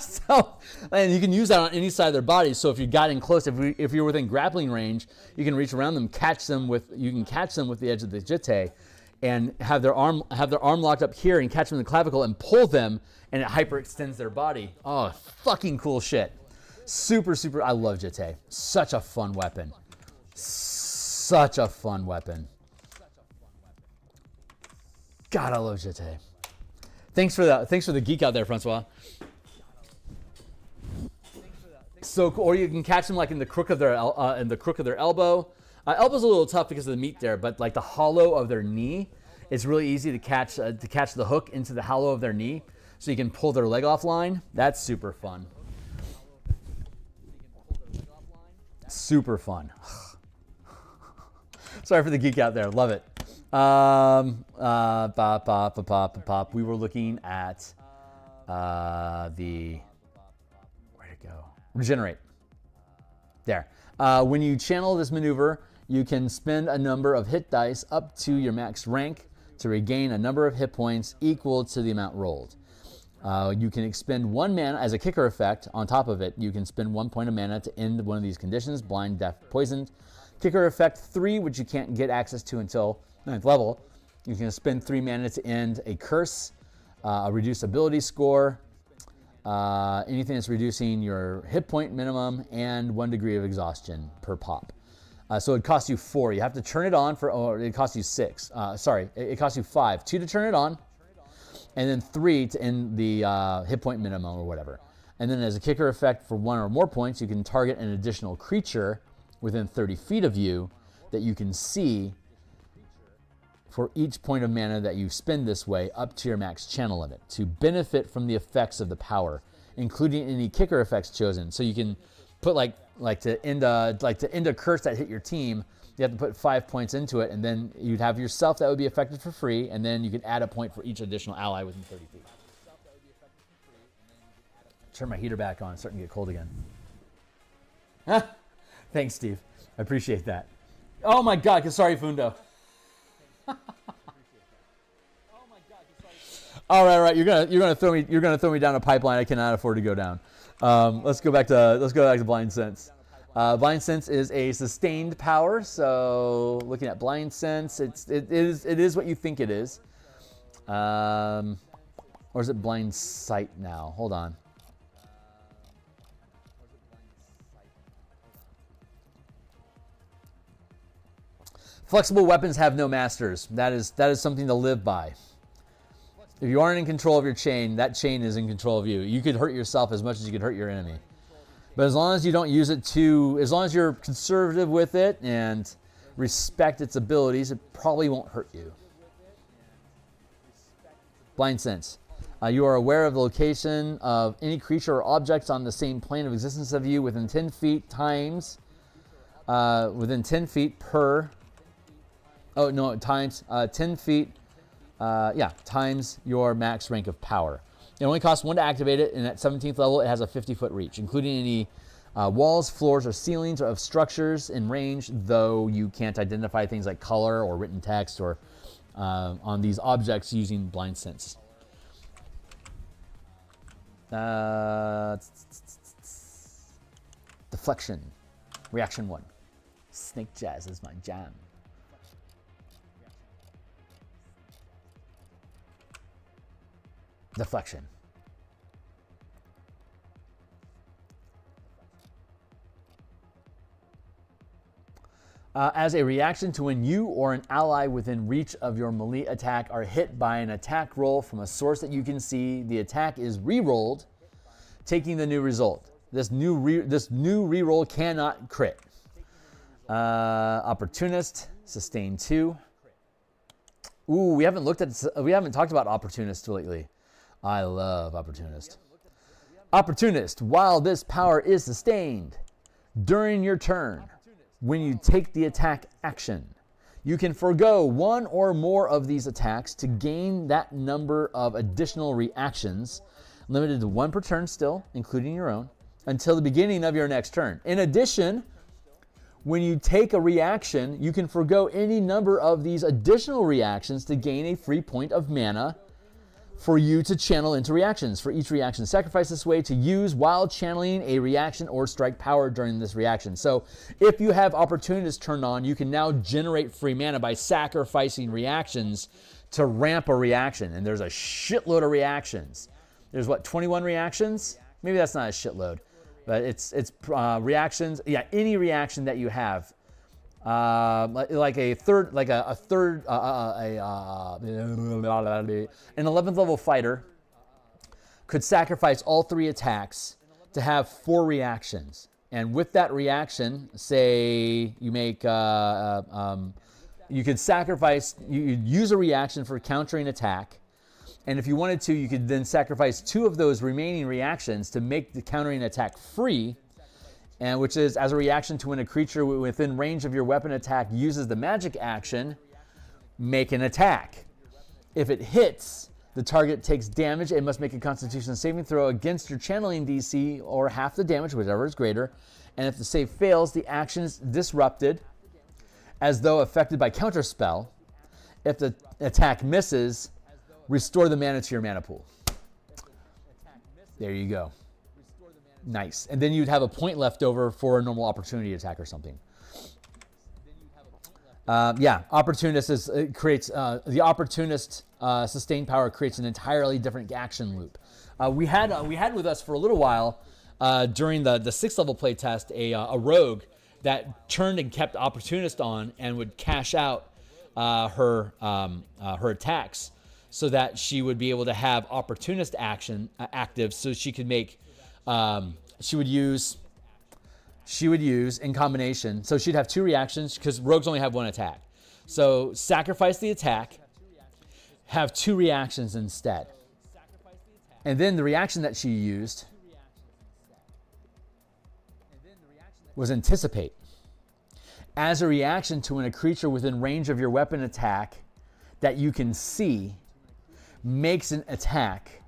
So, and you can use that on any side of their body. So if you got in close, if you're within grappling range, you can reach around them, catch them with the edge of the jitte, and have their arm locked up here and catch them in the clavicle and pull them, and it hyperextends their body. Oh, fucking cool shit. Super, super, I love jitte. Such a fun weapon. Such a fun weapon. God, I love Jete. Thanks for the geek out there, Francois. So cool. Or you can catch them like in the crook of their elbow. Elbow's a little tough because of the meat there, but like the hollow of their knee, it's really easy to catch the hook into the hollow of their knee, so you can pull their leg off line. That's super fun. Super fun. Sorry for the geek out there. Love it. We were looking at where'd it go? Regenerate. There. When you channel this maneuver, you can spend a number of hit dice up to your max rank to regain a number of hit points equal to the amount rolled. You can expend 1 mana as a kicker effect. On top of it, you can spend 1 point of mana to end one of these conditions: blind, deaf, poisoned. Kicker effect 3, which you can't get access to until 9th level. You can spend 3 mana to end a curse, a reduced ability score, anything that's reducing your hit point minimum, and 1 degree of exhaustion per pop. So it costs you 4. You have to turn it on or it costs you 6. It costs you 5. 2 to turn it on, and then 3 to end the hit point minimum or whatever. And then as a kicker effect for 1 or more points, you can target an additional creature within 30 feet of you that you can see for each point of mana that you spend this way up to your max channel limit to benefit from the effects of the power, including any kicker effects chosen. So you can put like to end a curse that hit your team, you have to put 5 points into it, and then you'd have yourself that would be affected for free, and then you can add a point for each additional ally within 30 feet. Turn my heater back on. It's starting to get cold again. Thanks, Steve. I appreciate that. Oh my God, sorry, Fundo. All right. You're gonna throw me down a pipeline I cannot afford to go down. Let's go back to Blind Sense. Blind Sense is a sustained power. So looking at Blind Sense, it is what you think it is. Or is it Blind Sight now? Hold on. Flexible weapons have no masters. That is something to live by. If you aren't in control of your chain, that chain is in control of you. You could hurt yourself as much as you could hurt your enemy. But as long as you don't use it as long as you're conservative with it and respect its abilities, it probably won't hurt you. Blind Sense. You are aware of the location of any creature or objects on the same plane of existence of you within 10 feet times, within 10 feet per, times 10 feet, times your max rank of power. It only costs 1 to activate it, and at 17th level, it has a 50-foot reach, including any walls, floors, or ceilings of structures in range, though you can't identify things like color or written text or on these objects using Blind Sense. Deflection. Reaction 1. Snake Jazz is my jam. Deflection. As a reaction to when you or an ally within reach of your melee attack are hit by an attack roll from a source that you can see, the attack is re-rolled, taking the new result. This new re-roll cannot crit. Opportunist, sustain 2. Ooh, we haven't talked about Opportunist lately. I love Opportunist. Opportunist, while this power is sustained during your turn, when you take the attack action, you can forego 1 or more of these attacks to gain that number of additional reactions, limited to 1 per turn still, including your own, until the beginning of your next turn. In addition, when you take a reaction, you can forego any number of these additional reactions to gain a free point of mana for you to channel into reactions. For each reaction sacrifice this way to use while channeling a reaction or strike power during this reaction. So if you have Opportunist turned on, you can now generate free mana by sacrificing reactions to ramp a reaction. And there's a shitload of reactions. There's 21 reactions? Maybe that's not a shitload, but it's reactions. Yeah, any reaction that you have like a third, like a third, an 11th level fighter could sacrifice all 3 attacks to have 4 reactions. And with that reaction, say you make, you could sacrifice, you'd use a reaction for countering attack. And if you wanted to, you could then sacrifice 2 of those remaining reactions to make the countering attack free, and which is as a reaction to when a creature within range of your weapon attack uses the magic action, make an attack. If it hits, the target takes damage and must make a Constitution saving throw against your channeling DC or half the damage, whichever is greater. And if the save fails, the action is disrupted as though affected by counterspell. If the attack misses, restore the mana to your mana pool. There you go. Nice. And then you'd have a point left over for a normal opportunity attack or something. Yeah, opportunist is, it creates, the opportunist sustained power creates an entirely different action loop. We had with us for a little while during the 6th level playtest a rogue that turned and kept opportunist on and would cash out her attacks so that she would be able to have opportunist action active, so she could make she would use in combination. So she'd have 2 reactions because rogues only have 1 attack. So sacrifice the attack, have 2 reactions instead. And then the reaction that she used was anticipate. As a reaction to when a creature within range of your weapon attack that you can see makes an attack,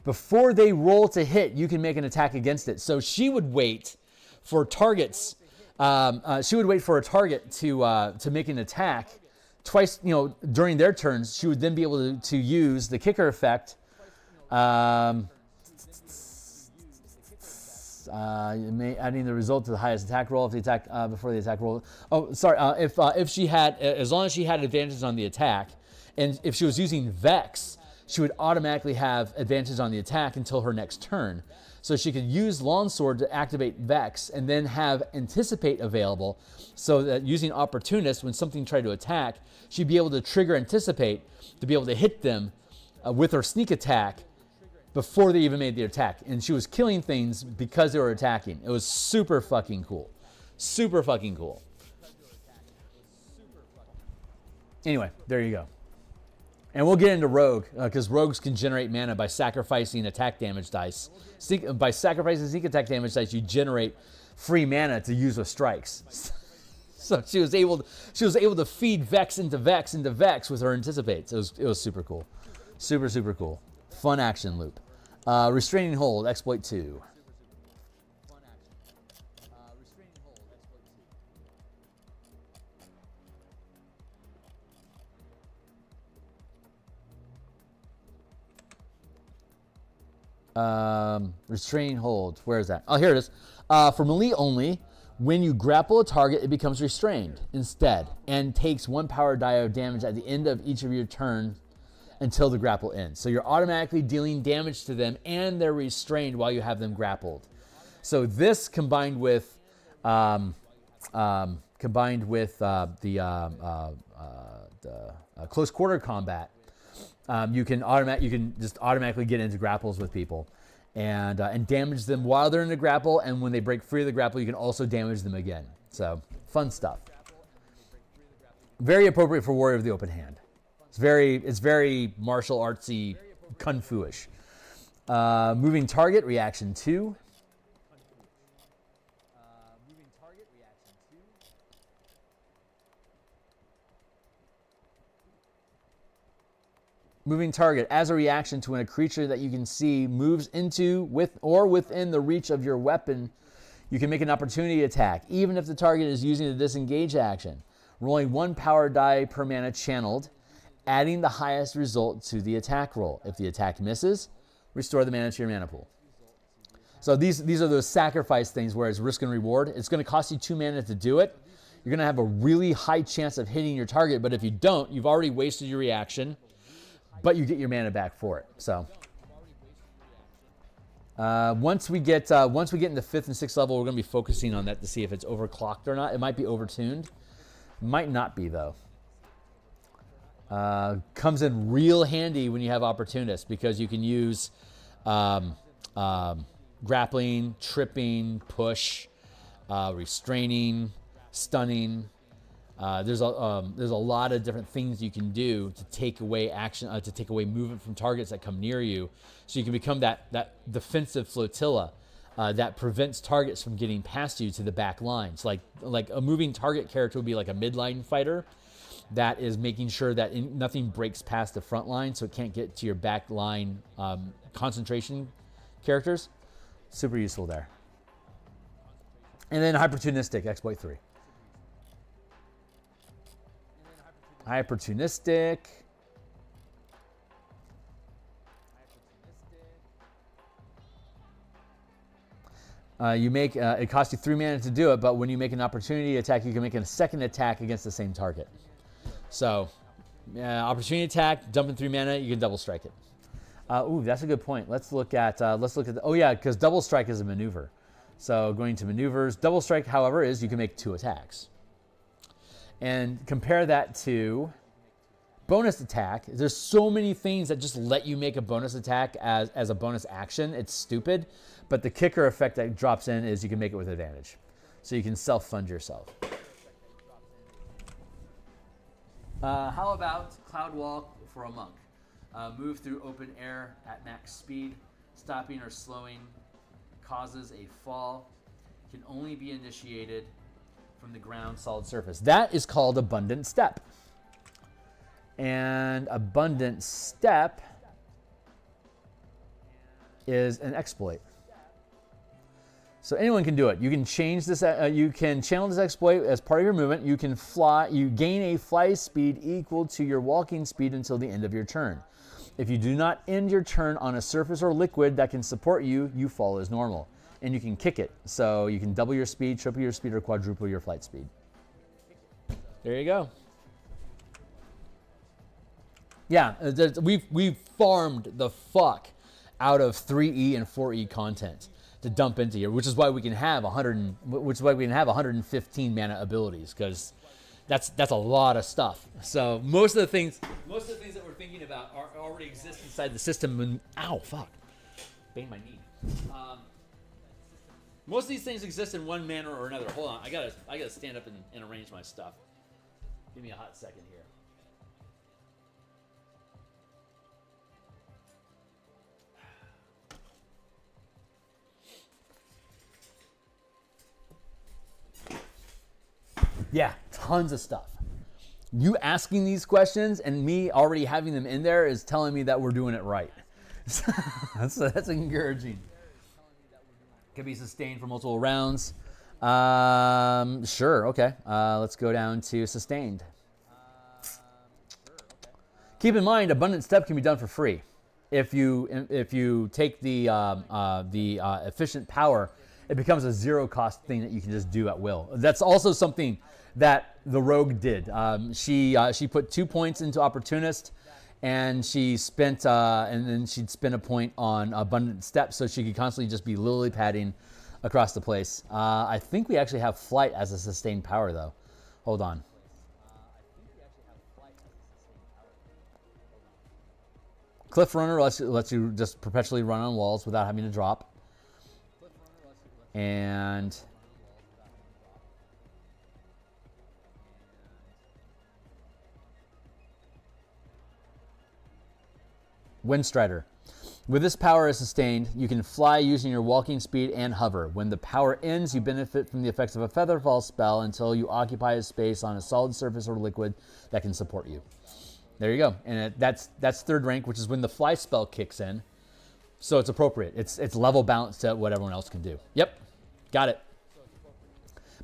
before they roll to hit, you can make an attack against it. So she would wait for targets. She would wait for a target to make an attack twice. During their turns, she would then be able to use the kicker effect. Adding the result to the highest attack roll if the attack before the attack roll. Oh, sorry. If she had, as long as she had advantage on the attack, and if she was using Vex, she would automatically have advantage on the attack until her next turn. So she could use Longsword to activate Vex and then have Anticipate available, so that using Opportunist, when something tried to attack, she'd be able to trigger Anticipate to be able to hit them with her sneak attack before they even made the attack. And she was killing things because they were attacking. It was super fucking cool. Super fucking cool. Anyway, there you go. And we'll get into Rogue, because Rogues can generate mana by sacrificing attack damage dice. By sacrificing sneak attack damage dice, you generate free mana to use with strikes. So she was able to feed Vex into Vex into Vex with her Anticipates. It was super cool. Super, super cool. Fun action loop. Restraining Hold, Exploit 2. Restraining Hold. Where is that? Oh, here it is. For melee only, when you grapple a target, it becomes restrained instead and takes 1 power die of damage at the end of each of your turns until the grapple ends. So you're automatically dealing damage to them and they're restrained while you have them grappled. So this combined with the close quarter combat, you can just automatically get into grapples with people and damage them while they're in the grapple, and when they break free of the grapple, you can also damage them again. So fun stuff. Very appropriate for Warrior of the Open Hand. It's very martial artsy, kung fu-ish. Moving Target, reaction 2. Moving target, as a reaction to when a creature that you can see moves into, with, or within the reach of your weapon, you can make an opportunity attack, even if the target is using the disengage action, rolling 1 power die per mana channeled, adding the highest result to the attack roll. If the attack misses, restore the mana to your mana pool. So these are those sacrifice things where it's risk and reward. It's going to cost you 2 mana to do it. You're going to have a really high chance of hitting your target, but if you don't, you've already wasted your reaction, but you get your mana back for it. So once we get into 5th and 6th level, we're going to be focusing on that to see if it's overclocked or not. It might be overtuned. Might not be, though. Comes in real handy when you have Opportunist, because you can use grappling, tripping, push, restraining, stunning. There's a lot of different things you can do to take away action, to take away movement from targets that come near you, so you can become that defensive flotilla that prevents targets from getting past you to the back lines. Like a moving target character would be like a midline fighter that is making sure that nothing breaks past the front line, so it can't get to your back line concentration characters. Super useful there. And then Opportunistic, exploit 3. Opportunistic. You make it costs you 3 mana to do it, but when you make an opportunity attack, you can make a second attack against the same target. So, opportunity attack, dumping 3 mana, you can double strike it. Ooh, that's a good point. Let's look at oh yeah, because double strike is a maneuver. So going to maneuvers, double strike, however, is you can make 2 attacks. And compare that to bonus attack. There's so many things that just let you make a bonus attack as a bonus action. It's stupid, but the kicker effect that drops in is you can make it with advantage. So you can self-fund yourself. How about Cloud Walk for a monk? Move through open air at max speed. Stopping or slowing causes a fall. Can only be initiated from the ground solid surface. That is called Abundant Step. And Abundant Step is an exploit. So anyone can do it. You can change this. You can channel this exploit as part of your movement. You can fly. You gain a fly speed equal to your walking speed until the end of your turn. If you do not end your turn on a surface or liquid that can support you, you fall as normal. And you can kick it. So you can double your speed, triple your speed, or quadruple your flight speed. There you go. Yeah, we've farmed the fuck out of 3E and 4E content to dump into here, which is why we can have 115 mana abilities, because that's a lot of stuff. So most of the things that we're thinking about already exist inside the system. And ow, fuck, banged my knee. Most of these things exist in one manner or another. Hold on, I gotta stand up and arrange my stuff. Give me a hot second here. Yeah, tons of stuff. You asking these questions and me already having them in there is telling me that we're doing it right. that's encouraging. Can be sustained for multiple rounds. Sure, okay. Let's go down to sustained. Keep in mind, Abundant Step can be done for free. If you take the efficient power, it becomes a zero-cost thing that you can just do at will. That's also something that the rogue did. She put 2 points into Opportunist, and she spent and then she'd spend a point on Abundant Step, so she could constantly just be lily padding across the place. I think we actually have Flight as a sustained power, though. Hold on. Cliff Runner lets you just perpetually run on walls without having to drop. And Windstrider. With this power as sustained, you can fly using your walking speed and hover. When the power ends, you benefit from the effects of a Featherfall spell until you occupy a space on a solid surface or liquid that can support you. There you go. And that's 3rd rank, which is when the fly spell kicks in. So it's appropriate. It's level balanced to what everyone else can do. Yep, got it.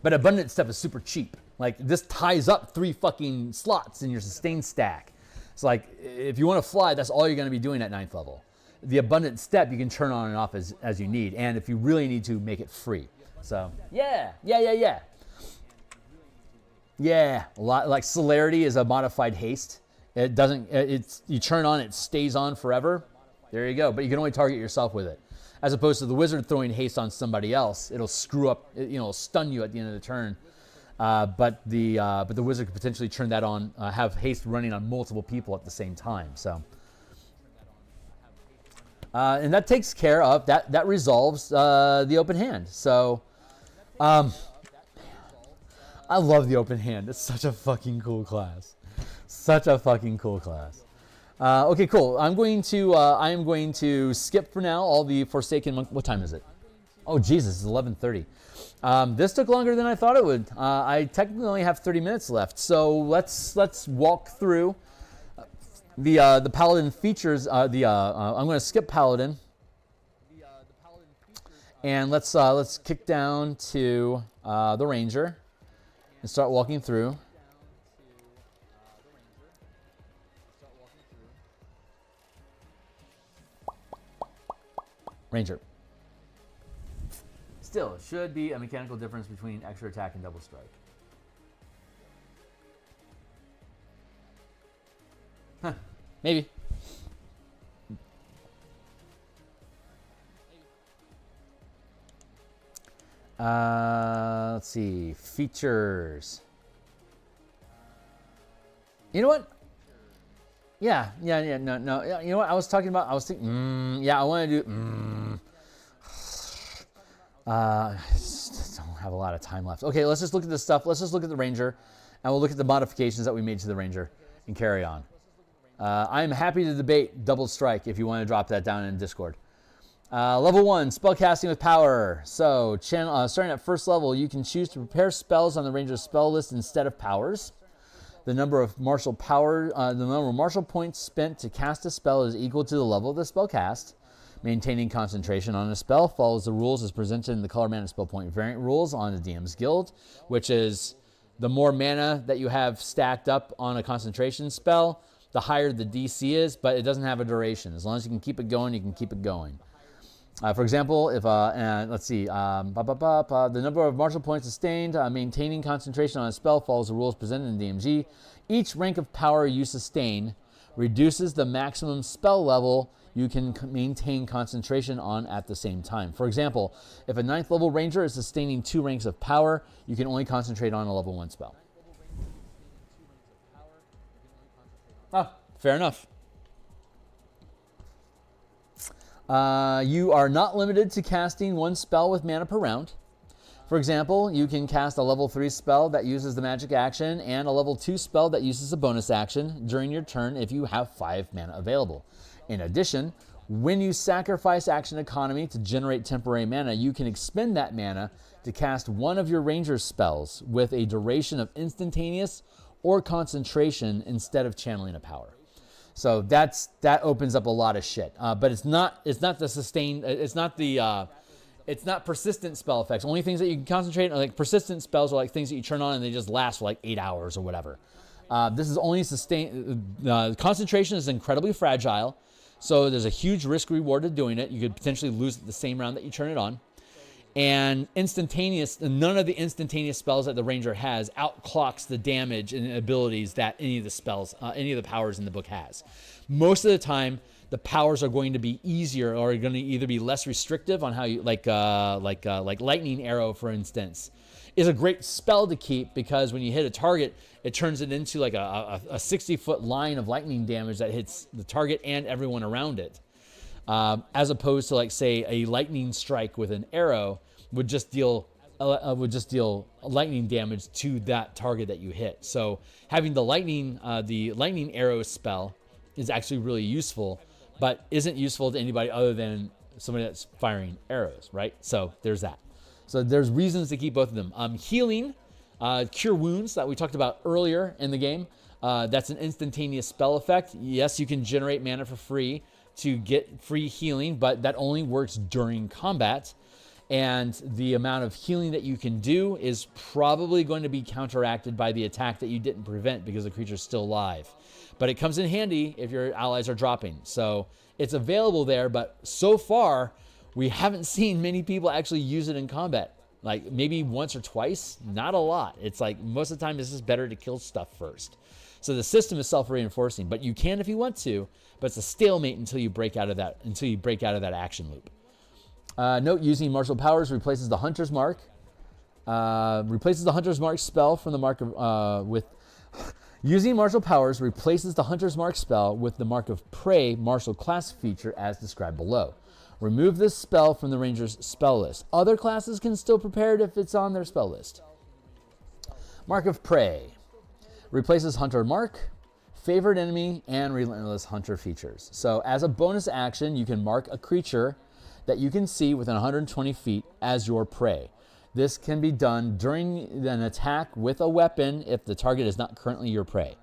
But Abundant Step is super cheap. Like, this ties up 3 fucking slots in your sustain stack. It's like, if you want to fly, that's all you're going to be doing at 9th level. The Abundant Step you can turn on and off as you need, and if you really need to, make it free. So yeah. A lot like Celerity is a modified haste. It doesn't. You turn on, it stays on forever. There you go. But you can only target yourself with it, as opposed to the wizard throwing haste on somebody else. It'll screw up. It'll stun you at the end of the turn. but the wizard could potentially turn that on, have haste running on multiple people at the same time. So, and that takes care of that resolves the open hand. So, I love the open hand. It's such a fucking cool class. Such a fucking cool class. Okay, cool. I am going to skip for now all the Forsaken Monk. What time is it? Oh, Jesus, it's 11:30. This took longer than I thought it would. I technically only have 30 minutes left, so let's walk through the Paladin features. I'm going to skip Paladin, and let's kick down to the Ranger and start walking through. Ranger. Still, should be a mechanical difference between extra attack and double strike. Huh, maybe. Let's see. Features. You know what? Yeah, no. You know what I was talking about? I was thinking, yeah, I want to do, I just don't have a lot of time left. Okay, let's just look at this stuff. Let's just look at the Ranger, and we'll look at the modifications that we made to the Ranger and carry on. I'm happy to debate double strike if you want to drop that down in Discord. Level 1, spellcasting with power. So, starting at first level, you can choose to prepare spells on the Ranger's spell list instead of powers. The number of martial points spent to cast a spell is equal to the level of the spell cast. Maintaining concentration on a spell follows the rules as presented in the color mana spell point variant rules on the DM's Guild, which is the more mana that you have stacked up on a concentration spell, the higher the DC is, but it doesn't have a duration. As long as you can keep it going, you can keep it going. For example, if let's see, the number of martial points sustained, maintaining concentration on a spell follows the rules presented in DMG. Each rank of power you sustain reduces the maximum spell level you can maintain concentration on at the same time. For example, if a 9th level Ranger is sustaining 2 ranks of power, you can only concentrate on a level 1 spell. Oh, fair enough. You are not limited to casting 1 spell with mana per round. For example, you can cast a level 3 spell that uses the magic action and a level 2 spell that uses a bonus action during your turn if you have 5 mana available. In addition, when you sacrifice action economy to generate temporary mana, you can expend that mana to cast one of your Ranger spells with a duration of instantaneous or concentration instead of channeling a power. So that opens up a lot of shit. But it's not the sustained. It's not persistent spell effects. Only things that you can concentrate on, like persistent spells, are like things that you turn on and they just last for like 8 hours or whatever. This is only sustained. Concentration is incredibly fragile, so there's a huge risk reward to doing it. You could potentially lose it the same round that you turn it on. And instantaneous, none of the instantaneous spells that the Ranger has outclocks the damage and abilities that any of the spells, any of the powers in the book has. Most of the time, the powers are going to be easier or are going to either be less restrictive on how you, like Lightning Arrow, for instance, is a great spell to keep because when you hit a target, it turns it into like a 60-foot line of lightning damage that hits the target and everyone around it. As opposed to, like, say, a lightning strike with an arrow would just deal lightning damage to that target that you hit. So having the lightning arrow spell is actually really useful, but isn't useful to anybody other than somebody that's firing arrows, right? So there's that. So there's reasons to keep both of them. Healing, cure wounds that we talked about earlier in the game. That's an instantaneous spell effect. Yes, you can generate mana for free to get free healing, but that only works during combat. And the amount of healing that you can do is probably going to be counteracted by the attack that you didn't prevent because the creature's still alive. But it comes in handy if your allies are dropping. So it's available there, but so far, we haven't seen many people actually use it in combat. Like maybe once or twice, not a lot. It's like most of the time it's just better to kill stuff first. So the system is self-reinforcing, but you can if you want to, but it's a stalemate until you break out of that action loop. Note, using martial powers replaces the Hunter's Mark. Replaces the Hunter's Mark spell from the Mark of, with... Using martial powers replaces the Hunter's Mark spell with the Mark of Prey martial class feature as described below. Remove this spell from the Ranger's spell list. Other classes can still prepare it if it's on their spell list. Mark of Prey. Replaces Hunter Mark, Favored Enemy, and Relentless Hunter features. So as a bonus action, you can mark a creature that you can see within 120 feet as your prey. This can be done during an attack with a weapon if the target is not currently your prey,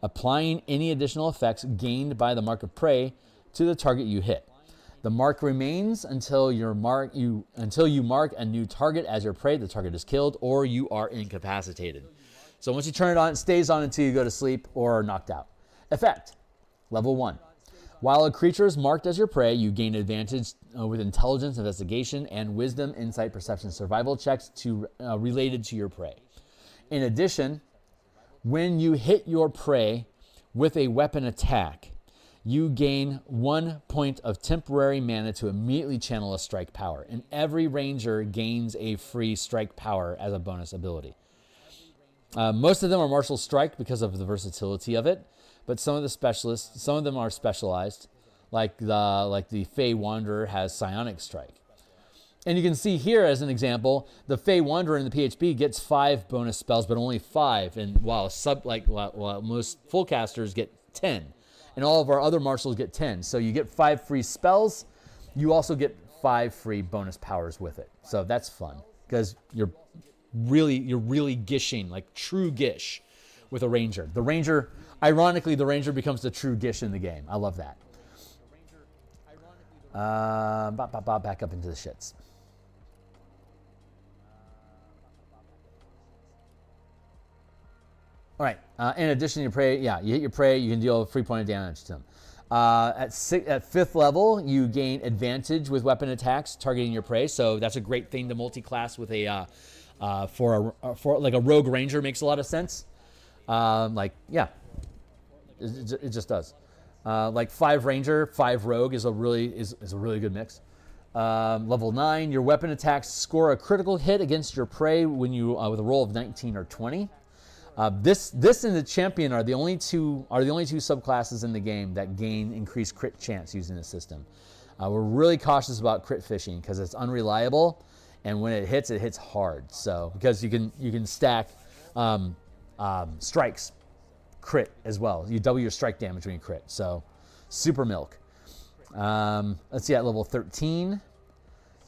applying any additional effects gained by the Mark of Prey to the target you hit. The mark remains until you mark a new target as your prey, the target is killed, or you are incapacitated. So once you turn it on, it stays on until you go to sleep or are knocked out. Effect, level 1. While a creature is marked as your prey, you gain advantage with intelligence, investigation, and wisdom, insight, perception, survival checks related to your prey. In addition, when you hit your prey with a weapon attack, you gain 1 point of temporary mana to immediately channel a strike power. And every ranger gains a free strike power as a bonus ability. Most of them are martial strike because of the versatility of it. But some of them are specialized, like the Fey Wanderer has Psionic Strike. And you can see here as an example, the Fey Wanderer in the PHP gets 5 bonus spells, but only 5. And while most full casters get 10, and all of our other martials get 10. So you get 5 free spells. You also get 5 free bonus powers with it. So that's fun because you're really gishing, like true gish with a ranger. The ranger, ironically, the ranger becomes the true gish in the game. I love that. Back up into the shits. All right. In addition to your prey, you hit your prey, you can deal a free point of damage to them. At 5th level, you gain advantage with weapon attacks targeting your prey. So that's a great thing to multi-class with a for like a rogue ranger makes a lot of sense. It just does. Like 5 ranger, 5 rogue is a really good mix. Level 9, your weapon attacks score a critical hit against your prey when you with a roll of 19 or 20. This and the champion are the only two subclasses in the game that gain increased crit chance using the system. We're really cautious about crit fishing because it's unreliable, and when it hits hard. So because you can stack strikes, crit as well. You double your strike damage when you crit. So super milk. Let's see, at level 13,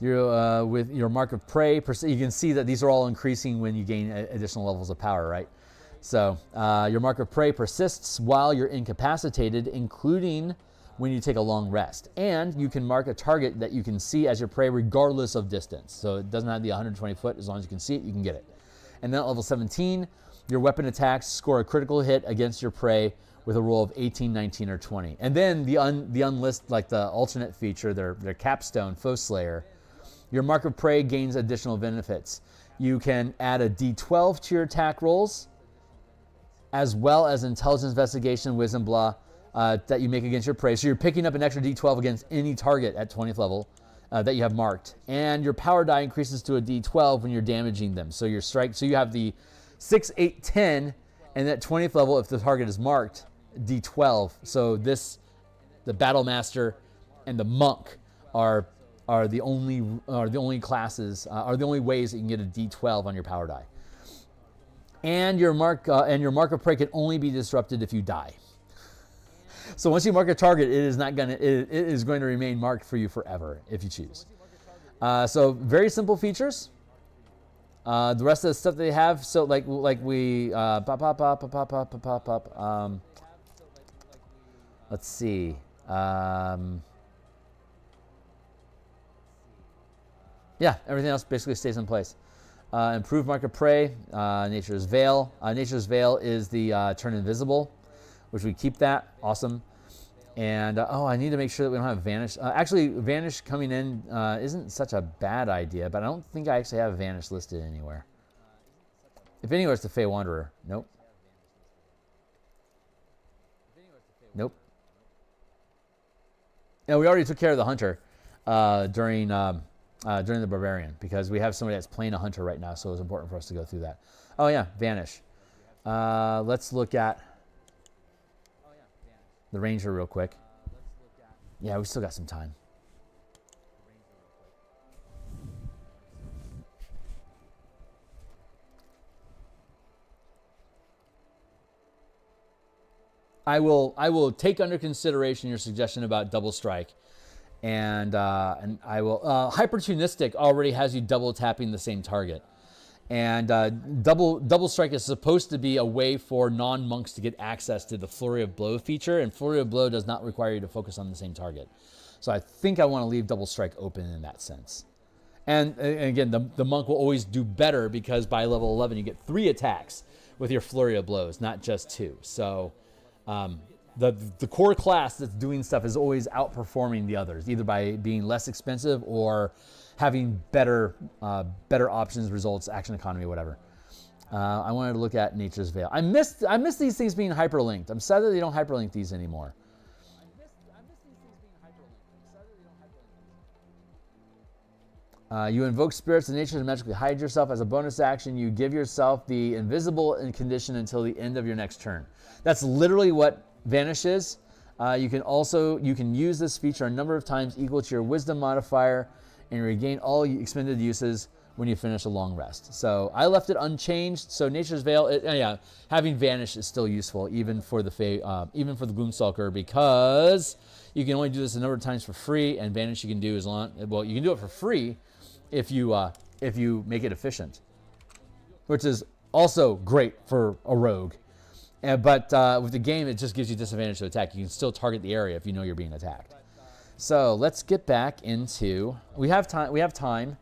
you're with your Mark of Prey. You can see that these are all increasing when you gain additional levels of power, right? So your Mark of Prey persists while you're incapacitated, including when you take a long rest. And you can mark a target that you can see as your prey regardless of distance. So it doesn't have to be 120 foot. As long as you can see it, you can get it. And then at level 17, your weapon attacks score a critical hit against your prey with a roll of 18, 19, or 20. And then the unlist, like the alternate feature, their capstone, Foe Slayer, your Mark of Prey gains additional benefits. You can add a D12 to your attack rolls, as well as intelligence, investigation, wisdom, blah, that you make against your prey. So you're picking up an extra D12 against any target at 20th level that you have marked. And your power die increases to a D12 when you're damaging them. So your strike, so you have the 6, 8, 10, and at 20th level, if the target is marked, D12. So the Battle Master and the Monk are the only classes, are the only ways that you can get a D12 on your power die. And your Mark of Prey can only be disrupted if you die. So once you mark a target, it is going to remain marked for you forever if you choose. So very simple features. The rest of the stuff they have, so let's see. Everything else basically stays in place. Improved Mark of Prey, Nature's Veil. Nature's Veil is the turn invisible, which we keep that. Awesome. And, I need to make sure that we don't have Vanish. Actually, Vanish coming in isn't such a bad idea, but I don't think I actually have Vanish listed anywhere. If anywhere, it's the Fey Wanderer. Nope. Yeah, we already took care of the Hunter during during the Barbarian, because we have somebody that's playing a hunter right now, so it was important for us to go through that. Oh yeah, Vanish. Let's look at the Ranger real quick. Yeah, we still got some time. I will take under consideration your suggestion about double strike, and I will. Hypertunistic already has you double tapping the same target, and double strike is supposed to be a way for non-monks to get access to the Flurry of Blow feature, and Flurry of Blow does not require you to focus on the same target. So I think I want to leave double strike open in that sense. And again, the monk will always do better because by level 11 you get 3 attacks with your Flurry of Blows, not just 2. So. The core class that's doing stuff is always outperforming the others, either by being less expensive or having better options, results, action economy, whatever. I wanted to look at Nature's Veil. I miss these things being hyperlinked. I'm sad that they don't hyperlink these anymore. You invoke spirits of nature to magically hide yourself. As a bonus action, you give yourself the invisible condition until the end of your next turn. That's literally what Vanish is. You can use this feature a number of times equal to your wisdom modifier and regain all expended uses when you finish a long rest. So I left it unchanged. So Nature's Veil, having Vanish is still useful even for the Gloomstalker, because you can only do this a number of times for free, and Vanish you can do you can do it for free if you make it efficient, which is also great for a rogue. But with the game, it just gives you disadvantage to attack. You can still target the area if you know you're being attacked. So let's get back into. We have time.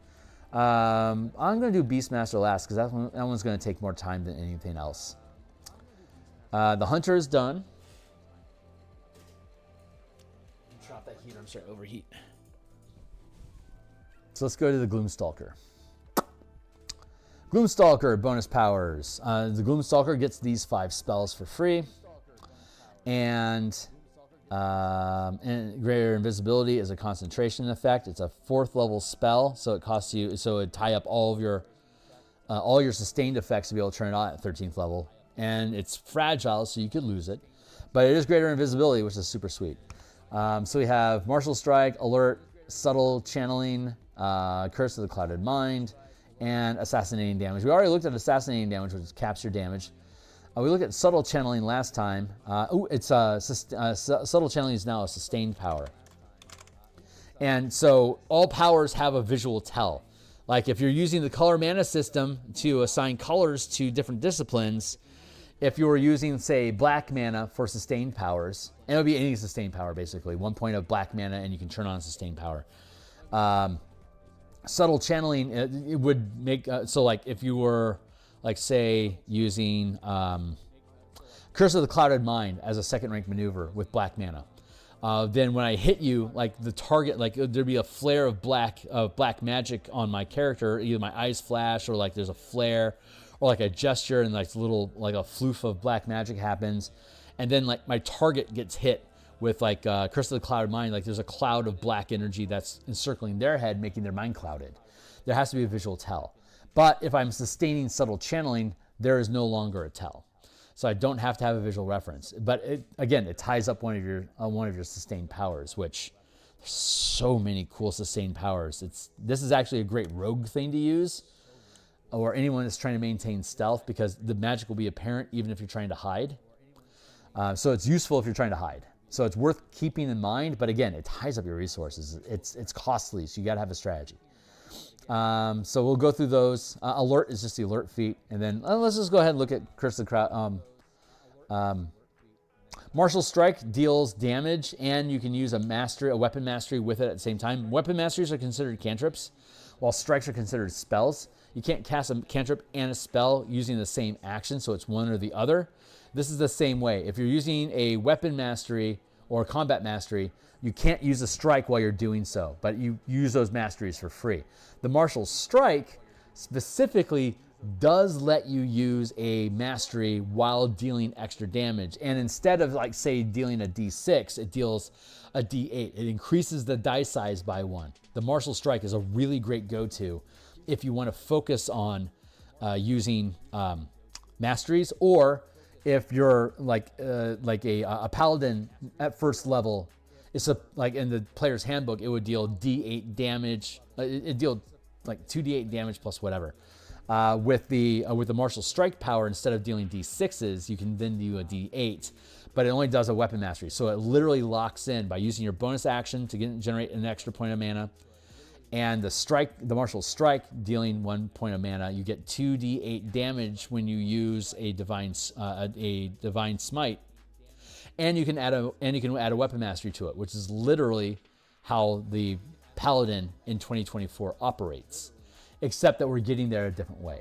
I'm going to do Beastmaster last because that one's going to take more time than anything else. The Hunter is done. Drop that heater. I'm starting to overheat. So let's go to the Gloomstalker. Gloomstalker bonus powers. The Gloomstalker gets these 5 spells for free, and greater invisibility is a concentration effect. It's a 4th level spell, so it costs you. So it tie up all your sustained effects to be able to turn it on at 13th level, and it's fragile, so you could lose it, but it is greater invisibility, which is super sweet. So we have Martial Strike, Alert, Subtle Channeling, Curse of the Clouded Mind, and Assassinating Damage. We already looked at Assassinating Damage, which is capture damage. We looked at Subtle Channeling last time. Subtle Channeling is now a sustained power. And so all powers have a visual tell. Like if you're using the color mana system to assign colors to different disciplines, if you were using, say, black mana for sustained powers, and it would be any sustained power basically, 1 point of black mana and you can turn on sustained power. Subtle Channeling, it would make, so like if you were, like say, using Curse of the Clouded Mind as a 2nd rank maneuver with black mana, then when I hit you, like the target, like there'd be a flare of black magic on my character, either my eyes flash or like there's a flare or like a gesture and like like a floof of black magic happens, and then like my target gets hit with like Curse of the Clouded Mind, like there's a cloud of black energy that's encircling their head, making their mind clouded. There has to be a visual tell. But if I'm sustaining Subtle Channeling, there is no longer a tell. So I don't have to have a visual reference. But it ties up one of your sustained powers, which there's so many cool sustained powers. This is actually a great rogue thing to use, or anyone that's trying to maintain stealth, because the magic will be apparent even if you're trying to hide. So it's useful if you're trying to hide. So it's worth keeping in mind, but again, it ties up your resources. It's costly, so you got to have a strategy. So we'll go through those. Alert is just the alert feat, and then let's just go ahead and look at Curse of the Crowd. Martial Strike deals damage, and you can use a weapon mastery with it at the same time. Weapon masteries are considered cantrips, while strikes are considered spells. You can't cast a cantrip and a spell using the same action, so it's one or the other. This is the same way. If you're using a weapon mastery or a combat mastery, you can't use a strike while you're doing so, but you use those masteries for free. The Martial Strike specifically does let you use a mastery while dealing extra damage. And instead of, like, say, dealing a D6, it deals a D8. It increases the die size by 1. The Martial Strike is a really great go-to if you want to focus on using masteries, or if you're like a paladin at first level. It's like in the player's handbook, it would deal D8 damage. It deal like 2d8 damage plus whatever. With the Martial Strike power, instead of dealing D6s, you can then do a D8, but it only does a weapon mastery. So it literally locks in by using your bonus action to generate an extra point of mana, and the Martial Strike dealing 1 point of mana. You get 2d8 damage when you use a divine smite, and you can add a weapon mastery to it, which is literally how the Paladin in 2024 operates, except that we're getting there a different way.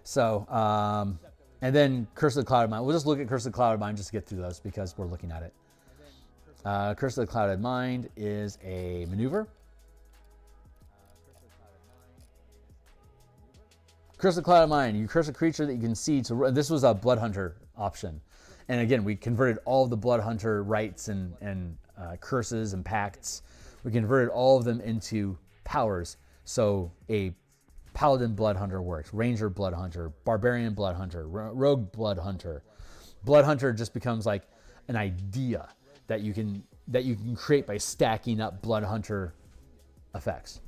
So, and then Curse of the Clouded Mind. We'll just look at Curse of the Clouded Mind just to get through those because we're looking at it. Curse of the Clouded Mind is a maneuver. Curse of the Clouded Mind. You curse a creature that you can see to... This was a Blood Hunter option. And again, we converted all of the Blood Hunter rights and curses and pacts. We converted all of them into powers. So a Paladin Blood Hunter works, Ranger Blood Hunter, Barbarian Blood Hunter, Rogue Blood Hunter. Blood Hunter just becomes like an idea that you can create by stacking up Blood Hunter effects.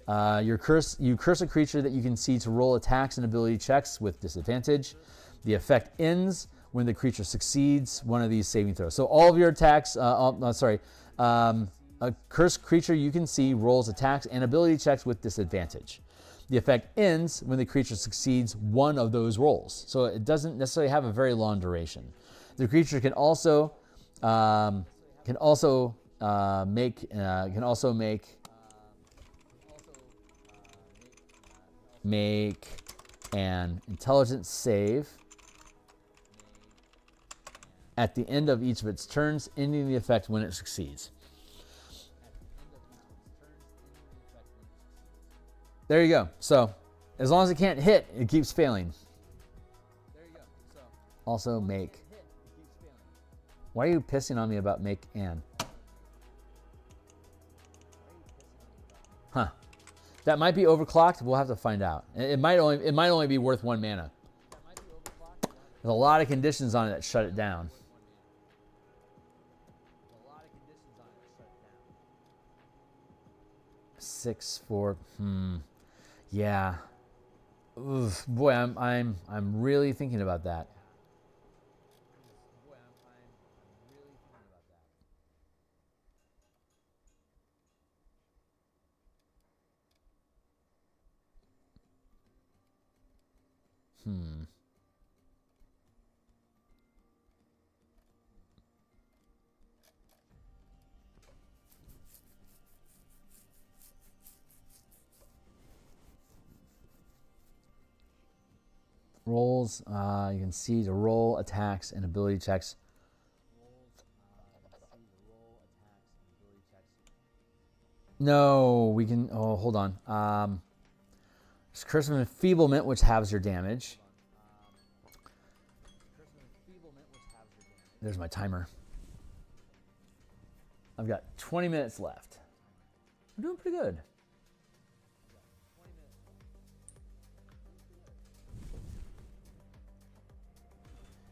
You curse a creature that you can see to roll attacks and ability checks with disadvantage. The effect ends when the creature succeeds one of these saving throws. So all of your attacks, a cursed creature you can see rolls attacks and ability checks with disadvantage. The effect ends when the creature succeeds one of those rolls. So it doesn't necessarily have a very long duration. The creature can also make an intelligence save at the end of each of its turns, ending the effect when it succeeds. There you go. So, as long as it can't hit, it keeps failing. Also, make. Why are you pissing on me about make and? Huh. That might be overclocked. We'll have to find out. It might only be worth 1 mana. There's a lot of conditions on it that shut it down. 6/4. Yeah. Oof, boy, I'm really thinking about that. Rolls, you can see to roll attacks and ability checks. No, we can, oh, hold on. There's Curse of Enfeeblement, which halves your damage. There's my timer. I've got 20 minutes left. I'm doing pretty good.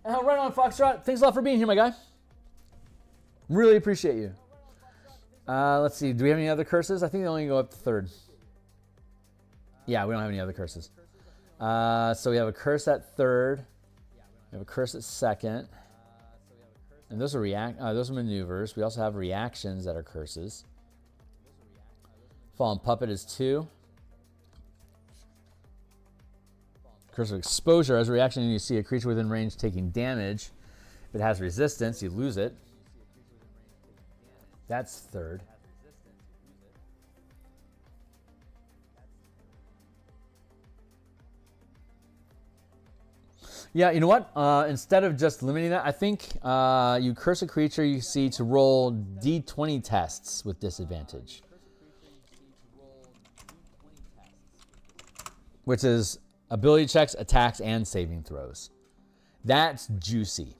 Right on, Foxtrot. Thanks a lot for being here, my guy. Really appreciate you. Let's see. Do we have any other curses? I think they only go up to 3rd. Yeah, we don't have any other curses. So we have a curse at 3rd. We have a curse at 2nd. And those are those are maneuvers. We also have reactions that are curses. Fallen Puppet is 2. Curse of Exposure. As a reaction, you see a creature within range taking damage. If it has resistance, you lose it. That's 3rd. Yeah, you know what? Instead of just limiting that, I think you curse a creature you see to roll D20 tests with disadvantage. which is ability checks, attacks, and saving throws. That's juicy.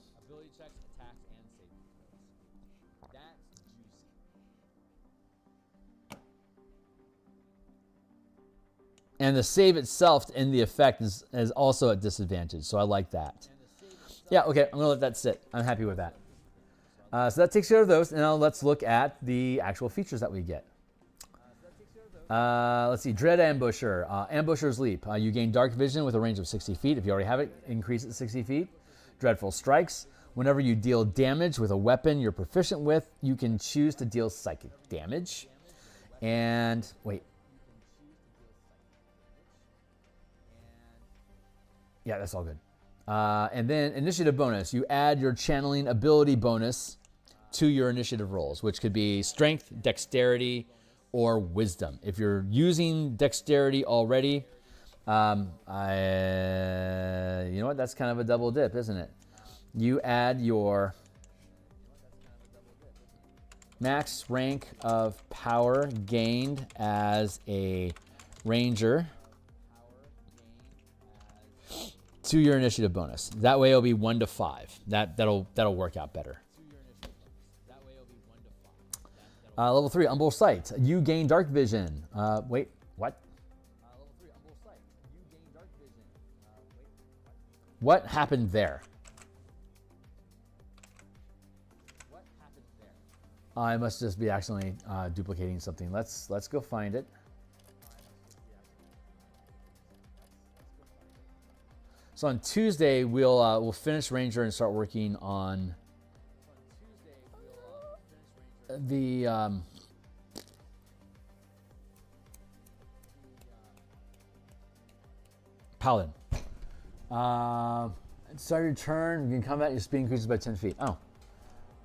And the save itself in the effect is also at disadvantage, so I like that. Yeah, okay, I'm going to let that sit. I'm happy with that. So that takes care of those. Now let's look at the actual features that we get. Let's see, Dread Ambusher. Ambusher's Leap. You gain Dark Vision with a range of 60 feet. If you already have it, increase it to 60 feet. Dreadful Strikes. Whenever you deal damage with a weapon you're proficient with, you can choose to deal psychic damage. And, wait. Yeah, that's all good. And then initiative bonus. You add your channeling ability bonus to your initiative rolls, which could be strength, dexterity, or wisdom. If you're using dexterity already, you know what? That's kind of a double dip, isn't it? You add your max rank of power gained as a ranger to your initiative bonus. That way it'll be 1 to 5. That'll work out better. Level 3, Umbral Sight. You gain Dark Vision. Wait, what? What happened there? I must just be accidentally duplicating something. Let's go find it. So on Tuesday we'll finish Ranger and start working on the Paladin. Start your turn. You can combat. Your speed increases by 10 feet. Oh.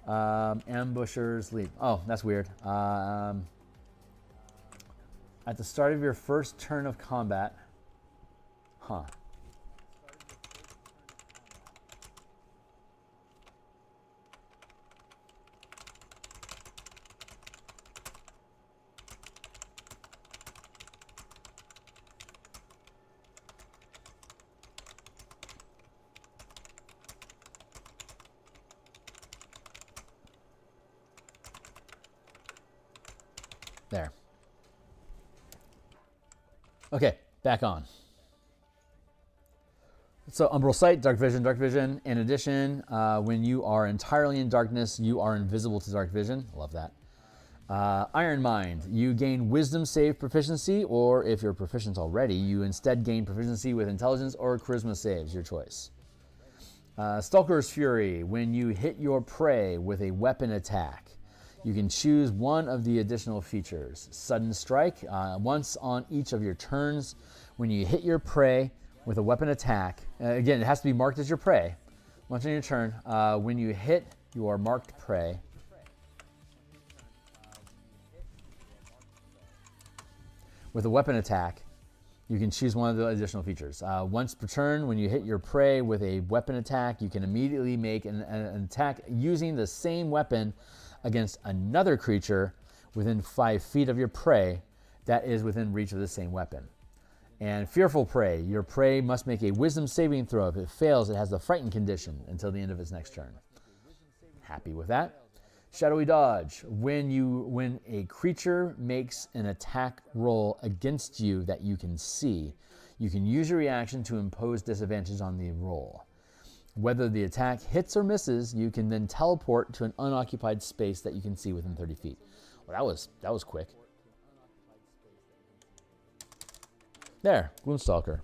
Ambusher's Leap. Oh, that's weird. At the start of your first turn of combat. Huh. There. Okay, back on. So Umbral Sight, Dark Vision, Dark Vision. In addition, when you are entirely in darkness, you are invisible to Dark Vision. Love that. Iron Mind, you gain Wisdom save proficiency, or if you're proficient already, you instead gain proficiency with Intelligence or Charisma saves, your choice. Stalker's Fury, when you hit your prey with a weapon attack, you can choose one of the additional features. Sudden Strike, once on each of your turns. When you hit your prey with a weapon attack, again, it has to be marked as your prey. Once on your turn, when you hit your marked prey, with a weapon attack, you can choose one of the additional features. Once per turn, when you hit your prey with a weapon attack, you can immediately make an attack using the same weapon against another creature within 5 feet of your prey that is within reach of the same weapon. And Fearful Prey, your prey must make a Wisdom saving throw. If it fails, it has the Frightened condition until the end of its next turn. Happy with that. Shadowy Dodge, when a creature makes an attack roll against you that you can see, you can use your reaction to impose disadvantage on the roll. Whether the attack hits or misses, you can then teleport to an unoccupied space that you can see within 30 feet. Well, that was quick. There, Gloomstalker.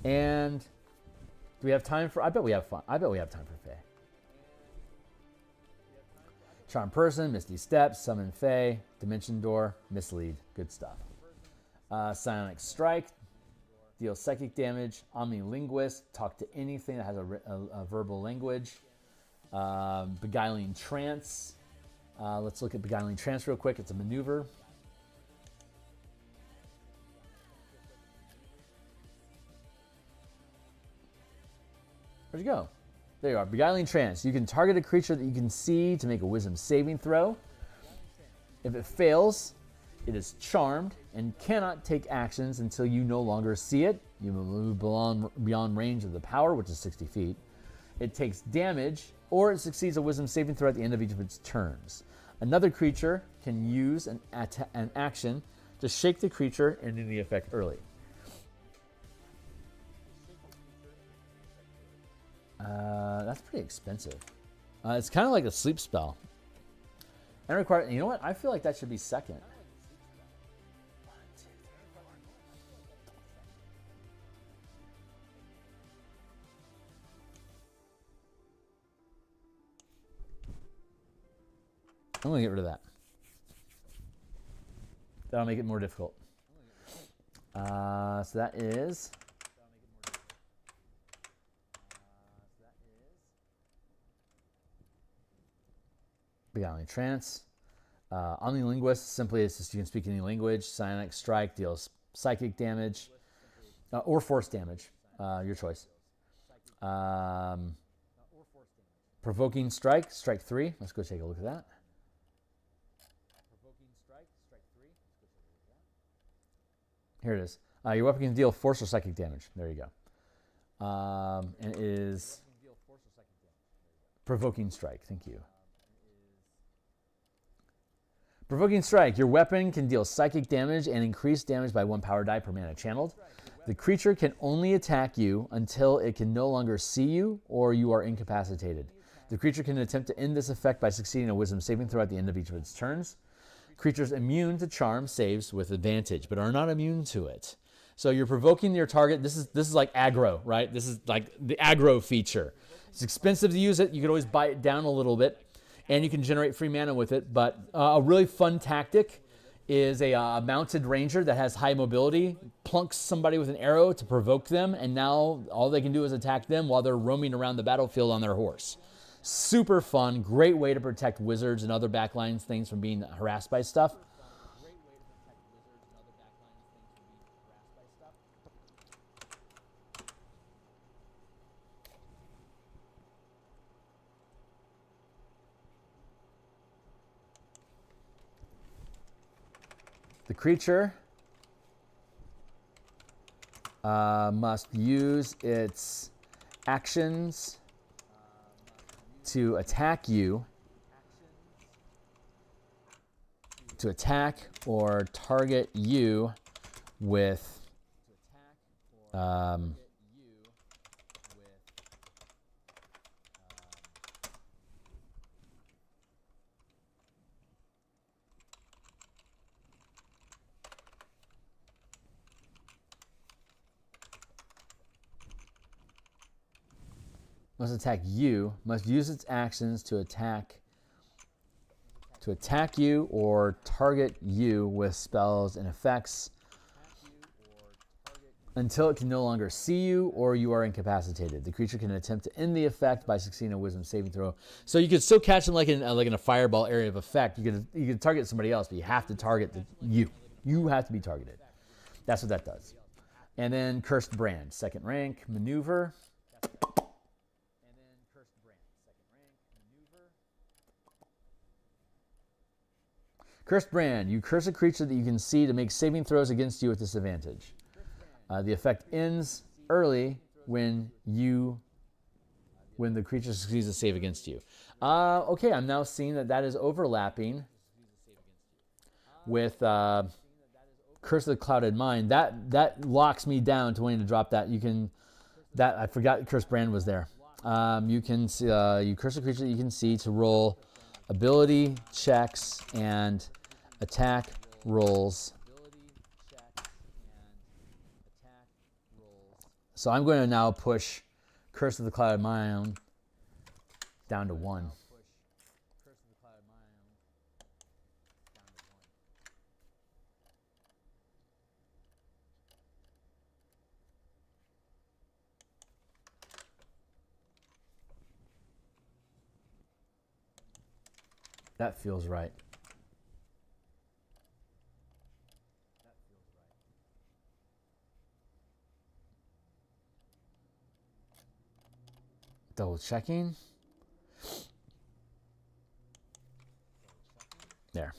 And do we have time for? I bet we have fun. I bet we have time for Fae. Charm Person, Misty Steps, Summon Fae, Dimension Door, Mislead. Good stuff. Psionic Strike. Deal psychic damage. Omnilinguist, talk to anything that has a verbal language. Beguiling Trance. Let's look at Beguiling Trance real quick. It's a maneuver. Where'd you go? There you are. Beguiling Trance. You can target a creature that you can see to make a Wisdom saving throw. If it fails, It is charmed and cannot take actions until you no longer see it. You move beyond range of the power, which is 60 feet. It takes damage, or it succeeds a wisdom saving throw at the end of each of its turns. Another creature can use an action to shake the creature and end the effect early. That's pretty expensive. It's kind of like a sleep spell. And require, you know what? I feel like that should be second. I'm going to get rid of that. That'll make it more difficult. So that is... Beguiling Trance. Omnilinguist, simply it's just you can speak any language. Psionic Strike deals psychic damage. Or force damage. Your choice. Provoking Strike, strike 3. Let's go take a look at that. Here it is. Your weapon can deal force or psychic damage. There you go. And it is Provoking Strike. Thank you. Provoking Strike. Your weapon can deal psychic damage and increase damage by 1 power die per mana channeled. The creature can only attack you until it can no longer see you or you are incapacitated. The creature can attempt to end this effect by succeeding a wisdom saving throw at the end of each of its turns. Creatures immune to charm saves with advantage, but are not immune to it. So you're provoking your target. This is like aggro, right? This is like the aggro feature. It's expensive to use it. You can always buy it down a little bit, and you can generate free mana with it. But a really fun tactic is a mounted ranger that has high mobility, plunks somebody with an arrow to provoke them, and now all they can do is attack them while they're roaming around the battlefield on their horse. Super fun, great way to protect wizards and other backlines things from being harassed by stuff. The creature must use its actions to attack you, to attack or target you with must attack you, must use its actions to attack you or target you with spells and effects until it can no longer see you or you are incapacitated. The creature can attempt to end the effect by succeeding a wisdom saving throw. So you could still catch them like in a fireball area of effect. You could target somebody else, but you have to target you. You have to be targeted. That's what that does. And then Cursed Brand, second rank, maneuver. Cursed Brand. You curse a creature that you can see to make saving throws against you with disadvantage. The effect ends early when the creature succeeds a save against you. Okay, I'm now seeing that is overlapping with Curse of the Clouded Mind. That locks me down to wanting to drop that. I forgot Cursed Brand was there. You can see, you curse a creature that you can see to roll ability checks and attack rolls. So I'm going to now push Curse of the Clouded Mind down to 1. That feels right. Double checking. There.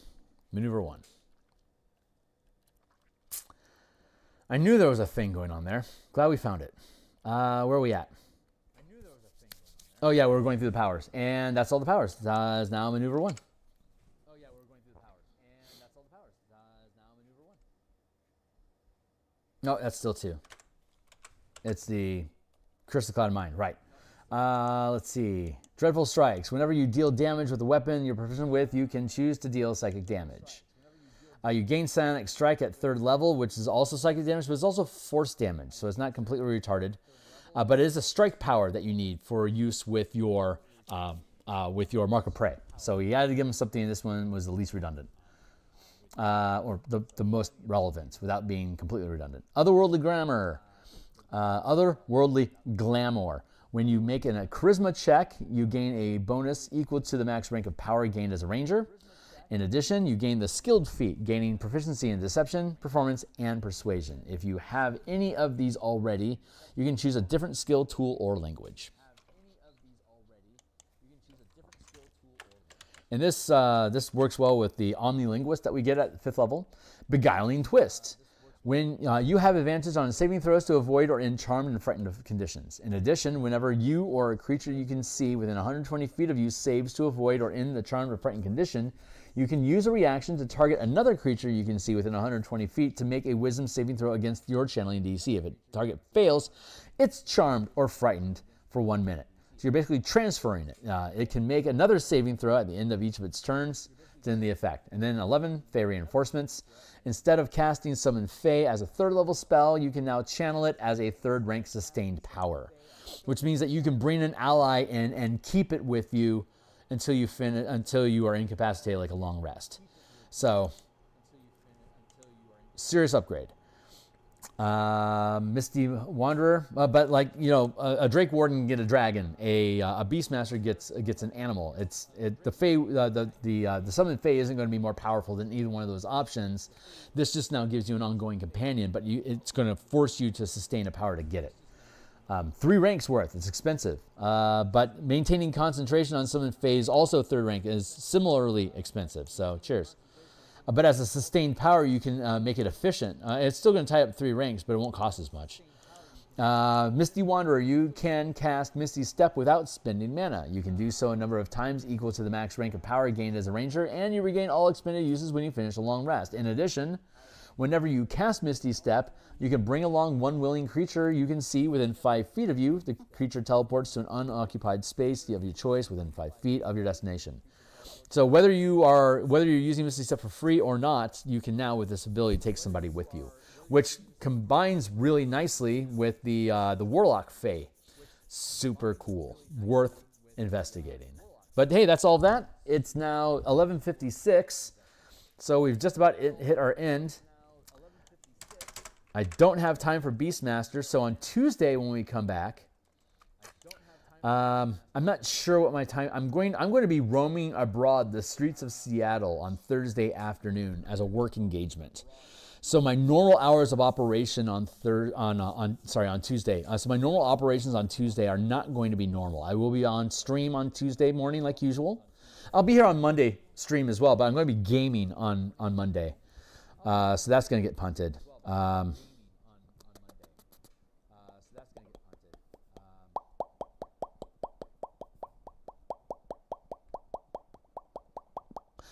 Maneuver 1. I knew there was a thing going on there. Glad we found it. Where are we at? Oh yeah, we're going through the powers. And that's all the powers. Is now maneuver 1. Oh yeah, we're going through the powers. And that's all the powers. Is now maneuver 1. No, that's still 2. It's the Crystal Cloud Mine, right. Let's see. Dreadful Strikes. Whenever you deal damage with a weapon you're proficient with, you can choose to deal psychic damage. You gain Psionic Strike at 3rd level, which is also psychic damage, but it's also force damage, so it's not completely retarded. But it is a strike power that you need for use with your Mark of Prey. So you had to give him something, and this one was the least redundant. Or the most relevant, without being completely redundant. Otherworldly Glamour. Otherworldly Glamour. When you make a charisma check, you gain a bonus equal to the max rank of power gained as a ranger. In addition, you gain the skilled feat, gaining proficiency in deception, performance, and persuasion. If you have any of these already, you can choose a different skill, tool, or language. And this works well with the Omnilinguist that we get at 5th level. Beguiling Twist. When you have advantage on saving throws to avoid or end charmed and frightened conditions. In addition, whenever you or a creature you can see within 120 feet of you saves to avoid or end the charmed or frightened condition, you can use a reaction to target another creature you can see within 120 feet to make a wisdom saving throw against your channeling DC. If a target fails, it's charmed or frightened for 1 minute. So you're basically transferring it. It can make another saving throw at the end of each of its turns to end the effect. And then 11, Fey Reinforcements. Instead of casting Summon Fey as a 3rd level spell, you can now channel it as a 3rd rank sustained power, which means that you can bring an ally in and keep it with you until you are incapacitated, like a long rest. So, serious upgrade. Misty Wanderer, but like, you know, a Drake Warden can get a dragon, a Beastmaster gets an animal. The Summon Fey isn't going to be more powerful than either one of those options. This just now gives you an ongoing companion, but it's going to force you to sustain a power to get it. 3 ranks worth. It's expensive. But maintaining concentration on Summon Fey is also 3rd rank, is similarly expensive. So cheers. But as a sustained power, you can make it efficient. It's still going to tie up 3 ranks, but it won't cost as much. Misty Wanderer, you can cast Misty Step without spending mana. You can do so a number of times equal to the max rank of power gained as a ranger, and you regain all expended uses when you finish a long rest. In addition, whenever you cast Misty Step, you can bring along one willing creature you can see within 5 feet of you. The creature teleports to an unoccupied space of your choice within 5 feet of your destination. So whether you're using Misty Step for free or not, you can now, with this ability, take somebody with you, which combines really nicely with the Warlock Fey. Super cool, worth investigating. But hey, that's all that. It's now 11:56, so we've just about hit our end. I don't have time for Beastmaster, so on Tuesday when we come back, I'm not sure what my time. I'm going to be roaming abroad the streets of Seattle on Thursday afternoon as a work engagement. So my normal hours of operation on Tuesday. So my normal operations on Tuesday are not going to be normal. I will be on stream on Tuesday morning like usual. I'll be here on Monday stream as well, but I'm going to be gaming on Monday. So that's going to get punted.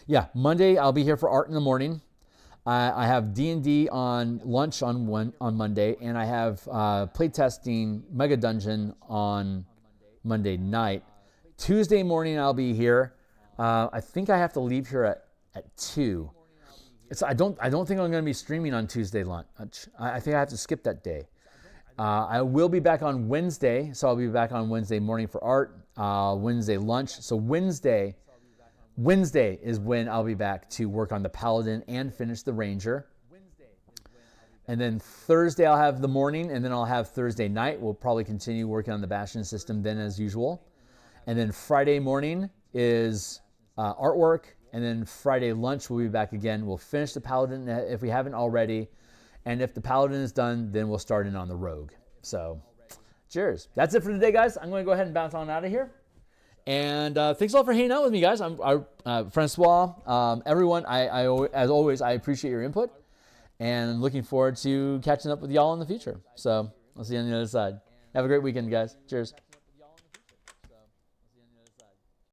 Yeah, Monday I'll be here for art in the morning. I have D&D on lunch on Monday, and I have playtesting Mega Dungeon on Monday night. Tuesday morning I'll be here. I think I have to leave here at 2. So I don't think I'm going to be streaming on Tuesday lunch. I think I have to skip that day. I will be back on Wednesday, so I'll be back on Wednesday morning for art, Wednesday lunch. So Wednesday is when I'll be back to work on the Paladin and finish the Ranger. And then Thursday I'll have the morning, and then I'll have Thursday night. We'll probably continue working on the Bastion system then as usual. And then Friday morning is artwork, and then Friday lunch we'll be back again. We'll finish the Paladin if we haven't already. And if the Paladin is done, then we'll start in on the Rogue. So, cheers. That's it for today, guys. I'm going to go ahead and bounce on out of here. And thanks a lot for hanging out with me, guys. I'm Francois. Everyone, as always, I appreciate your input. and looking forward to catching up with y'all in the future. So I'll see you on the other side. Have a great weekend, guys. Cheers.